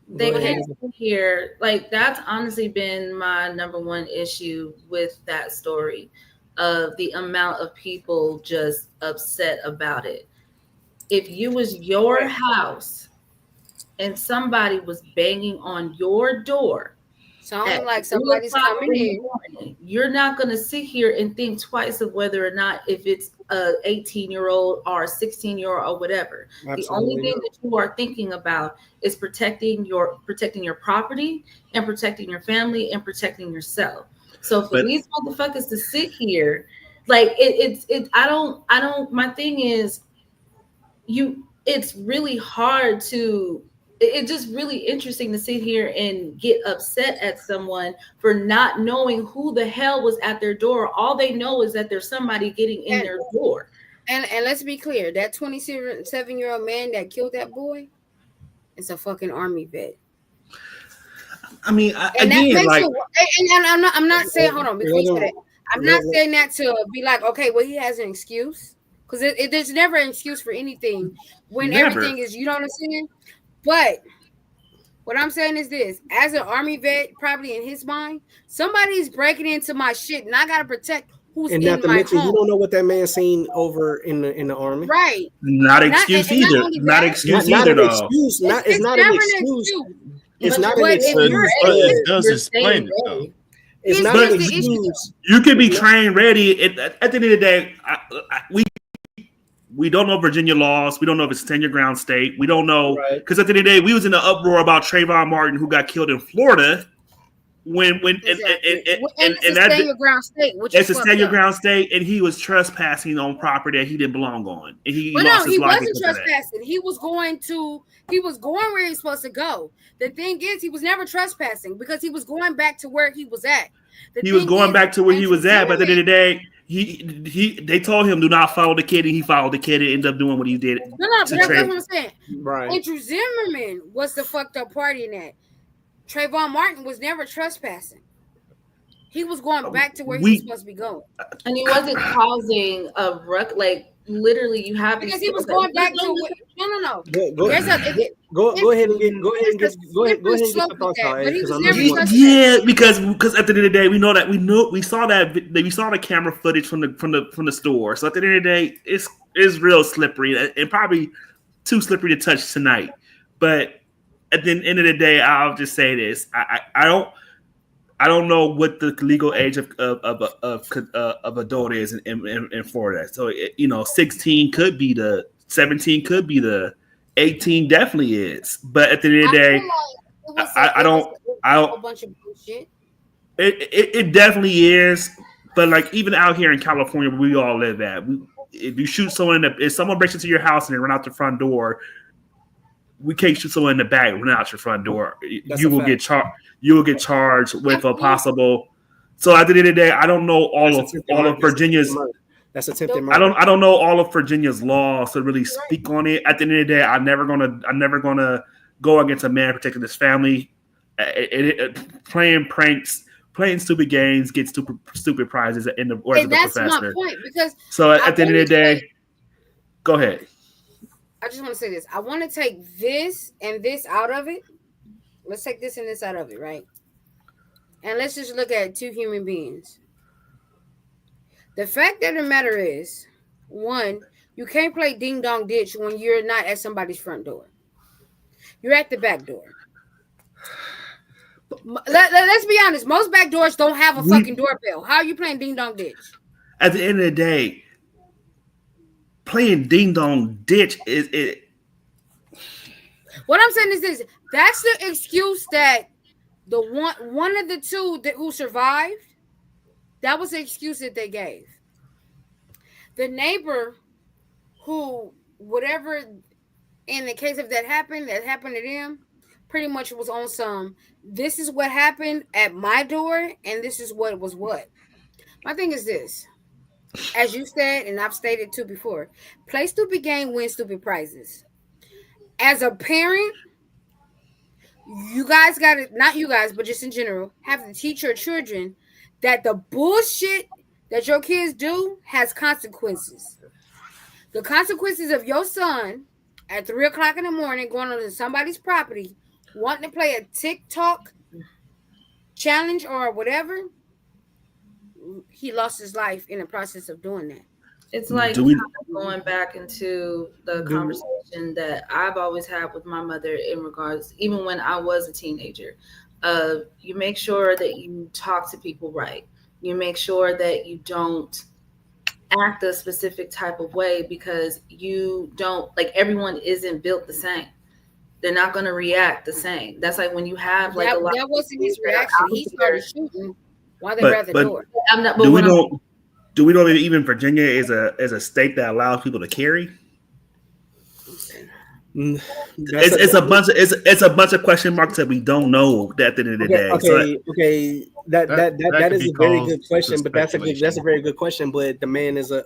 They Go ahead. can't hear, like, that's honestly been my number one issue with that story of the amount of people just upset about it. If you was your house and somebody was banging on your door Sound at like 3 somebody's o'clock coming in the in. morning. You're not going to sit here and think twice of whether or not if it's a 18-year-old or a 16-year-old or whatever. The only Absolutely thing not. that you are thinking about is protecting your property and protecting your family and protecting yourself. So for But these motherfuckers to sit here, like it's I don't. My thing is, it's really hard to it's just really interesting to sit here and get upset at someone for not knowing who the hell was at their door. All they know is that there's somebody getting in And their door. and let's be clear, that 27-year-old man that killed that boy is a fucking army vet. I mean, And that again, makes like it. And I'm not saying. Hold on, before Let you say him. that, I'm not Let, saying that to be like, okay, well, he has an excuse, because there's never an excuse for anything when never. everything is. You know what I'm saying? But what I'm saying is this: as an army vet, probably in his mind, somebody's breaking into my shit, and I gotta protect who's and not in to my mention, you home. don't know what that man seen over in the army. Right. Not Not excuse and not either. only Not that, Not excuse not either, an though. excuse. it's It's it's not an never an excuse. excuse. It's But not you're an But if staying you're excuse. But ready. it Of does You're explain staying it though. ready. it's here's not an here's But the issue. excuse. you can be It's not. trained ready. At the end of the day, we don't know Virginia laws. We don't know if it's stand your ground state. We don't know Right. because at the end of the day, we was in the uproar about Trayvon Martin who got killed in Florida when Exactly. And it's and a that stand your ground state, which is it's a stand fucked your up. ground state, and he was trespassing on property that he didn't belong on, and he But no, lost his he life wasn't because of that. trespassing. He was going where he's supposed to go. The thing is, he was never trespassing because he was going back to where he was at. The He was thing going is, back to where he Andrew was at, but at the end Zimmerman, of the day, he they told him do not follow the kid, and he followed the kid and ended up doing what he did no, to but that's Trey. what I'm saying. Right. Andrew Zimmerman was the fucked up party in that. Trayvon Martin was never trespassing. He was going back to where he was We supposed to be going And he wasn't causing a ruck. Like literally, you have these because he kids was that going back just to don't where, no. Go go There's a go ahead and get go ahead and it's a get go slippery ahead and get slope your with thoughts that, out, but he because I was know never you want. trespassing. yeah, because at the end of the day, we saw that we saw the camera footage from the store. So at the end of the day, it's real slippery and probably too slippery to touch tonight. But at the end of the day, I'll just say this: I don't know what the legal age of adult is in Florida. So 16 could be the 17 could be the 18 definitely is. But at the end of I the feel day, like it was I, I don't I a don't bunch of bullshit. it definitely is. But like even out here in California where we all live at, if you shoot someone if someone breaks into your house and they run out the front door, we can't shoot someone in the back run out your front door. That's a fact. You will get charged with a Absolutely. possible. So at the end of the day, I don't know That's attempted all murder. of That's attempted Virginia's. murder. That's attempted The, murder. I don't know all of Virginia's laws to really right. speak on it. At the end of the day, I'm never gonna go against a man protecting his family. Playing pranks, playing stupid games, get stupid prizes in the words of And the that's my professor. point because So I at the end of want the to day, say, go ahead. I just want to say this. I want to take this and this out of it. Let's take this and this out of it, right? And let's just look at two human beings. The fact of the matter is, one, you can't play ding dong ditch when you're not at somebody's front door. You're at the back door. Let's be honest. Most back doors don't have a fucking We doorbell. How are you playing ding dong ditch? at the end of the day, playing ding dong ditch is it. What I'm saying is this: that's the excuse that the one of the two who survived. That was the excuse that they gave. The neighbor who, whatever, in the case of that happened to them, pretty much was on some. This is what happened at my door, and this is what was what. My thing is this: as you said, and I've stated too before, play stupid game, win stupid prizes. As a parent, you guys got to, not you guys, but just in general, have to teach your children that the bullshit that your kids do has consequences. The consequences of your son at 3 o'clock in the morning going onto somebody's property, wanting to play a TikTok challenge or whatever, he lost his life in the process of doing that. It's like Do we? kind of going back into the conversation that I've always had with my mother in regards, even when I was a teenager. You make sure that you talk to people right. You make sure that you don't act a specific type of way, because you don't, like, everyone isn't built the same. They're not going to react the same. That's like when you have like a lot That of wasn't people his that are reaction. out He started there. shooting while they were at the But door. I'm not, do but we when I'm know? Do we know that even Virginia is a state that allows people to carry? Let's see. That's It's a bunch of it's a bunch of question marks that we don't know at the end of the day. So okay. That That could is be a very called good to question, but that's a speculation. very good question. But the man is a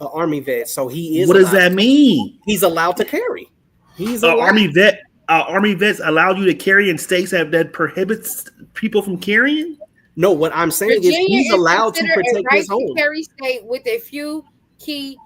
army vet, so what does that mean? he's allowed to carry. He's allowed. Army vets allow you to carry in states that prohibits people from carrying. No, what I'm saying is Virginia he's is allowed to considered a protect right his to home. carry state with a few key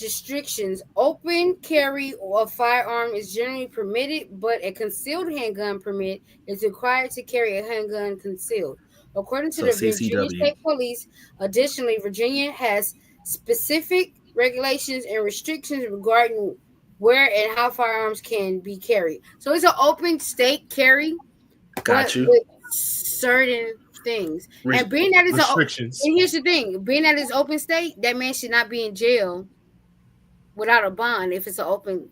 restrictions. Open carry of firearm is generally permitted, but a concealed handgun permit is required to carry a handgun concealed. According to So the Virginia CCW. State Police, additionally, Virginia has specific regulations and restrictions regarding where and how firearms can be carried. So it's an open state carry, but Got you. with certain things. And being that it's Restrictions. and here's the thing, being that it's open state, that man should not be in jail without a bond if it's an open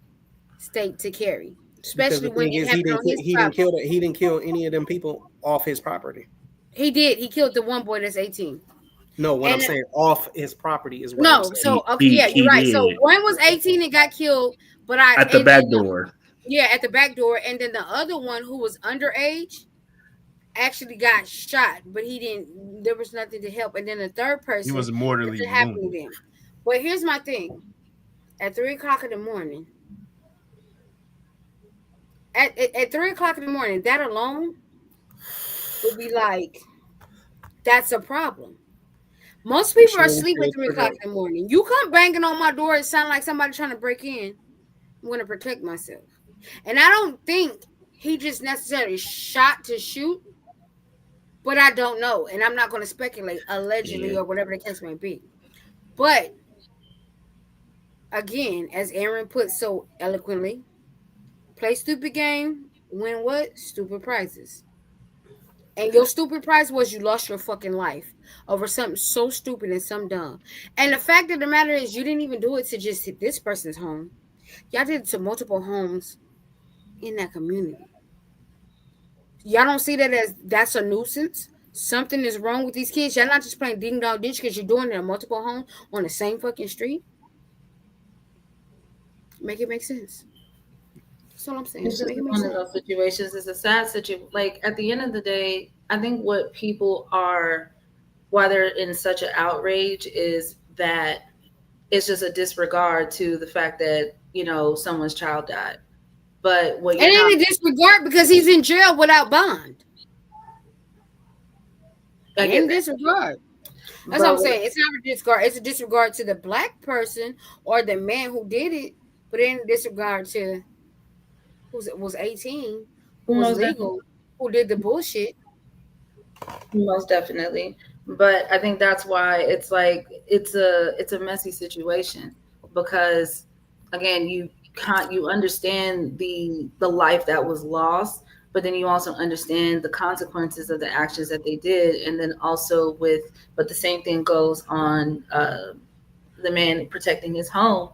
state to carry, Because especially the when thing it is, happened on his property. he didn't kill any of them people off his property. He did. He killed the one boy that's 18. No, what I'm And saying, off his property is what I'm no, saying. so okay, yeah, you're He right. So did one was 18 and got killed, but at the back door. yeah, at the back door, and then the other one who was underage actually got shot, but he didn't. There was nothing to help, and then the third He person, was mortally nothing happened to wounded. them. But here's my thing: at 3 o'clock in the morning, at 3 o'clock in the morning, that alone would be like, that's a problem. Most people are asleep at 3 o'clock in the morning. You come banging on my door, it sounds like somebody trying to break in. I'm going to protect myself. And I don't think he just necessarily shot to shoot, but I don't know. And I'm not going to speculate, allegedly, Yeah. or whatever the case may be. But again, as Aaron put so eloquently, play stupid game, win what? Stupid prizes. And your stupid prize was you lost your fucking life over something so stupid and some dumb. And the fact of the matter is, you didn't even do it to just hit this person's home. Y'all did it to multiple homes in that community. Y'all don't see that as that's a nuisance? Something is wrong with these kids. Y'all not just playing ding dong ditch because you're doing it in multiple homes on the same fucking street. Make it make sense. That's all I'm saying. It's just Make it make one of sense. those situations. It's a sad situation. Like, at the end of the day, I think what people are, why they're in such an outrage, is that it's just a disregard to the fact that, someone's child died. But what And you're not, in a disregard because he's in jail without bond. I In get that. disregard. That's But what I'm saying. It's not a disregard. It's a disregard to the black person or the man who did it, but in disregard to who was 18, who was most legal, who did the bullshit. Most definitely. But I think that's why it's like it's a messy situation, because again, you understand the life that was lost, but then you also understand the consequences of the actions that they did, and then also but the same thing goes on the man protecting his home.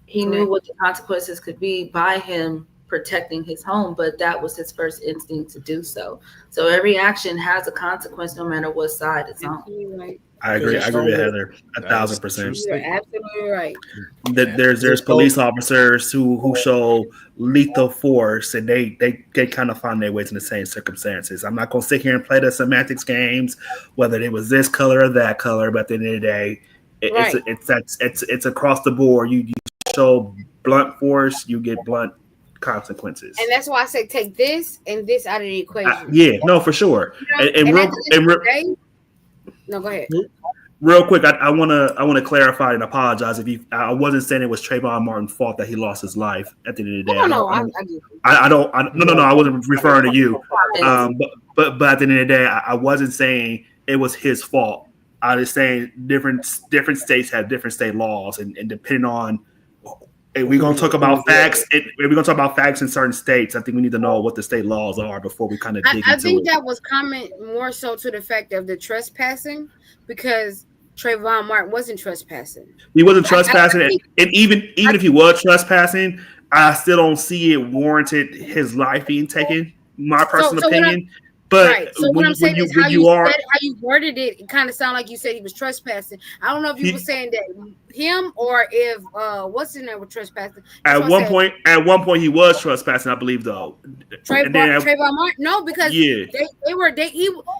He knew Correct. what the consequences could be by him protecting his home, but that was his first instinct to do so. So every action has a consequence, no matter what side it's on. Absolutely right. I agree. I agree with Heather That is 1,000%. true. You're absolutely right. There's police officers who show lethal force, and they kind of find their ways in the same circumstances. I'm not gonna sit here and play the semantics games, whether it was this color or that color, but at the end of the day, Right. it's across the board. You show blunt force, you get blunt consequences. And that's why I say take this and this out of the equation. Yeah, no, for sure. You know? And And real at the end of the day, no, go ahead. real quick, I wanna clarify and apologize if I wasn't saying it was Trayvon Martin's fault that he lost his life at the end of the day. No, I get it. No, I wasn't referring to you. But at the end of the day, I wasn't saying it was his fault. I was saying different states have different state laws, and depending on If we're gonna talk about facts, if we're gonna talk about facts in certain states, I think we need to know what the state laws are before we kind of dig I into think it. that was comment more so to the fact of the trespassing because Trayvon Martin wasn't trespassing. He wasn't I trespassing, think and even if he was trespassing, I still don't see it warranted his life being taken. My so. personal So what I'm opinion. But right. So what I'm saying is when you are, how you worded it. It kind of sounded like you said he was trespassing. I don't know if you were he, saying that him or if what's his name was trespassing. That's why I said at one point he was trespassing, I believe, though. And then Trayvon Martin. No, because yeah,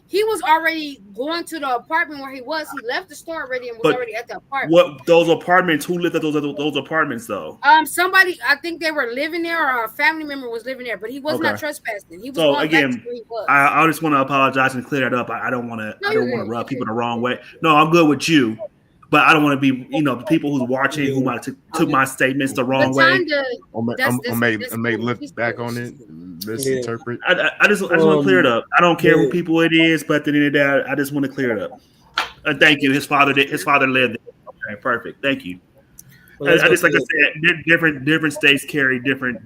he was already going to the apartment where he was. He left the store already and was but already at the apartment. what those apartments? Who lived at those apartments though? Somebody, I think they were living there, or a family member was living there, but he was not Okay. trespassing. He was So going back to again, where he was. I just want to apologize and clear that up. I don't want to. No, I you're don't want to good. rub people the wrong way. No, I'm good with you, but I don't want to be. The people who's watching who might took my statements the wrong way. I may look back on it, and misinterpret. I just want to clear it up. I don't care who people it is, but at the end of the day, I just want to clear it up. Thank you. His father lived there. Okay, perfect. Thank you. I just like I said, different states carry different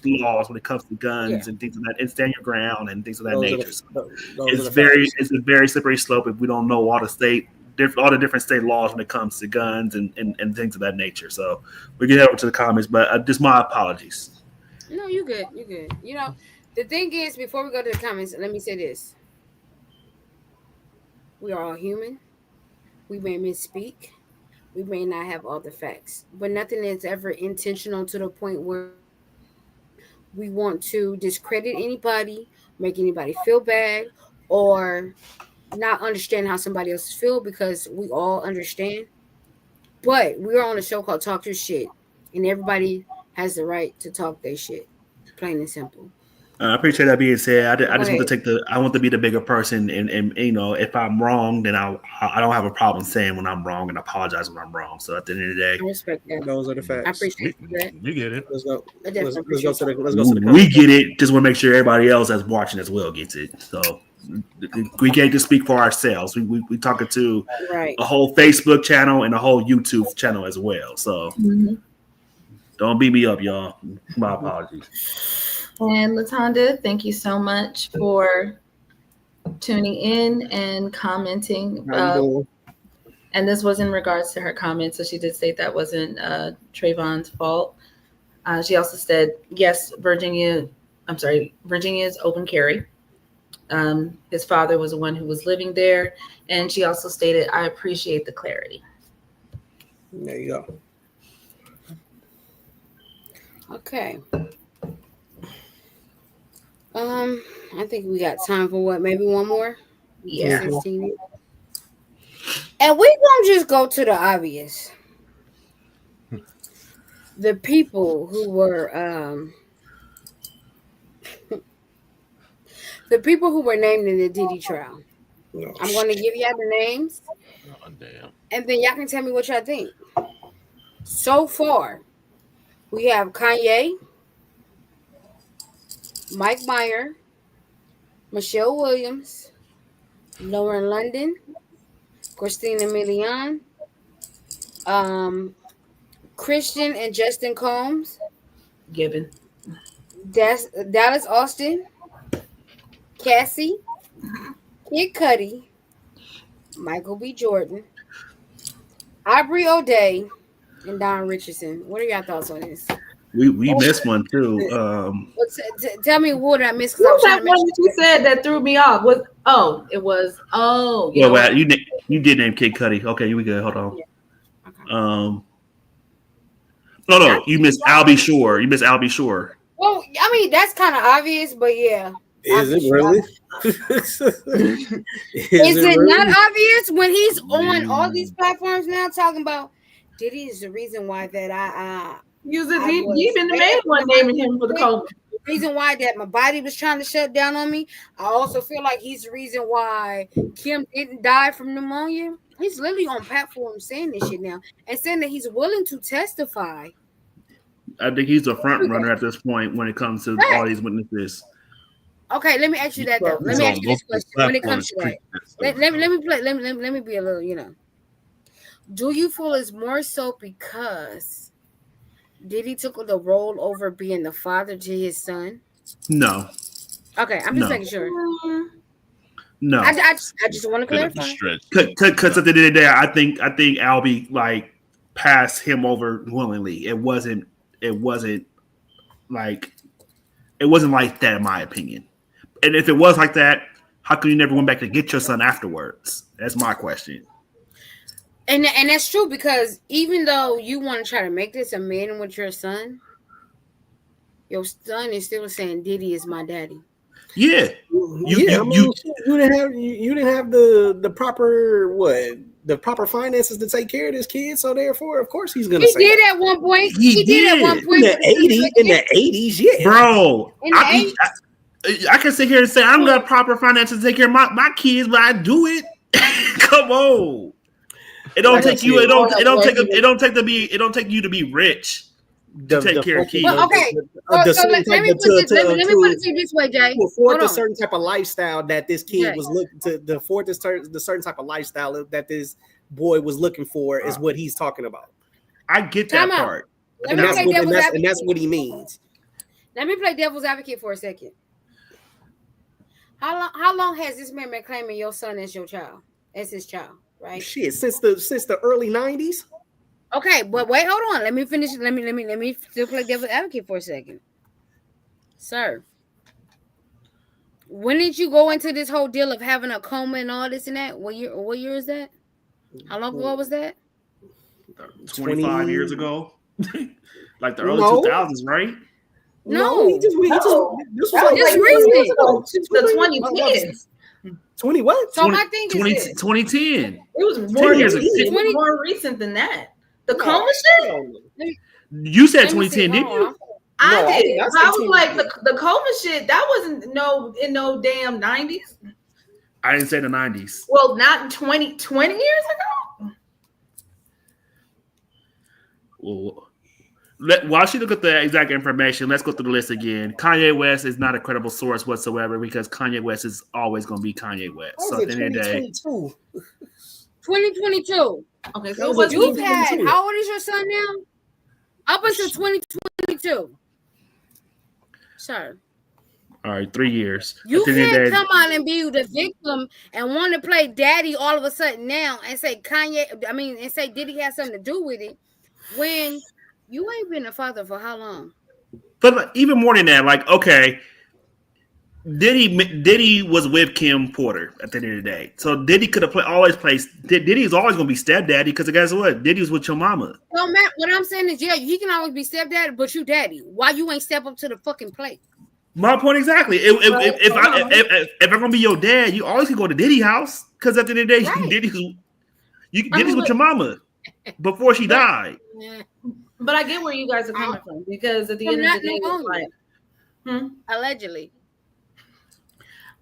laws when it comes to guns and things of that, and stand your ground and things of that nature. It's a very slippery slope if we don't know all the different state laws when it comes to guns and things of that nature. So we get over to the comments, but just my apologies. No, you good. You good. The thing is, before we go to the comments, let me say this: we are all human. We may misspeak. We may not have all the facts, but nothing is ever intentional to the point where we want to discredit anybody, make anybody feel bad, or not understand how somebody else feel, because we all understand. But we're on a show called Talk Your Shit, and everybody has the right to talk their shit, plain and simple. I appreciate that being said. I just want to I want to be the bigger person, and if I'm wrong, then I don't have a problem saying when I'm wrong and apologize when I'm wrong. So at the end of the day, I respect that. Those are the facts. I appreciate that. You get it. Let's go. Let's Let's go to the. We get it. Just want to make sure everybody else that's watching as well gets it. So we can't just speak for ourselves. We talking to a whole Facebook channel and a whole YouTube channel as well. So don't beat me up, y'all. My apologies. And Latonda, thank you so much for tuning in and commenting. And this was in regards to her comments. So she did state that wasn't Trayvon's fault. She also said, yes, Virginia's open carry. His father was the one who was living there. And she also stated, I appreciate the clarity. There you go. Okay. I think we got time for maybe one more? Yeah. 16. And we won't just go to the obvious. The people who were named in the Diddy trial. I'm going to give y'all the names. Oh, damn. And then y'all can tell me what y'all think. So far, we have Kanye, Mike Meyer, Michelle Williams, Lauren London, Christina Milian, Christian and Justin Combs, Gibbon, Dallas Austin, Cassie, Kid Cudi, Michael B. Jordan, Aubrey O'Day, and Don Richardson. What are y'all thoughts on this? We missed one too. Tell me what I missed. What was that one that you said that threw me off? You did name Kid Cudi. Okay, we good. Hold on. Yeah. Okay. No, you missed Albie Shore. You missed Albie Shore. Well, I mean that's kind of obvious, but yeah. Is it really? Is it really? Not obvious when he's on all these platforms now talking about Diddy is the reason why that He's been the main one naming him for the COVID. The reason why that my body was trying to shut down on me. I also feel like he's the reason why Kim didn't die from pneumonia. He's literally on platforms saying this shit now and saying that he's willing to testify. I think he's the front runner at this point when it comes to all these witnesses. Okay, let me ask you that though. Let me ask you this question when it comes to that. Let me be a little, Do you feel it's more so because Did he took the role over being the father to his son? No, Okay, I'm just no, making sure. no. I just want to Bit of a clarify. stretch. Because at the end of the day, I think Albie like passed him over willingly. It wasn't like it wasn't like that in my opinion. And if it was like that, how come you never went back to get your son afterwards? That's my question. And that's true because even though you want to try to make this a man with your son is still saying Diddy is my daddy. Yeah, Yeah, I mean, shit, you didn't have the proper the proper finances to take care of this kid, so therefore, of course, he's gonna He say did that. at one point. he He did at one did, In point. the '80s, yeah, bro. In the 80s. I can sit here and say I don't got proper finances to take care of my kids, but I do it. Come on. It don't like I take you. said, It don't take you to be rich to take the care of fucking kids. Well, okay. the So certain let type me of put this. Let me put it to to you this way, Jay. afford Hold the on, certain type of lifestyle that this kid Jay. was looking to afford the certain type of lifestyle that this boy was looking for is what he's talking about, I get Time that out. part. Let and me that's play what devil's and advocate. that's what he means. Let me play devil's advocate for a second. How long has this man been claiming your son as your child, as his child, right? Shit, since the early '90s. Okay, but wait, hold on. Let me finish. Let me still play devil's advocate for a second, sir. When did you go into this whole deal of having a coma and all this and that? What year? What year is that? How long ago was that? 25 years 20. ago, like the early two No, thousands, right? no, No, this was That like was like 20 20 years recent. ago. the 2010s. 20 what? So my thing is this: 2010. It was 10 more. years ago. It 20. was more recent than that. The No, coma shit. hell no. Let me, You said let me see. 2010, didn't Hold you? on. I No, I did. did not But I say was like 2010. the coma shit. That wasn't no damn 90s. I didn't say the 90s. Well, not in 20 years ago. Well, while she look at the exact information, let's go through the list again. Kanye West is not a credible source whatsoever because Kanye West is always going to be Kanye West. That So was at in the end of the day, 2022. 2022. Okay, That so it was in wasn't You've even. had 2022. how old is your son now? Up until 2022, sir. all right, 3 years. At You the end of can't the day, come out and be the victim and want to play daddy all of a sudden now and say and say did he have something to do with it when you ain't been a father for how long? but like, even more than that, like, okay, Diddy was with Kim Porter at the end of the day. So Diddy could have always played. Diddy is always going to be stepdaddy because guess what? Diddy was with your mama. No, Matt, what I'm saying is, yeah, he can always be stepdaddy, but you daddy. Why you ain't step up to the fucking plate? My point exactly. If I'm gonna be your dad, you always can go to Diddy house because at the end of the day, Right. Diddy's with your mama before she But, died. but I get where you guys are coming from because at the From end of not the day, it's like, allegedly.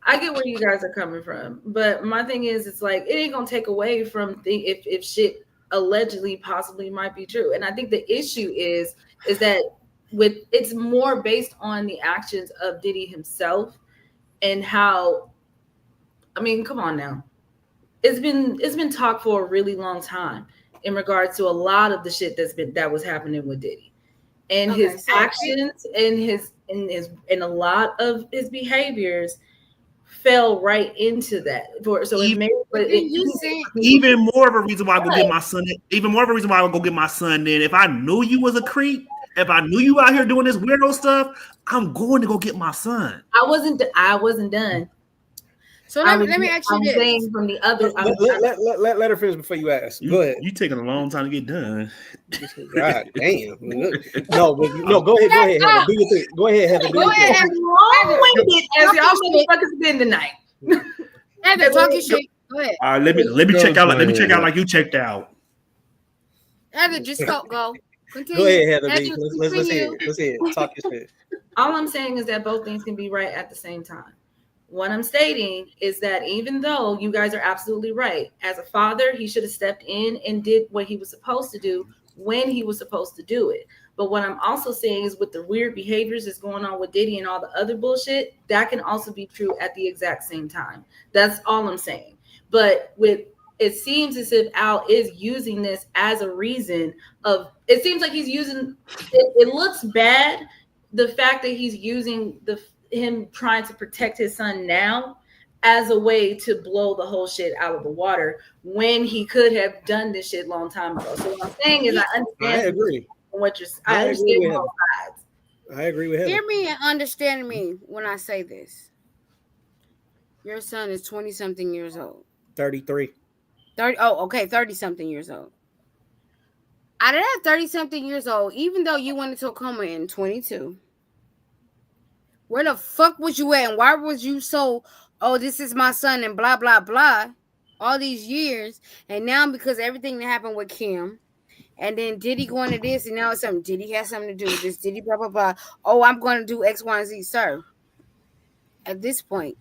I get where you guys are coming from, but my thing is, it's like it ain't gonna take away from if shit allegedly possibly might be true, and I think the issue is that with it's more based on the actions of Diddy himself and how. I mean, come on now, it's been talked for a really long time in regards to a lot of the shit that was happening with Diddy and his actions and a lot of his behaviors fell right into that. Even more of a reason why I go get my son. Even more of a reason why I go get my son. Then, if I knew you was a creep, if I knew you out here doing this weirdo stuff, I'm going to go get my son. I wasn't done. So let me ask you I'm this. saying from the other. Let her finish before you ask. Go ahead. You taking a long time to get done. God damn. No, go ahead, Heather. Do your thing. Go ahead, Heather. Go ahead, As long-winded as y'all motherfuckers been tonight. Heather, talk your shit. Go ahead. All right, let me check out. Let me check out like you checked out. Heather, just go. Continue. Go ahead, Heather. Heather, Let's hear it. Let's hear it. Talk your shit. All I'm saying is that both things can be right at the same time. What I'm stating is that even though you guys are absolutely right, as a father, he should have stepped in and did what he was supposed to do when he was supposed to do it. But what I'm also saying is with the weird behaviors that's going on with Diddy and all the other bullshit, that can also be true at the exact same time. That's all I'm saying. But with it seems as if Al is using this as a reason of, it seems like he's using it looks bad, the fact that he's using him trying to protect his son now as a way to blow the whole shit out of the water when he could have done this shit long time ago. So what I'm saying is, I understand. I agree. What you're, I I agree understand with both him. sides. I agree with him. Hear me and understand me when I say this. Your son is 20 something years old. 33. 30. Oh, okay, 30 something years old. Out of that 30 something years old, even though you went into a coma in 22, where the fuck was you at? And why was you so, oh, this is my son and blah, blah, blah, all these years? And now because everything that happened with Kim, and then Diddy going to this, and now it's something, Diddy has something to do with this, Diddy, blah, blah, blah. Oh, I'm going to do X, Y, and Z, sir. At this point,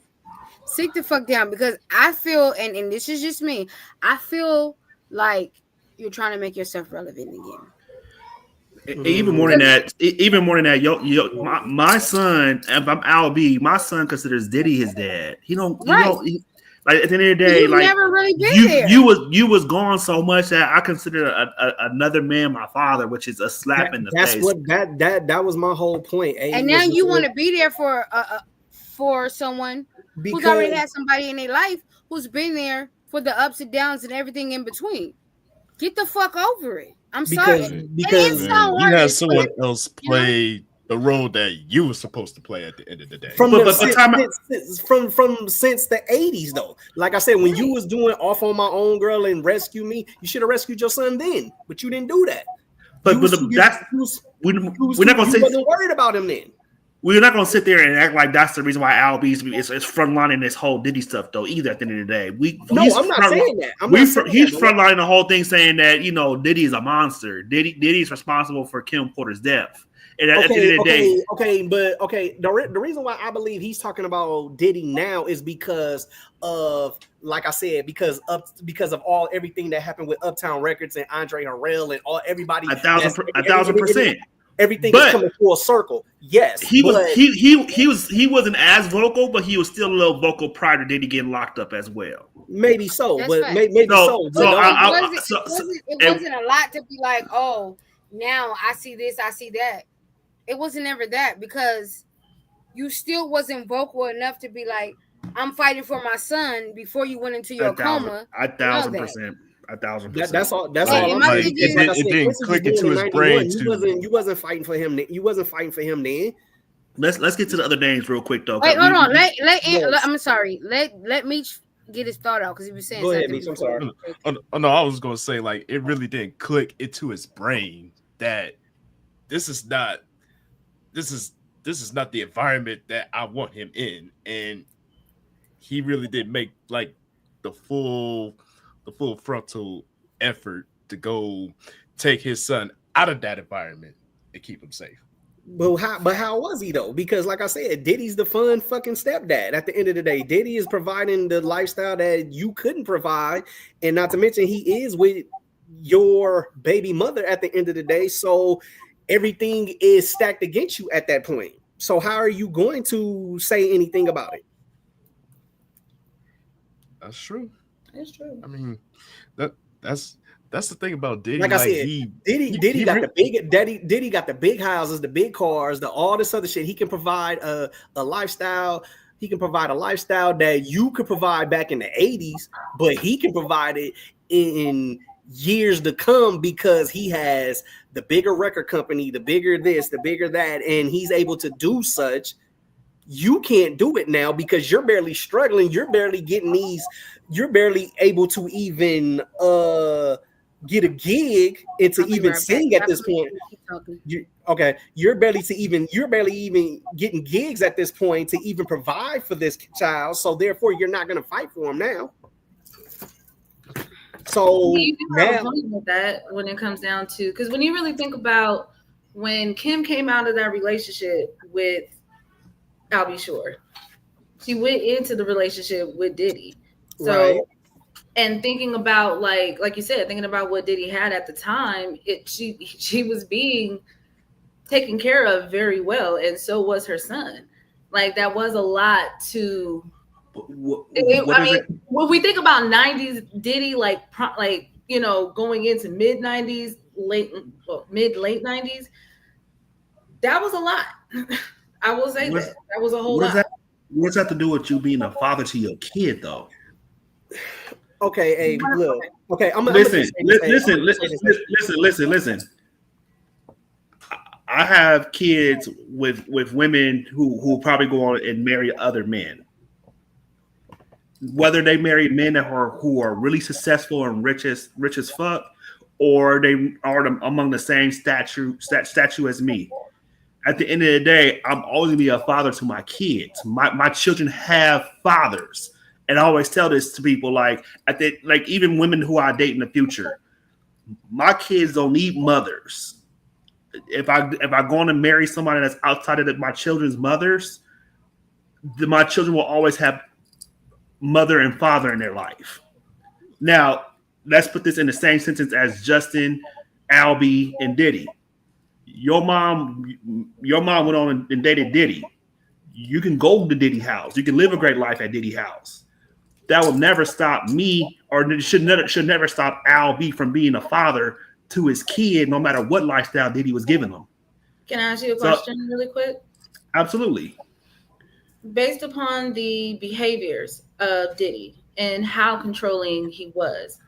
sit the fuck down, because I feel, and this is just me, I feel like you're trying to make yourself relevant again. Even more than that, my son, if I'm Al B, my son considers Diddy his dad. He don't, like at the end of the day, You've like never really been there. you was gone so much that I consider another man my father, which is a slap in the That's face. what that was my whole point. And now you want to be there for someone who's already had somebody in their life who's been there for the ups and downs and everything in between. Get the fuck over it. I'm sorry. Because you had someone else play the role that you were supposed to play at the end of the day. Since the 80s, though. Like I said, when you was doing Off on My Own Girl and Rescue Me, you should have rescued your son then, but you didn't do that. We're not gonna say you wasn't worried about him then. We're not gonna sit there and act like that's the reason why Al B is frontlining this whole Diddy stuff though. Either at the end of the day, I'm not saying that. He's frontlining the whole thing, saying that Diddy is a monster. Diddy's responsible for Kim Porter's death. And at the end of the day, the reason why I believe he's talking about Diddy now is because of, like I said, because of everything that happened with Uptown Records and Andre Harrell and everybody. 1,000%. Everything is coming full circle. Yes, he wasn't as vocal, but he was still a little vocal prior to Diddy getting locked up as well. Maybe so, that's but right. maybe so. It wasn't a lot to be like, oh, now I see this, I see that. It wasn't ever that, because you still wasn't vocal enough to be like, I'm fighting for my son before you went into your coma. 1,000%. 1,000%. That's all. That's all. Like, it didn't click into his brain. You wasn't fighting for him. You wasn't fighting for him then. Let's get to the other names real quick though. Wait, hold on. I'm sorry. Let Meech get his thought out, because he was saying Go something. ahead, Meech. I'm sorry. Oh no, I was gonna say, like, it really didn't click into his brain that this is not the environment that I want him in, and he really did make like the full frontal effort to go take his son out of that environment and keep him safe. But how was he though? Because like I said, Diddy's the fun fucking stepdad. At the end of the day, Diddy is providing the lifestyle that you couldn't provide, and not to mention he is with your baby mother at the end of the day. So everything is stacked against you at that point. So how are you going to say anything about it? That's true. It's true. I mean, that's the thing about Diddy. Like I said, Diddy got the big houses, the big cars, all this other shit. He can provide a lifestyle. He can provide a lifestyle that you could provide back in the 80s, but he can provide it in years to come because he has the bigger record company, the bigger this, the bigger that, and he's able to do such. You can't do it now because you're barely struggling. You're barely getting these. You're barely able to even get a gig and to even sing at this point. You're barely even getting gigs at this point to even provide for this child. So therefore, you're not going to fight for him now. So now with that, when it comes down to, because when you really think about when Kim came out of that relationship with I'll be sure. She went into the relationship with Diddy. So, right. And thinking about like you said, thinking about what Diddy had at the time, she was being taken care of very well, and so was her son. Like that was a lot to I mean, when we think about 90s Diddy, like going into mid 90s, mid late 90s, that was a lot. I will say that was a whole lot. What does that have to do with you being a father to your kid, though? Okay, hey, look. Okay, I'm listen. I have kids with women who probably go on and marry other men. Whether they marry men who are really successful and rich as fuck, or they are among the same statue as me. At the end of the day, I'm always gonna be a father to my kids. My children have fathers, and I always tell this to people, like even women who I date in the future. My kids don't need mothers. If I go on to marry somebody that's outside of my children's mothers, my children will always have mother and father in their life. Now, let's put this in the same sentence as Justin, Albie, and Diddy. Your mom went on and dated Diddy. You can go to Diddy house. You can live a great life at Diddy house. That will never stop me, or it should never stop Albie from being a father to his kid, no matter what lifestyle Diddy was giving them. Can I ask you a question really quick? Absolutely. Based upon the behaviors of Diddy and how controlling he was,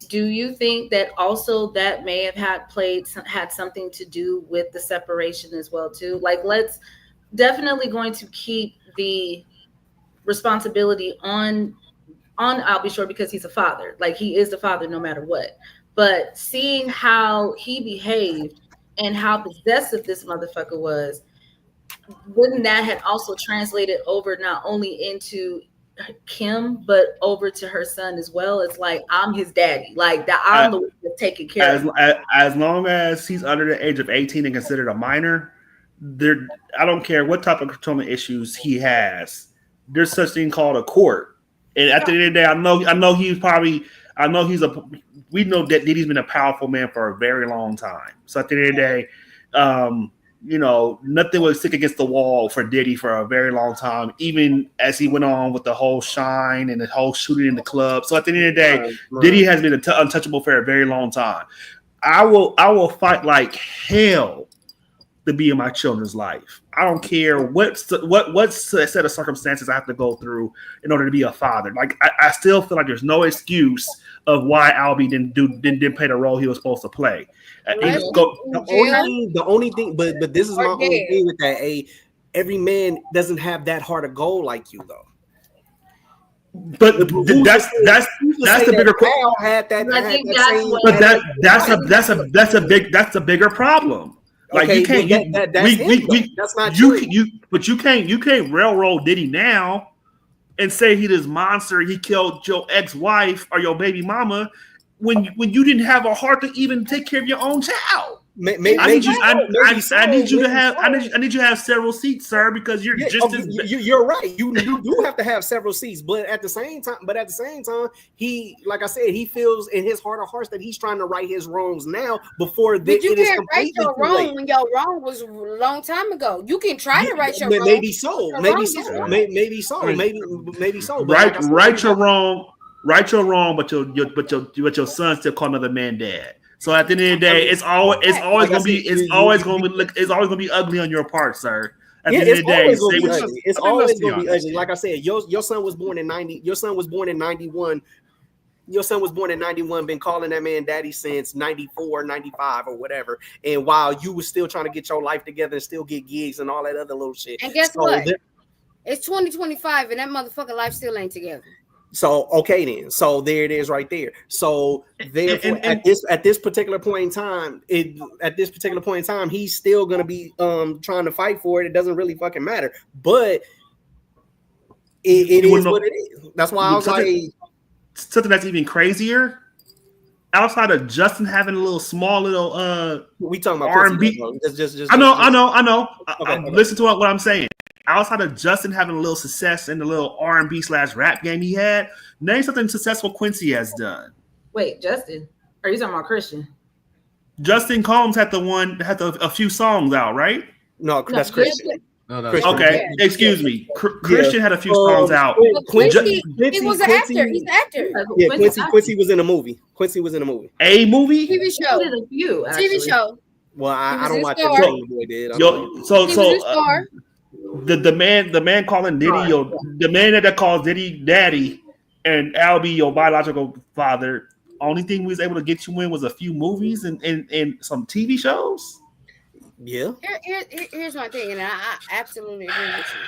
do you think that also that may have had something to do with the separation as well too? Like, let's definitely going to keep the responsibility on Albie Shore because he's a father. Like, he is the father no matter what. But seeing how he behaved and how possessive this motherfucker was, wouldn't that have also translated over not only into Kim, but over to her son as well? It's like, I'm his daddy. Like, that I'm the one that's taking care of him. As long as he's under the age of 18 and considered a minor, I don't care what type of controlling issues he has. There's such thing called a court. And at the end of the day, we know that Diddy's been a powerful man for a very long time. So at the end of the day, nothing was stick against the wall for Diddy for a very long time, even as he went on with the whole Shine and the whole shooting in the club. So at the end of the day, Diddy has been untouchable for a very long time. I will fight like hell to be in my children's life. I don't care what set of circumstances I have to go through in order to be a father. Like, I still feel like there's no excuse of why Albie didn't play the role he was supposed to play. The only thing, but this is my only thing with that. Every man doesn't have that hard a goal like you, though. But that's the bigger problem. That's a bigger problem. Like, okay, that's not true. You can't railroad Diddy now and say he this monster. He killed your ex-wife or your baby mama when you didn't have a heart to even take care of your own child. I need you to have several seats, sir, because you're you're right. You do have to have several seats, but at the same time, he, like I said, he feels in his heart of hearts that he's trying to right his wrongs now before but you can't right your wrong when your wrong was a long time ago. You can try to right your wrong. Maybe so. Right your wrong, but your son still call another man dad. So at the end of the day, it's always gonna be ugly on your part, sir. At the end of the day, it's always gonna be ugly. Like I said, your son was born in 90. Your son was born in 91. Your son was born in 91, been calling that man daddy since 94, 95 or whatever. And while you was still trying to get your life together and still get gigs and all that other little shit. And guess what? It's 2025 and that motherfucking life still ain't together. So okay then. So there it is right there. So therefore at this particular point in time, he's still gonna be trying to fight for it. It doesn't really fucking matter. But it is what it is. That's why I was like, something that's even crazier. Outside of Justin having a small little we talking about R&B. I know. Okay. Listen to what I'm saying. Outside of Justin having a little success in the little R&B / rap game he had, name something successful Quincy has done. Wait, Justin? Are you talking about Christian? Justin Combs had a few songs out, right? No, that's Christian. No, that's Christian. Okay, Yeah. excuse me. Christian had a few songs out. But Quincy, he was an actor. He's an actor. Yeah, Quincy was in a movie. Quincy was in a movie. A movie? TV He show. did a few, TV actually. show. Well, He I was don't in watch Star. everything the boy did. I'm Yo, like, so He was so in Star. the man calling Diddy your the man that calls Diddy daddy and Albie your biological father. Only thing we was able to get you in was a few movies and some TV shows. yeah. Here's my thing, and I absolutely agree with you.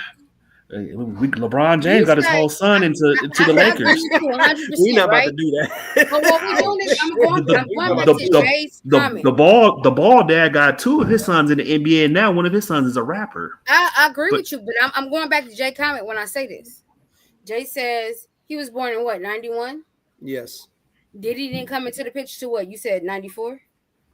LeBron James got his whole son into the I agree Lakers. with you 100%, We're not about right? to do that. But what we're doing is I'm going back to Jay's comment. The ball dad got two of his sons in the NBA, and now one of his sons is a rapper. I agree with you, but I'm going back to Jay comment when I say this. Jay says he was born in what, 91? Yes. Diddy didn't come into the picture to what? You said 94?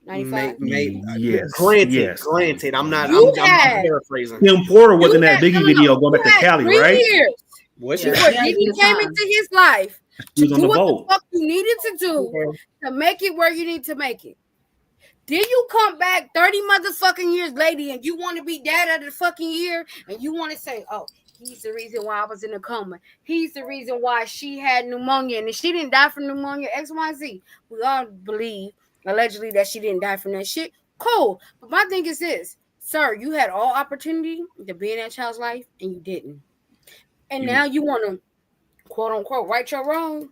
95? Maybe. Yes. Granted. I'm not. You I'm had- paraphrasing. Tim Porter was in that had- Biggie no, video going back to You had Cali, 3 right? years What's Yeah. before Yeah, Diddy good came time. into his life He to was on do the what boat. the fuck you needed to do to make it where you need to make it. Then you come back 30 motherfucking years later and you want to be dad of the fucking year and you want to say, oh, he's the reason why I was in a coma. He's the reason why she had pneumonia and if she didn't die from pneumonia, X, Y, Z. We all believe allegedly that she didn't die from that shit. Cool. But my thing is this, sir, you had all opportunity to be in that child's life and you didn't. And now you want to quote unquote right your wrong.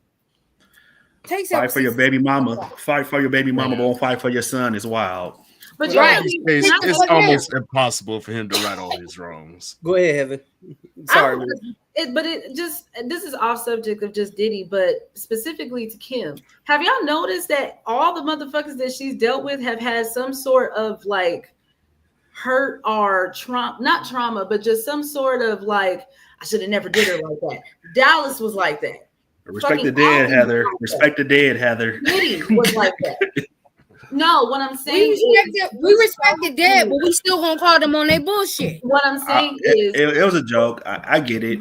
Take Fight for your baby mama. Fight for your baby mama, won't fight for your son is wild. But Right. It's almost impossible for him to right all his wrongs. Go ahead, Heather. Sorry, man. This is off subject of just Diddy, but specifically to Kim. Have y'all noticed that all the motherfuckers that she's dealt with have had some sort of like hurt or trauma, not trauma, but just some sort of like, I should have never did her like that. Dallas was like that. Respect the Fucking dead, Albie Heather. was like Respect the dead, Heather. Diddy was like that. No, what I'm saying We respect the dead, but we still gonna call them on their bullshit. what I'm saying is, It was a joke. I get it.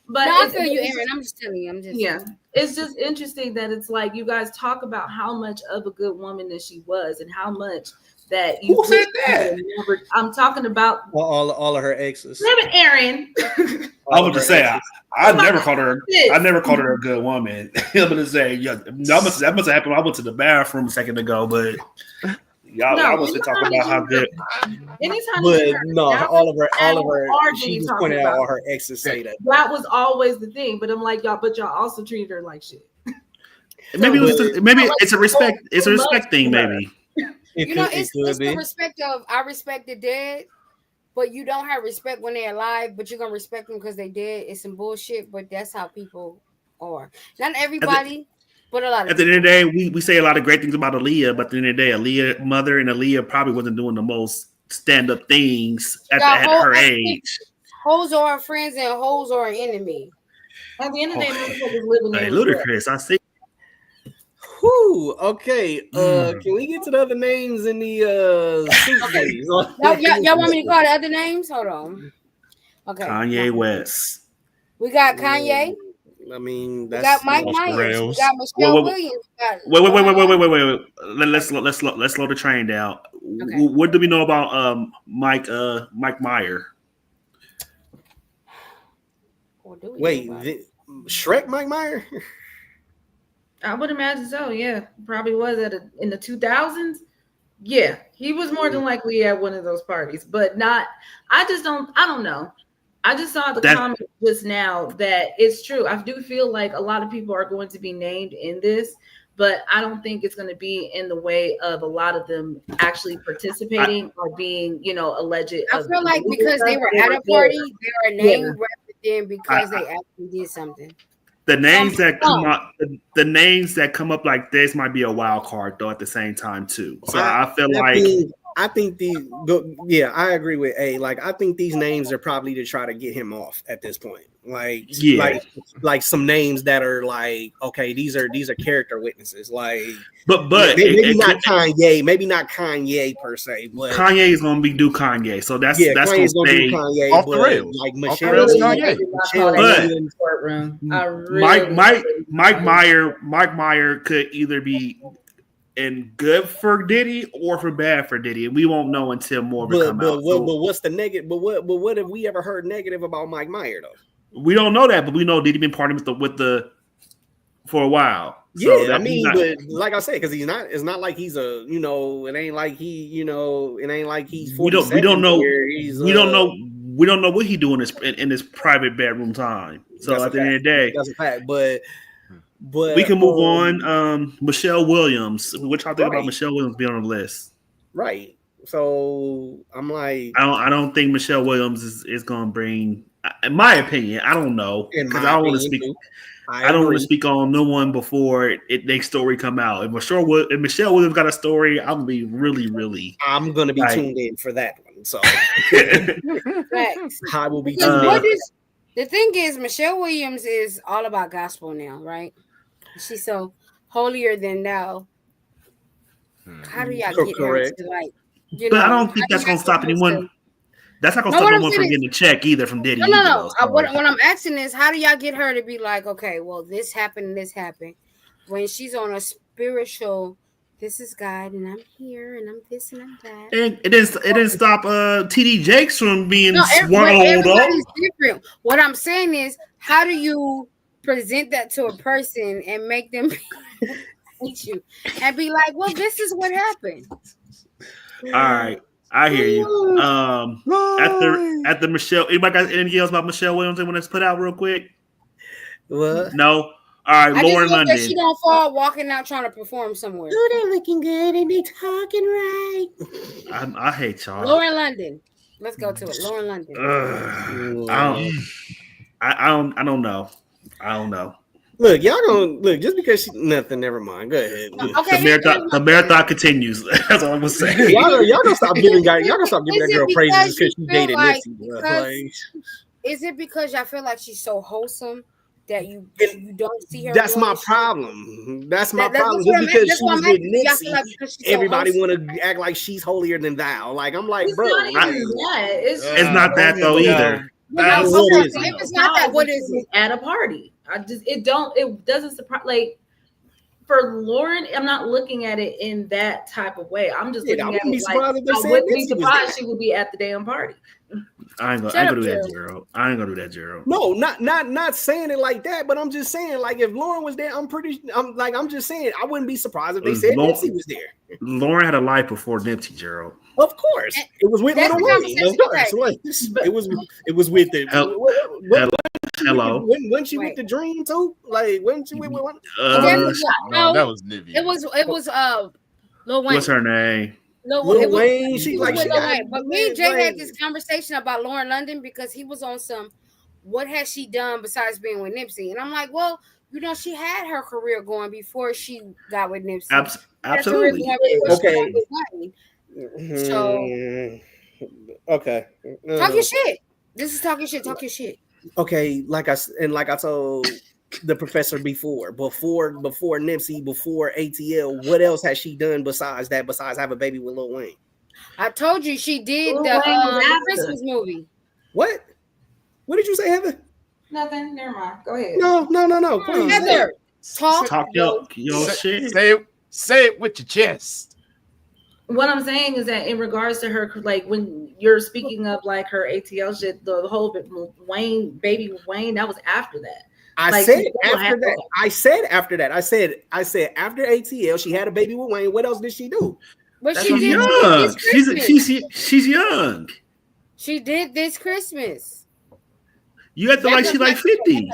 but No, I it's- feel you, it's- Aaron. I'm just telling you. Yeah, it's just interesting that it's like you guys talk about how much of a good woman that she was and how much that you Who said that? never, I'm talking about All of her exes. Damn it, Aaron. I was just saying, I never called her. Sis. I never called her a good woman. I'm gonna say, yeah, that must have happened. I went to the bathroom a second ago, but y'all must have talking about how good. Anytime But you hear no, that, all of her. are She we just talking pointed out about? all her exes say that. that was always the thing. But I'm like, y'all also treated her like shit. Maybe it's a respect. It's a respect thing. Maybe. It's the respect of I respect the dead, but you don't have respect when they're alive, but you're gonna respect them because they dead. It's some bullshit, but that's how people are. Not everybody, but a lot of At the end of the day, we say a lot of great things about Aaliyah, but at the end of the day, Aaliyah mother and Aaliyah probably wasn't doing the most stand-up things at her age. Hoes are our friends and hoes are our enemy. At the end of the day, motherfuckers living Hey, in ludicrous. I see. Whew, okay. Can we get to the other names in the soup, please? Y'all want me to call the other names? Hold on. Okay. Kanye West. We got Kanye. I mean, We that's got Mike Off the Myers. We rails. got Michelle Wait, Williams. Wait. Let's slow the train down. Okay. What do we know about Mike Meyer? Wait, Shrek Mike Meyer? I would imagine so. Yeah, probably was in the 2000s. Yeah, he was more than likely at one of those parties, but not. I don't know. I just saw the comment just now that it's true. I do feel like a lot of people are going to be named in this, but I don't think it's going to be in the way of a lot of them actually participating or being, alleged. I feel like because they were at a party, they are named rather than because they actually did something. The names the names that come up like this might be a wild card though at the same time too. So I feel I think I agree with A. Like, I think these names are probably to try to get him off at this point. Like some names that are like, okay, these are character witnesses. Like, but maybe not Kanye per se, but Kanye is gonna do Kanye. So that's Kanye's gonna do stay Kanye off the rails. Like Off the Michelle, rails, Kanye. Courtroom. Mike Meyer could either be and good for Diddy or for bad for Diddy, and we won't know until more of it come out. But what's the negative? But what have we ever heard negative about Mike Meyer though? We don't know that, but we know Diddy been partnering with the for a while. So Yeah, I mean, but like I said, because he's not. It's not like he's a. It ain't like he. It ain't like he's. We don't know. We don't know. We don't know what he doing in his private bedroom time. So at the end of the day, that's a fact. But we can move on. Michelle Williams. What y'all think about Michelle Williams being on the list? Right. So I'm like, I don't think Michelle Williams is going to bring. In my opinion, I don't know because I don't want to speak. I don't want to speak on no one before their story come out. If Michelle Williams got a story, I'm gonna be really. I'm gonna be tuned in for that one. So I will be tuned in. The thing is, Michelle Williams is all about gospel now, right? She's so holier than thou. How do y'all get her to like? But I don't think that's gonna stop anyone. That's not gonna stop anyone from getting a check either from Diddy. No. What I'm asking is, how do y'all get her to be like, okay, well, this happened and this happened, when she's on a spiritual, this is God and I'm here and I'm this and I'm that. And it didn't stop TD Jakes from being everybody's different. What I'm saying is, how do you present that to a person and make them hate you and be like, well, this is what happened. All right. I hear you. After Michelle, anybody got anything else about Michelle Williams they want to put out real quick? What? No. All right, Lauren London. She don't fall walking out trying to perform somewhere. Oh, they're looking good and they talking right. I hate y'all. Lauren London. Let's go to it. Lauren London. I don't know. I don't know. Look, y'all don't look just because nothing. Never mind. Go ahead. Okay, the marathon continues. That's all I'm gonna say. Y'all gonna stop giving that girl praises because she dated Nipsey. Is it because y'all feel like she's so wholesome that you don't see her? That's my problem. That's my problem. Just because she was with Nipsey, everybody want to act like she's holier than thou. Like I'm like, bro, it's not that though either. If it's not that, what is it? At a party. It doesn't surprise. Like for Lauren, I'm not looking at it in that type of way. I'm just looking at it like I wouldn't be surprised she would be at the damn party. I ain't gonna do that, Gerald. I ain't gonna do that, Gerald. No, not saying it like that, but I'm just saying, like, if Lauren was there, I'm just saying I wouldn't be surprised if they said Nipsey was there. Lauren had a life before Nipsey, Gerald. Of course, it was with Lil Wayne. Of course, it was with the hello. When she with the Dream too, like when she with one. No, that was Nivea. It was Lil Wayne. What's her name? Lil Wayne. She got. But me and Jay had this conversation about Lauren London because he was on some. What has she done besides being with Nipsey? And I'm like, well, she had her career going before she got with Nipsey. Absolutely. Okay. So, okay. Talk your shit. This is talking shit. Talk your shit. Okay, like I told the professor before Nipsey, before ATL, what else has she done besides have a baby with Lil Wayne? I told you she did the Christmas movie. What did you say, Heather? Nothing. Never mind. Go ahead. No. Please. Heather, talk your shit. Say it with your chest. What I'm saying is that in regards to her, like when you're speaking of like her ATL shit, the whole baby Wayne, that was after that. I said after that. I said after ATL, she had a baby with Wayne. What else did she do? But she's young. She's young. She did this Christmas. You have to like she's like 50.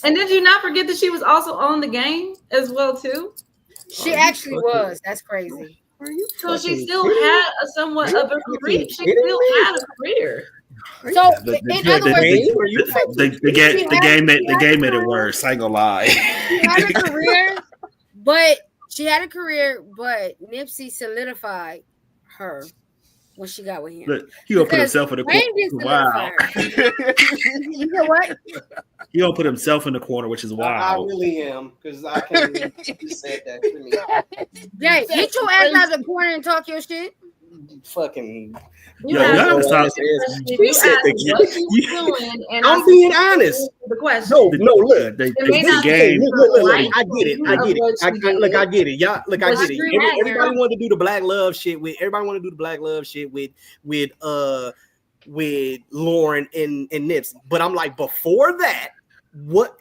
And did you not forget that she was also on the game as well too? She actually was. That's crazy. So she still had a somewhat of a career. She still had a career. So in other words, the game made it worse. I ain't gonna lie. She had a career, but Nipsey solidified her when she got with him. Look, he gonna put himself in the corner. Wow. You know what? He gonna put himself in the corner, which is wild. I really am, because I can't believe you said that to me. Jay, get your ass out of the corner and talk your shit. fucking. You Yo, asked y'all have to the stop. question. She You said asked what the she's doing, and I'm I being said, honest. the question. No, look. They, It may the not be game. Look, right I get it. of I get it. what she did. Look, I get it. Y'all, look, I But get it. scream at Everybody her. want to do the black love shit with. Everybody want to do the black love shit with Lauren and Nipsey. But I'm like, before that, what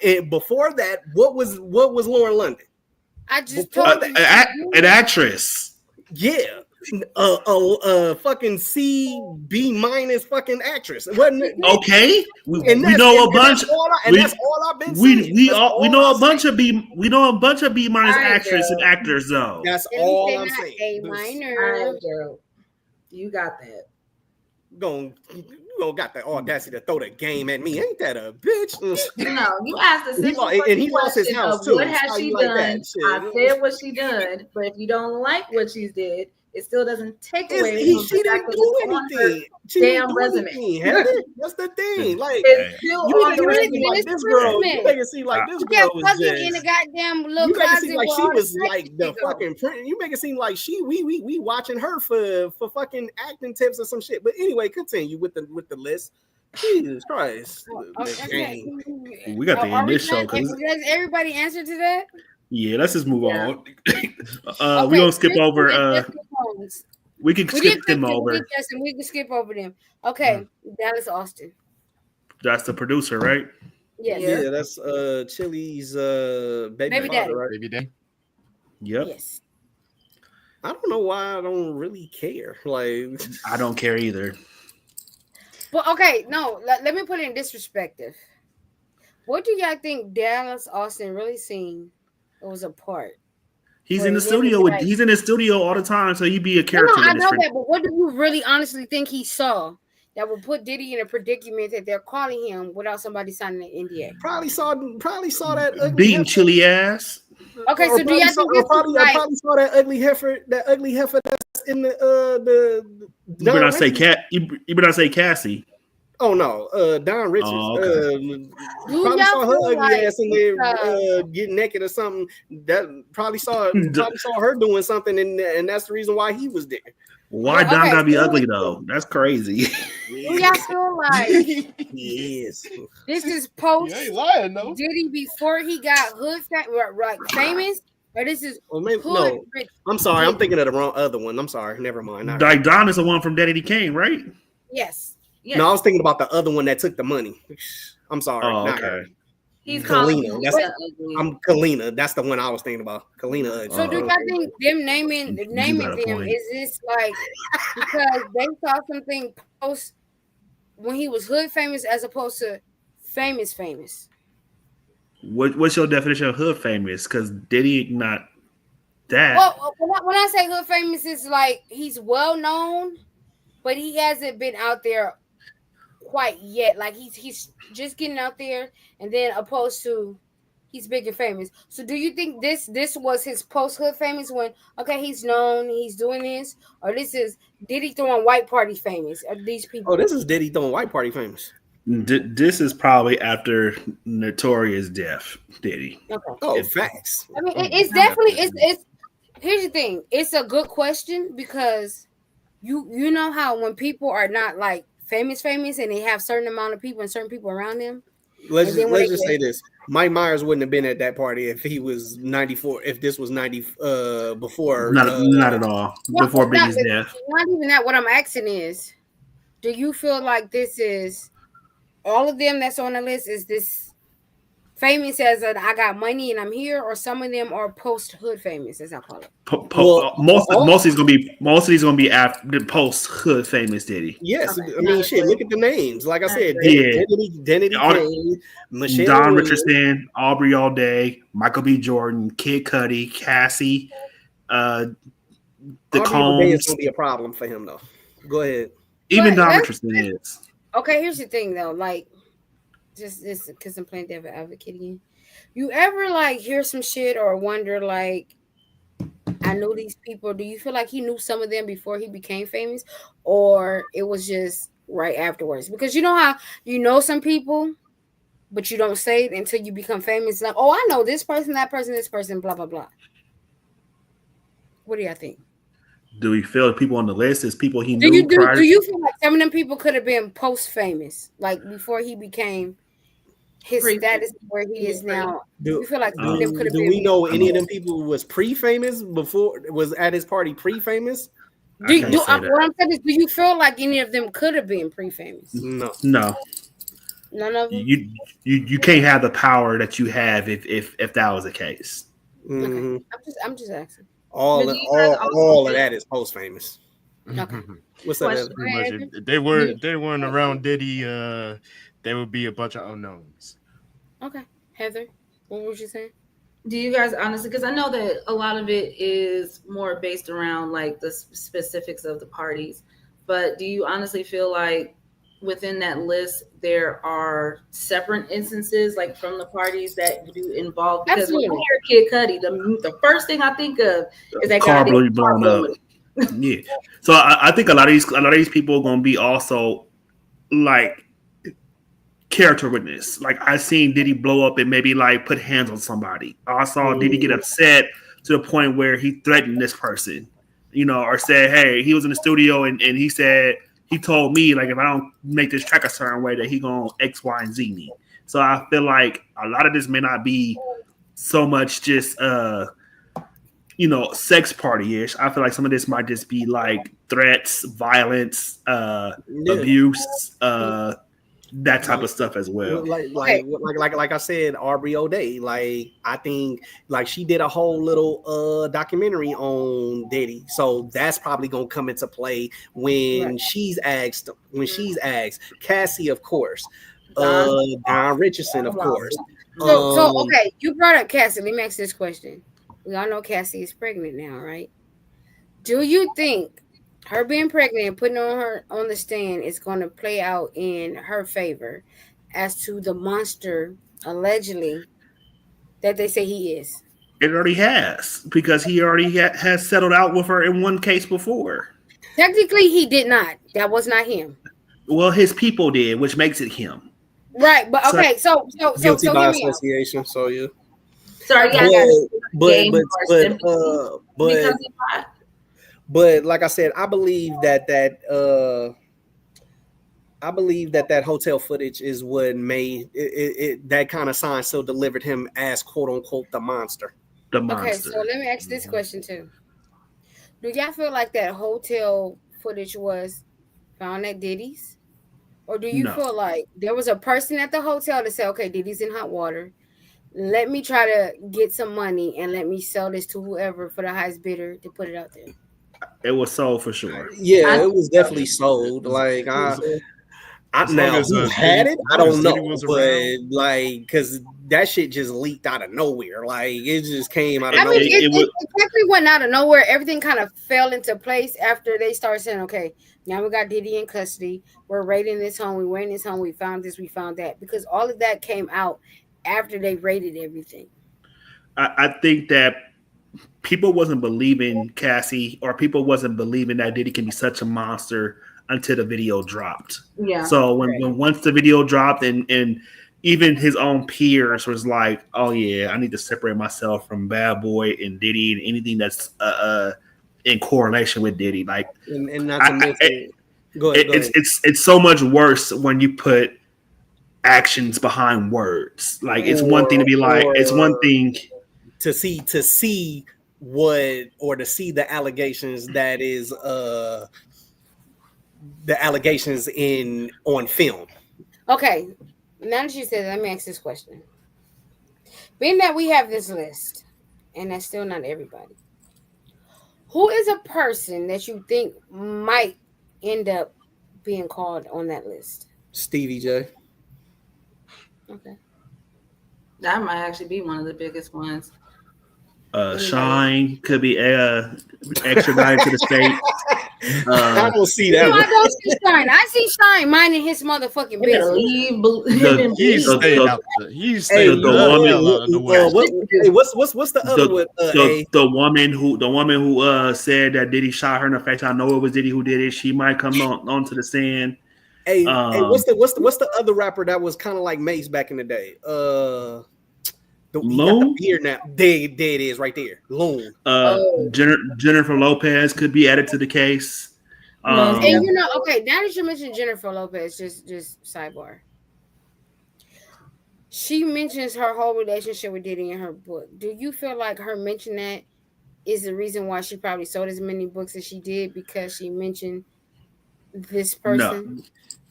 was Lauren London? I just Before told that, you. An actress. yeah. Fucking C-B minus fucking actress. Wasn't it? Okay, And we that's know and, a and bunch. that's all I and We that's all I've been saying. we That's all we all know I a bunch say. of B minus All right, actress and girl. actors though. That's At least all they're I'm not saying. A All minor. right, girl. You got that. You got the audacity to throw the game at me. Ain't that a bitch? No, you asked a simple And he lost his question house of too. what has How she you like done. that? Shit. I said what she done, but if you don't like what she did, it still doesn't take away from She the fact didn't that do it's on her anything. She didn't damn do resume. anything, Heather. That's the thing. Like It's still you on the making it seem resume. like It's this girl. You Christmas. make it seem like this You girl kept was fucking in the just. goddamn little You make it closet seem like where she all the was sexy like the shit go. fucking print. You make it seem like we watching her for fucking acting tips or some shit. But anyway, continue with the list. Jesus Christ. Okay. We got to end this show Does everybody answer to that? yeah, let's just move Yeah. on. Okay, We gonna skip Kristen over. and Justin Holmes. We can We did skip them Kristen, we over. did Justin. We can skip over them. Okay, Dallas Austin. That's the producer, right? Yes. Yeah, that's Chili's baby Daddy. father, right? Baby day. Yep. Yes. I don't know why I don't really care. Like I don't care either. But okay, no, let me put it in this perspective. What do y'all think Dallas Austin really seen? It was a part. He's For in the him to studio. be like- He's in the studio all the time, so he'd be a No, character. I in this know friend- that, but what do you really honestly think he saw that would put Diddy in a predicament that they're calling him without somebody signing an NDA? probably saw that ugly beating heifer. chili ass. Okay, so do y'all think this is probably like? saw that ugly heifer that's in the You better Don not say Richards. cat. You better not say Cassie. Oh no, Don Richards. Oh, okay. Do Probably y'all saw her feel ugly like ass in there getting naked or something. That probably saw her doing something, and that's the reason why he was there. Why Well, Don okay, gotta be so ugly though? That's crazy. do y'all feel like Yes. this is post You ain't lying though. Diddy before he got famous, or this is Well, maybe, hood no. rich I'm sorry. I'm Diddy? thinking of the wrong other one. I'm sorry. Never mind. Not Like Don is the one from Daddy Kane, right? Yes. Yes. No, I was thinking about the other one that took the money. I'm sorry. Oh, not okay. her. He's Kalina, calling you that's- ugly. I'm Kalina. That's the one I was thinking about. Kalina. So do y'all think them naming You them got a point. is this like because they saw something post when he was hood famous as opposed to famous? What's your definition of hood famous? Because Diddy not that. Well, when I say hood famous, it's like he's well known, but he hasn't been out there quite yet. Like he's just getting out there, and then opposed to he's big and famous. So do you think this was his post hood famous when he's known, he's doing this, or this is Diddy throwing white party famous? Are these people? Oh, this is Diddy throwing white party famous. This is probably after Notorious death, Diddy. Okay. Oh, facts. I mean, it's definitely it's. Here's the thing. It's a good question because you know how when people are not like famous and they have certain amount of people and certain people around them. Let's And then when just they say this: Mike Myers wouldn't have been at that party if he was 94. If this was 90 before. Not at all. Before Biggie's death. Not even that. What I'm asking is, do you feel like this is all of them that's on the list? Is this famous as an I got money and I'm here, or some of them are post hood famous, as I call it? Most of these gonna be after the post hood famous Diddy. Yes, Okay. I mean, shit. Look at the names. Like I said, Yeah. Denny Kane, Michelle Don Williams. Richardson, Aubrey All Day, Michael B. Jordan, Kid Cudi, Cassie, the Aubrey All Day is Combs. gonna be a problem for him though. Go ahead. Even But Don that's- Richardson is. Okay, here's the thing though, like just this because I'm playing devil advocate again. You ever like hear some shit or wonder like I knew these people? Do you feel like he knew some of them before he became famous, or it was just right afterwards? Because you know how you know some people, but you don't say it until you become famous. Like, oh, I know this person, that person, this person, blah blah blah. What do y'all think? Do we feel people on the list as people he Do knew you do prior? do you feel like some of them people could have been post famous, like before he became his status where he is now? You Do feel like some of them do could have do we been know I any mean, of them people who was pre-famous before was at his party pre-famous? I can't say that. what I'm saying is, do you feel like any of them could have been pre-famous? No. No, None of them. you can't have the power that you have if that was the case. Okay, Hmm. I'm just asking. All But do of, you guys also all of feel, that is post-famous. Okay. What's that? question? Evan? Go Pretty much, ahead, Evan. if they weren't around Diddy, there would be a bunch of unknowns. Okay, Heather, what was you saying? Do you guys honestly, because I know that a lot of it is more based around like the specifics of the parties, but do you honestly feel like within that list there are separate instances like from the parties that do involve, because when I Absolutely. hear Kid Cudi, the first thing I think of is that Car goddamn really car blown up. blowing. Yeah. So I think a lot of these people are going to be also like character witness. Like I seen Diddy blow up and maybe like put hands on somebody. I saw Diddy get Mm, upset to the point where he threatened this person, or said, hey, he was in the studio and he said he told me like if I don't make this track a certain way that he gonna X, Y, and Z me. So I feel like a lot of this may not be so much just sex party ish. I feel like some of this might just be like threats, violence, yeah. abuse, that type Like, of stuff as well. Okay. like I said, Aubrey O'Day. Like I think like she did a whole little documentary on Diddy, so that's probably gonna come into play Right. when she's asked. When she's asked, Cassie, of course, Don, Don Richardson, of course. So Um, okay, you brought up Cassie. Let me ask this question. We all know Cassie is pregnant now, right? Do you think her being pregnant and putting on her on the stand is going to play out in her favor as to the monster allegedly that they say he is? It already has because he already has settled out with her in one case before. Technically, he did not. That was not him. Well, his people did, which makes it him. Right, but So okay, guilty so by hear me out. association. So yeah, sorry, Okay, yeah, I got it. but game but or but sympathy but because of that. but like I said, I believe that that hotel footage is what made that kind of sign still delivered him as quote unquote the monster. The Okay, so monster. let me ask this question too. Do y'all feel like that hotel footage was found at Diddy's? Or do you No, feel like there was a person at the hotel that said, okay, Diddy's in hot water. Let me try to get some money and let me sell this to whoever for the highest bidder to put it out there? it was sold for sure. Yeah, I it was Yeah, definitely sold. as, Like as, I as long now as who Diddy, had it, as I long as don't Diddy know, was but around. like because that shit just leaked out of nowhere. Like it just came out of I mean, nowhere. it exactly went out of nowhere. Everything kind of fell into place after they started saying, okay, now we got Diddy in custody. We're raiding this home. We went in this home. We found this. We found that. Because all of that came out after they raided everything. I think that people wasn't believing Cassie or people wasn't believing that Diddy can be such a monster until the video dropped. Yeah. So when, Right. when once the video dropped and even his own peers was like, oh yeah, I need to separate myself from Bad Boy and Diddy and anything that's in correlation with Diddy. Like And not to I, mention, go ahead, go ahead. it's so much worse when you put actions behind words. Like it's one thing to be like, it's one Or thing. to see what or to see the allegations that is the allegations in on film. Okay. Now that you said that, let me ask this question. Being that we have this list, and that's still not everybody, who is a person that you think might end up being called on that list? Stevie J. Okay. That might actually be one of the biggest ones. Anybody? Shine could be extradited to the state. I don't see No, that I one. don't see Shine. I see Shine minding his motherfucking They're business. gonna leave him The- and He's The- staying the- out. He's Hey, staying the the woman- hell out of the way. what's the other one? the woman who said that Diddy shot her in the face. I know it was Diddy who did it. She might come onto the stand. What's the other rapper that was kind of like Mace back in the day? He got the beard now. There it is, right there. Loon. Jennifer Lopez could be added to the case. And okay, now that you mentioned Jennifer Lopez, just sidebar. She mentions her whole relationship with Diddy in her book. Do you feel like her mention that is the reason why she probably sold as many books as she did, because she mentioned this person?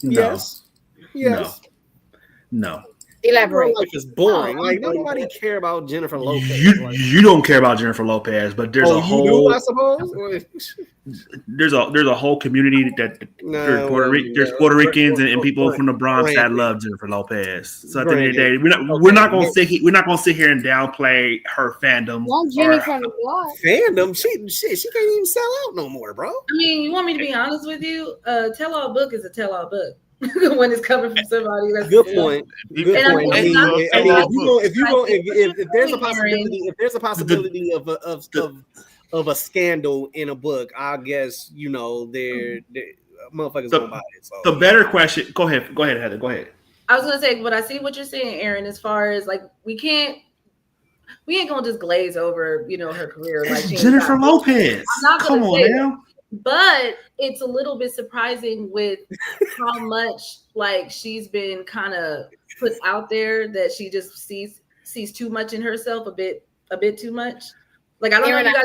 No. Yes. No. Elaborate. Life is boring. Like nobody care about Jennifer Lopez. You don't care about Jennifer Lopez, but there's a whole. You do, I suppose. There's a whole community that there's Puerto Ricans and people from the Bronx that love Jennifer Lopez. So at the end of the day, we're not gonna sit here and downplay her fandom. Jenny from the block. Fandom, she can't even sell out no more, bro. I mean, you want me to be honest with you? Tell all book is a tell all book. When it's coming from somebody, that's good point. Good point. If there's a possibility of a scandal in a book, I guess they're motherfuckers gonna buy it. So. The better question. Go ahead, Heather. Go ahead. I was gonna say, but I see what you're saying, Aaron. As far as like, we ain't gonna just glaze over, her career. Like Jennifer Lopez. Come on now. But it's a little bit surprising with how much like she's been kind of put out there that she just sees too much in herself, a bit too much. Like I don't know if you guys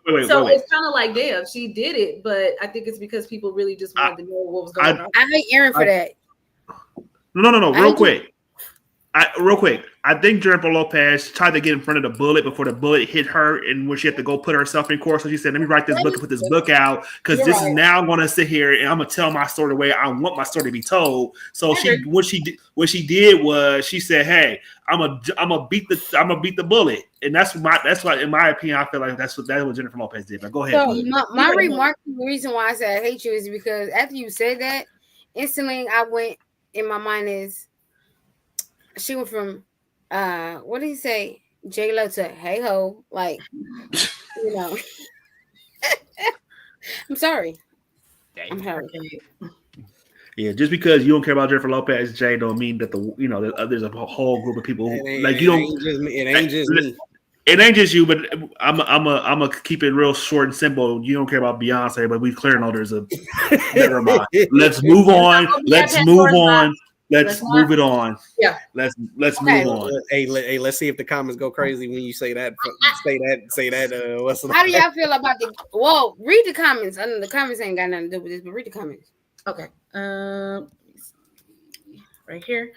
wait. So it's kind of like, damn, she did it, but I think it's because people really just wanted to know what was going on. I hate Aaron for that. No. Real quick. I think Jennifer Lopez tried to get in front of the bullet before the bullet hit her, and when she had to go put herself in court. So she said, "Let me write this book and put this book out because this is now going to sit here and I'm going to tell my story the way I want my story to be told." So what she did was she said, "Hey, I'm gonna beat the bullet," and that's why in my opinion I feel like that's what Jennifer Lopez did. But go ahead. So my remark, the reason why I said I hate you is because after you said that, instantly I went in my mind is she went from what did he say? J-Lo to hey ho, like I'm sorry. I'm sorry. Yeah, just because you don't care about Jennifer Lopez, Jay, don't mean that there's a whole group of people like you don't. It ain't just me. It ain't just you, but I'm a keep it real short and simple. You don't care about Beyonce, but we clearly know there's a. Never mind. Let's move on. Let's move on. Let's move it on. Yeah. Let's move on. Hey, let's see if the comments go crazy when you say that. Say that. How do y'all feel about the? Well, read the comments. I know the comments ain't got nothing to do with this, but read the comments. Okay. Right here.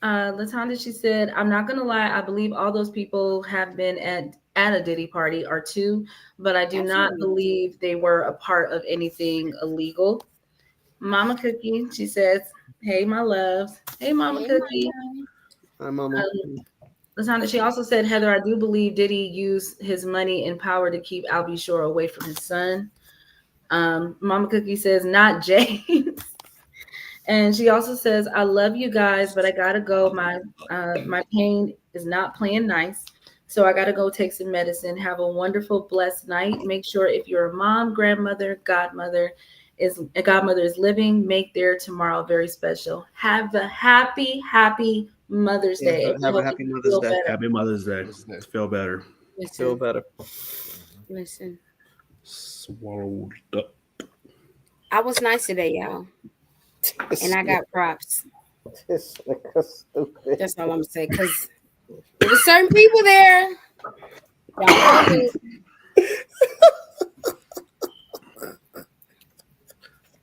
Latanda, she said, "I'm not gonna lie. I believe all those people have been at a Diddy party or two, but I do not believe they were a part of anything illegal." Mama Cookie, she says, "Hey, my loves. Hey, Mama Cookie." Hi, Mama. Latanda, she also said, "Heather, I do believe Diddy used his money and power to keep Albie Shore away from his son." Mama Cookie says, "Not James." And she also says, "I love you guys, but I gotta go. My pain is not playing nice. So I gotta go take some medicine. Have a wonderful, blessed night. Make sure if you're a mom, grandmother, godmother is living, make their tomorrow very special. Have a happy Mother's Day." Have a happy Mother's Day. Happy Mother's Day. Feel better. Feel better. Listen. Swallowed up. I was nice today, y'all. And I got props. That's all I'm gonna say, because there were certain people there.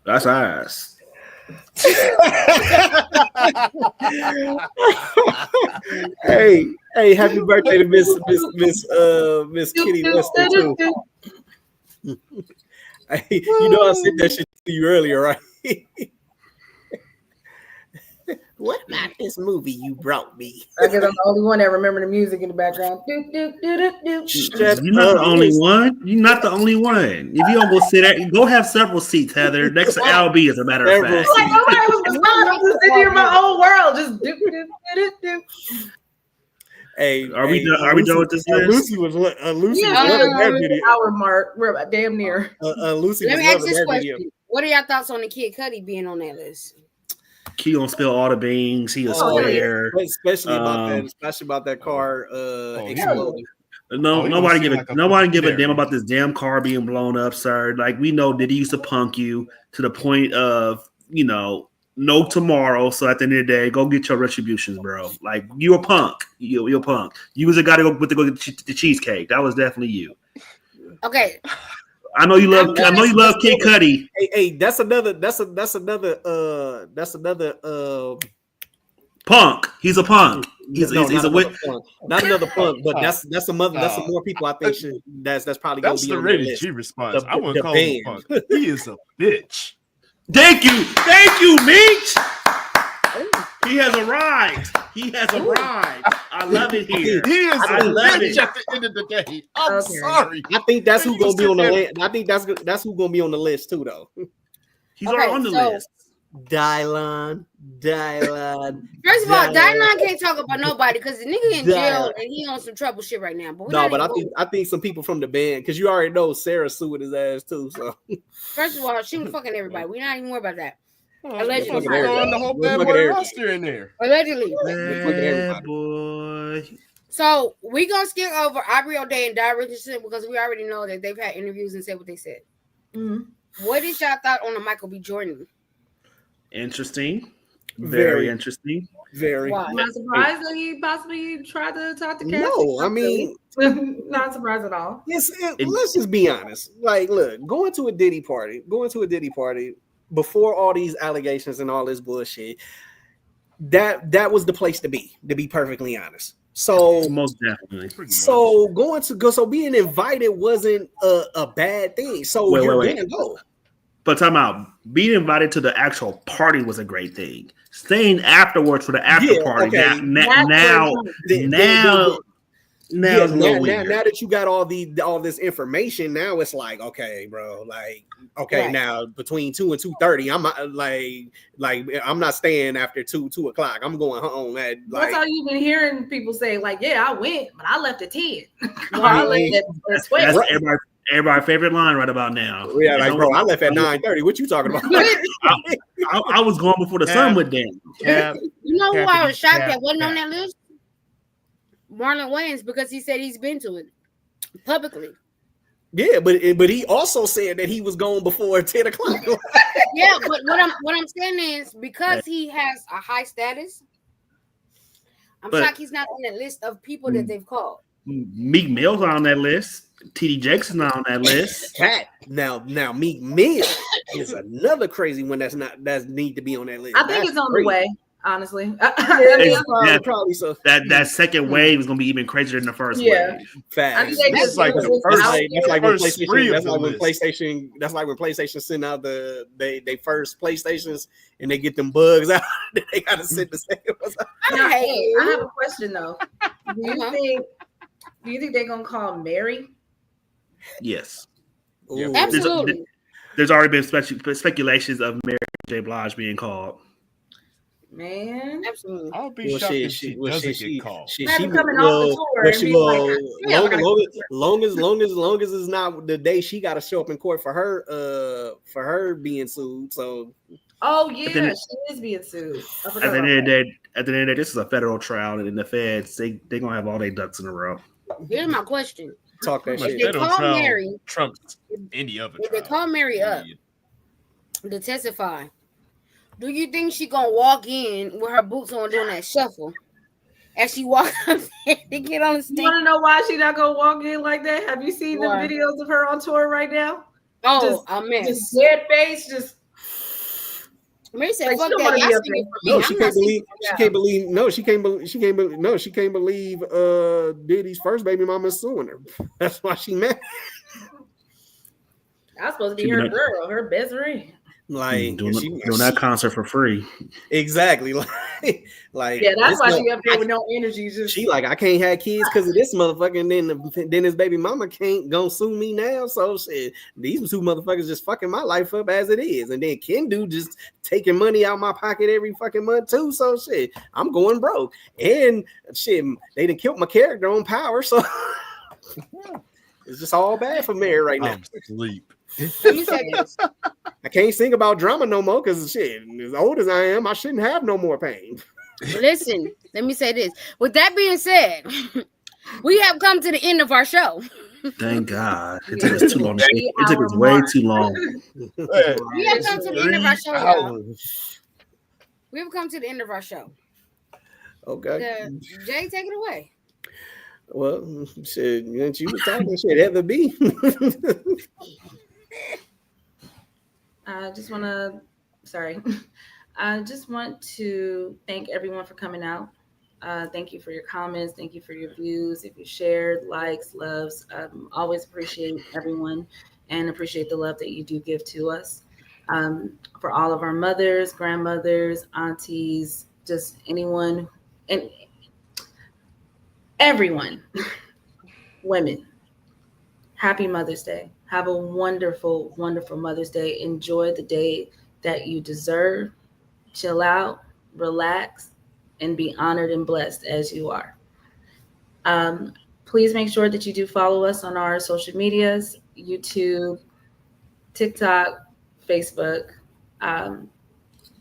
That's ass. Hey, happy birthday to Miss Kitty Weston too. Hey, I said that shit to you earlier, right? What about this movie you brought me? I guess I'm the only one that remember the music in the background. You're not the only one. You're not the only one. If you don't go sit at, go have several seats, Heather. Next to LB, as a matter of fact. Like nobody was responding. I'm just sitting here in my own world, just do. Hey, are we done with this list? Lucy was loving that video. Hour mark. We're about damn near. Lucy. Let me ask this question: what are y'all thoughts on the Kid Cudi being on that list? He gonna spill all the beans. He a Oh, yeah. square. Especially about that car exploding. No, he nobody seem give like a nobody give a damn visionary. about this damn car being blown up, sir. Like we know that he used to punk you to the point of no tomorrow. So at the end of the day, go get your retributions, bro. Like you a punk. You're a punk. You was a guy to go get the cheesecake. That was definitely you. Okay. I know you love. I know you love Kid Cudi. Hey, that's another Punk. He's a punk. He's a punk. Not another punk, but that's some more people I think that's probably gonna be the on that rated list. G response. I wouldn't The call him a band. punk. He is a bitch. Thank you, Meech. He has arrived. I love it here. He is I a love bitch it. at the end of the day. I'm sorry. I think that's who's gonna be on the list. I think that's who's gonna be on the list too, though. He's already on the list. Dylon. First of all, Dylon can't talk about nobody because the nigga in jail and he on some trouble shit right now. But I think some people from the band, because you already know Sarah sued his ass too. So first of all, she was fucking everybody. We're not even worried about that. Allegedly, Allegedly. throwing the whole bad boy roster in there. Allegedly. Bad boy. So we gonna skip over Aubrey O'Day and Di Richardson because we already know that they've had interviews and said what they said. Mm-hmm. What is y'all thought on the Michael B. Jordan? Interesting. Very interesting. Very. Why? I'm not surprised that he possibly tried to talk to Cassie. No, I mean, not surprised at all. Let's just be honest. Like, look, going to a Diddy party before all these allegations and all this bullshit, that was the place to be perfectly honest. So most definitely. So being invited wasn't a bad thing. So you're gonna go. But time out. Being invited to the actual party was a great thing. Staying afterwards for the after party. Okay. Now that you got all this information, now it's like, okay, bro, like, okay, right. Now between 2 and 2:30, I'm I'm not staying after 2 o'clock. I'm going home at that's all you've been hearing people say, like, yeah, I went, but I left at 10. I left at 12. That's everybody's favorite line right about now. Yeah, like, bro, I left at 9:30. What you talking about? I was going before the sun went down. You know who I was shocked that wasn't on that list? Marlon Wayans, because he said he's been to it publicly. Yeah, but he also said that he was gone before 10 o'clock. Yeah, but what I'm saying is because he has a high status, I'm shocked he's not on that list of people that they've called. Meek Mill's on that list. TD Jakes is not on that list. Now Meek Mill is another crazy one that need to be on that list. I think it's on the way. Honestly, probably so. That second wave is gonna be even crazier than the first wave. Fact. That's like when PlayStation send out they first PlayStations and they get them bugs out. They gotta sit the same. I have a question though. Do you think they're gonna call Mary? Yes. Absolutely. There's already been speculations of Mary J. Blige being called. Man, absolutely. I'll be shocked if she doesn't get called. She coming off the tour long as it's not the day she got to show up in court for her being sued. So, she is being sued. At the end of the day, this is a federal trial, and the feds they're gonna have all their ducks in a row. Here's my question: Talk that shit. If they call Mary, Trump's any other trial. If they call Mary up to testify, do you think she gonna walk in with her boots on doing that shuffle as she walks up to get on the stage? You want to know why she not gonna walk in like that? Have you seen the videos of her on tour right now? Oh, I mean, just dead face, just. Mary said, "Fuck that." No, she can't believe. She can't believe. No, she can't believe. She can't believe. No, she can't believe. Diddy's first baby mama is suing her. That's why she mad. That's supposed to be her girl, her best friend. Like doing that concert for free. Exactly. Like yeah, that's why she up there with no energy. She like, I can't have kids because of this motherfucker, and then his baby mama can't go sue me now. So shit, these two motherfuckers just fucking my life up as it is, and then Kendu just taking money out my pocket every fucking month too. So shit, I'm going broke, and shit, they done killed my character on Power. So it's just all bad for Mary right now. Sleep. Let me say this. I can't sing about drama no more because shit, as old as I am, I shouldn't have no more pain. Listen, let me say this. With that being said, we have come to the end of our show. Thank God. It took us too long. The It took 3 us hour way mark. too long. We have come to the end of our show, y'all. We have come to the end of our show. Okay. Jay, take it away. Well, shit, you was talking shit, Heather B. I just want to, sorry. I just want to thank everyone for coming out. Thank you for your comments. Thank you for your views. If you shared, likes, loves, always appreciate everyone and appreciate the love that you do give to us. For all of our mothers, grandmothers, aunties, just anyone and everyone, women, happy Mother's Day. Have a wonderful, wonderful Mother's Day. Enjoy the day that you deserve. Chill out, relax, and be honored and blessed as you are. Um, Please make sure that you do follow us on our social medias: YouTube, TikTok, Facebook. Um,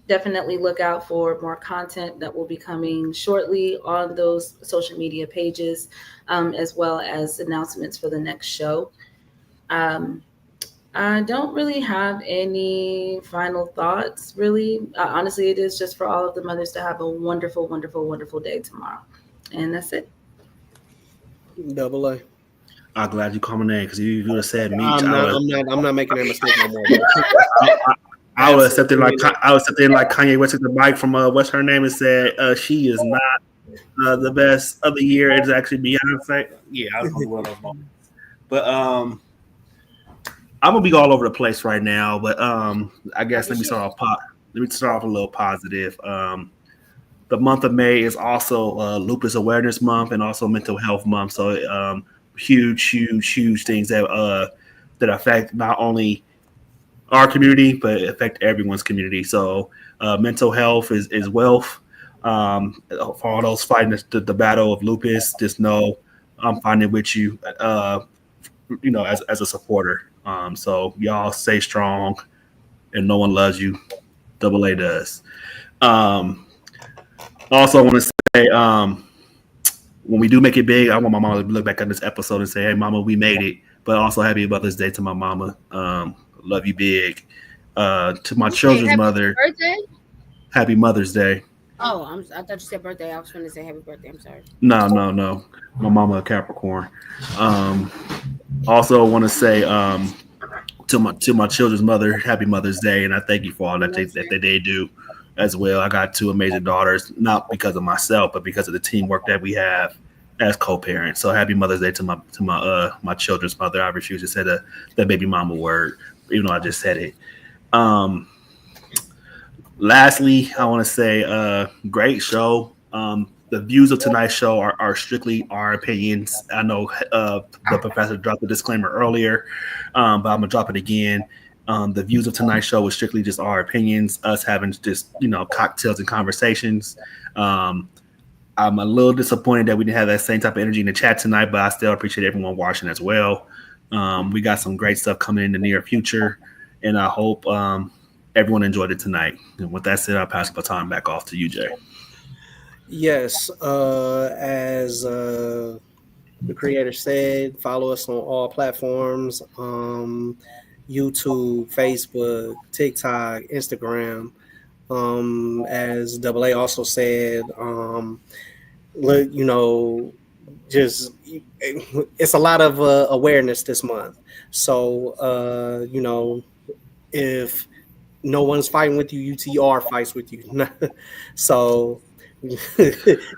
Definitely look out for more content that will be coming shortly on those social media pages, as well as announcements for the next show. Um, I don't really have any final thoughts, really. Honestly, it is just for all of the mothers to have a wonderful, wonderful, wonderful day tomorrow. And that's it. Double A. I'm glad you called my name because you would have said me. I'm not making that mistake no more. Bro. I would accept it like Kanye West took the mic from what's her name and said she is not the best of the year. It's actually Beyonce. Yeah, I was one of those moments. But I'm gonna be all over the place right now. But I guess let me start off a little positive. The month of May is also Lupus Awareness Month and also Mental Health Month. So huge things that affect not only our community but affect everyone's community. So mental health is wealth. For all those fighting the battle of lupus, just know I'm fighting with you. As a supporter. So y'all stay strong, and no one loves you. Double A does. Also, I want to say, when we do make it big, I want my mama to look back on this episode and say, "Hey, mama, we made it." But also, happy Mother's Day to my mama. Love you big. To my children's mother, birthday? Happy Mother's Day. Oh, I thought you said birthday. I was going to say happy birthday. I'm sorry. No. My mama a Capricorn. Also, want to say to my children's mother, happy Mother's Day, and I thank you for all that they do as well. I got two amazing daughters, not because of myself, but because of the teamwork that we have as co-parents. So happy Mother's Day to my children's mother. I refuse to say the baby mama word, even though I just said it. Lastly, I want to say great show. The views of tonight's show are strictly our opinions. I know the professor dropped a disclaimer earlier, but I'm gonna drop it again. The views of tonight's show is strictly just our opinions, us having just cocktails and conversations. I'm a little disappointed that we didn't have that same type of energy in the chat tonight, but I still appreciate everyone watching as well. We got some great stuff coming in the near future, and I hope everyone enjoyed it tonight. And with that said, I'll pass the baton back off to you, Jay. Yes, as the creator said, follow us on all platforms: YouTube, Facebook, TikTok, Instagram. As Double A also said, just it's a lot of awareness this month. So if no one's fighting with you, UTR fights with you. So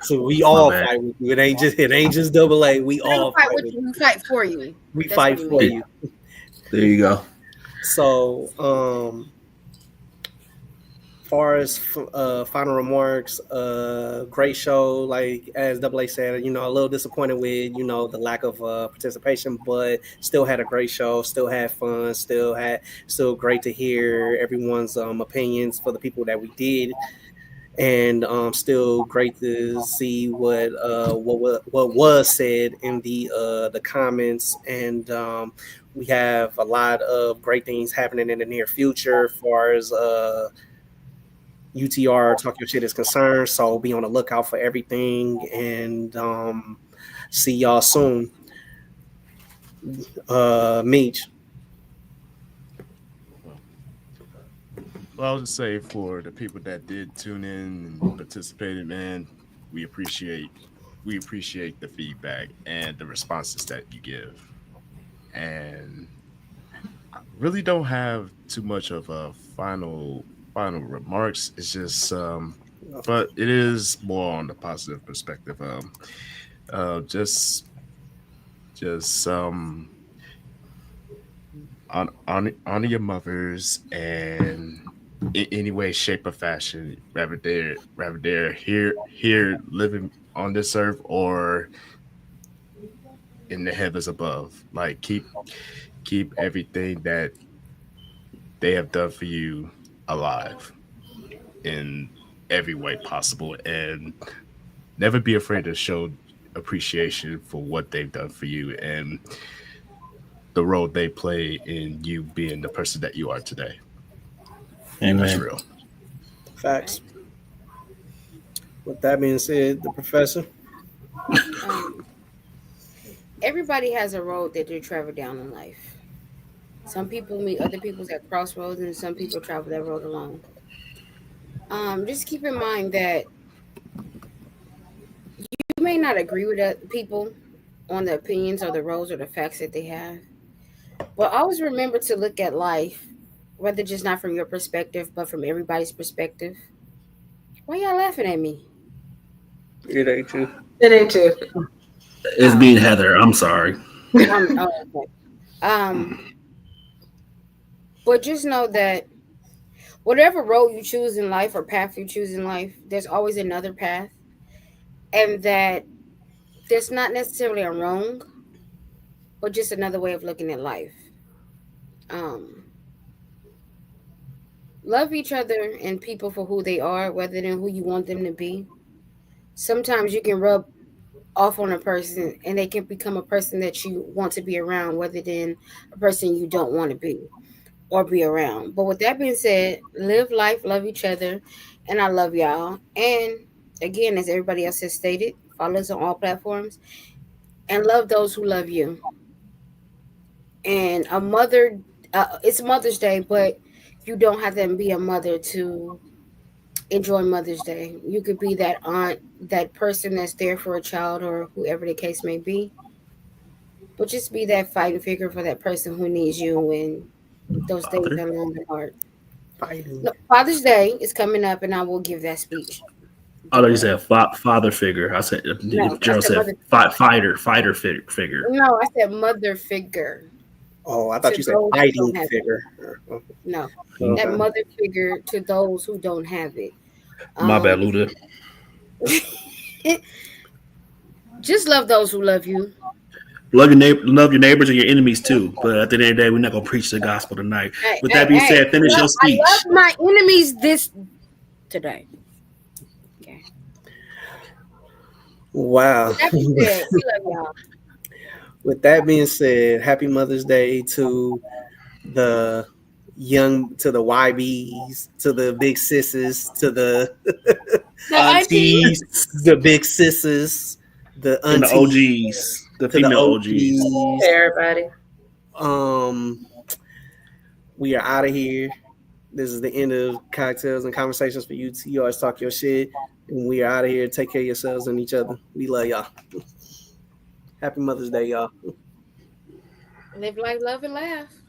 so we all fight with you. It ain't just Double A. We all fight with you. We fight for you. We fight for you. There you go. So far as final remarks, great show. Like as Double A said, a little disappointed with the lack of participation, but still had a great show. Still had fun. Still great to hear everyone's opinions for the people that we did. And still great to see what was said in the comments, and We have a lot of great things happening in the near future as far as UTR Talk Your Shit is concerned. So be on the lookout for everything, and see y'all soon. Meech. Well, I'll just say for the people that did tune in and participated, man, we appreciate we appreciate the feedback and the responses that you give. And I really don't have too much of a final remarks. It's just but it is more on the positive perspective. Just honor your mothers and in any way, shape, or fashion, rather they're here living on this earth or in the heavens above. Like keep everything that they have done for you alive in every way possible, and never be afraid to show appreciation for what they've done for you and the role they play in you being the person that you are today. That's Amen. real. Facts. With that being said, the professor. Um, everybody has a road that they travel down in life. Some people meet other people's at crossroads, and some people travel that road alone. Just keep in mind that you may not agree with people on the opinions or the roles or the facts that they have, but always remember to look at life, whether just not from your perspective, but from everybody's perspective. Why y'all laughing at me? It ain't you. It ain't too. It's Oh, being Heather. I'm sorry. okay. Um, but just know that whatever road you choose in life or path you choose in life, there's always another path, and that there's not necessarily a wrong, but just another way of looking at life. Um, love each other and people for who they are, rather than who you want them to be. Sometimes you can rub off on a person and they can become a person that you want to be around, rather than a person you don't want to be or be around. But with that being said, live life, love each other, and I love y'all. And again, as everybody else has stated, follow us on all platforms and love those who love you. And a mother, it's Mother's Day, but you don't have to be a mother to enjoy Mother's Day. You could be that aunt, that person that's there for a child or whoever the case may be. But just be that fighting figure for that person who needs you when those days Father. are long and hard. Fighting. No, Father's Day is coming up, and I will give that speech. I Don't thought you worry. said father figure. I said No, if I Gerald said said mother. fighter figure. No, I said mother figure Oh, I thought to you said those who fighting don't have it. figure. No, that Okay. mother figure to those who don't have it. My bad, Um, Luda. just love those who love you. Love your neighbors and your enemies too. But at the end of the day, we're not gonna preach the gospel tonight. Hey, With hey, that being hey! said, finish your I love speech. my enemies this today. Okay. Wow. With that being said, we love y'all. With that being said, happy Mother's Day to the to the YBs, to the big sisses, to the The auntie. Aunties the big sisses, the and the aunties, OGs, the to the female OGs. OGs. Everybody. Um, we are out of here. This is the end of Cocktails and Conversations for UTRs. Talk your shit. And we are out of here. Take care of yourselves and each other. We love y'all. Happy Mother's Day, y'all. Live life, love, and laugh.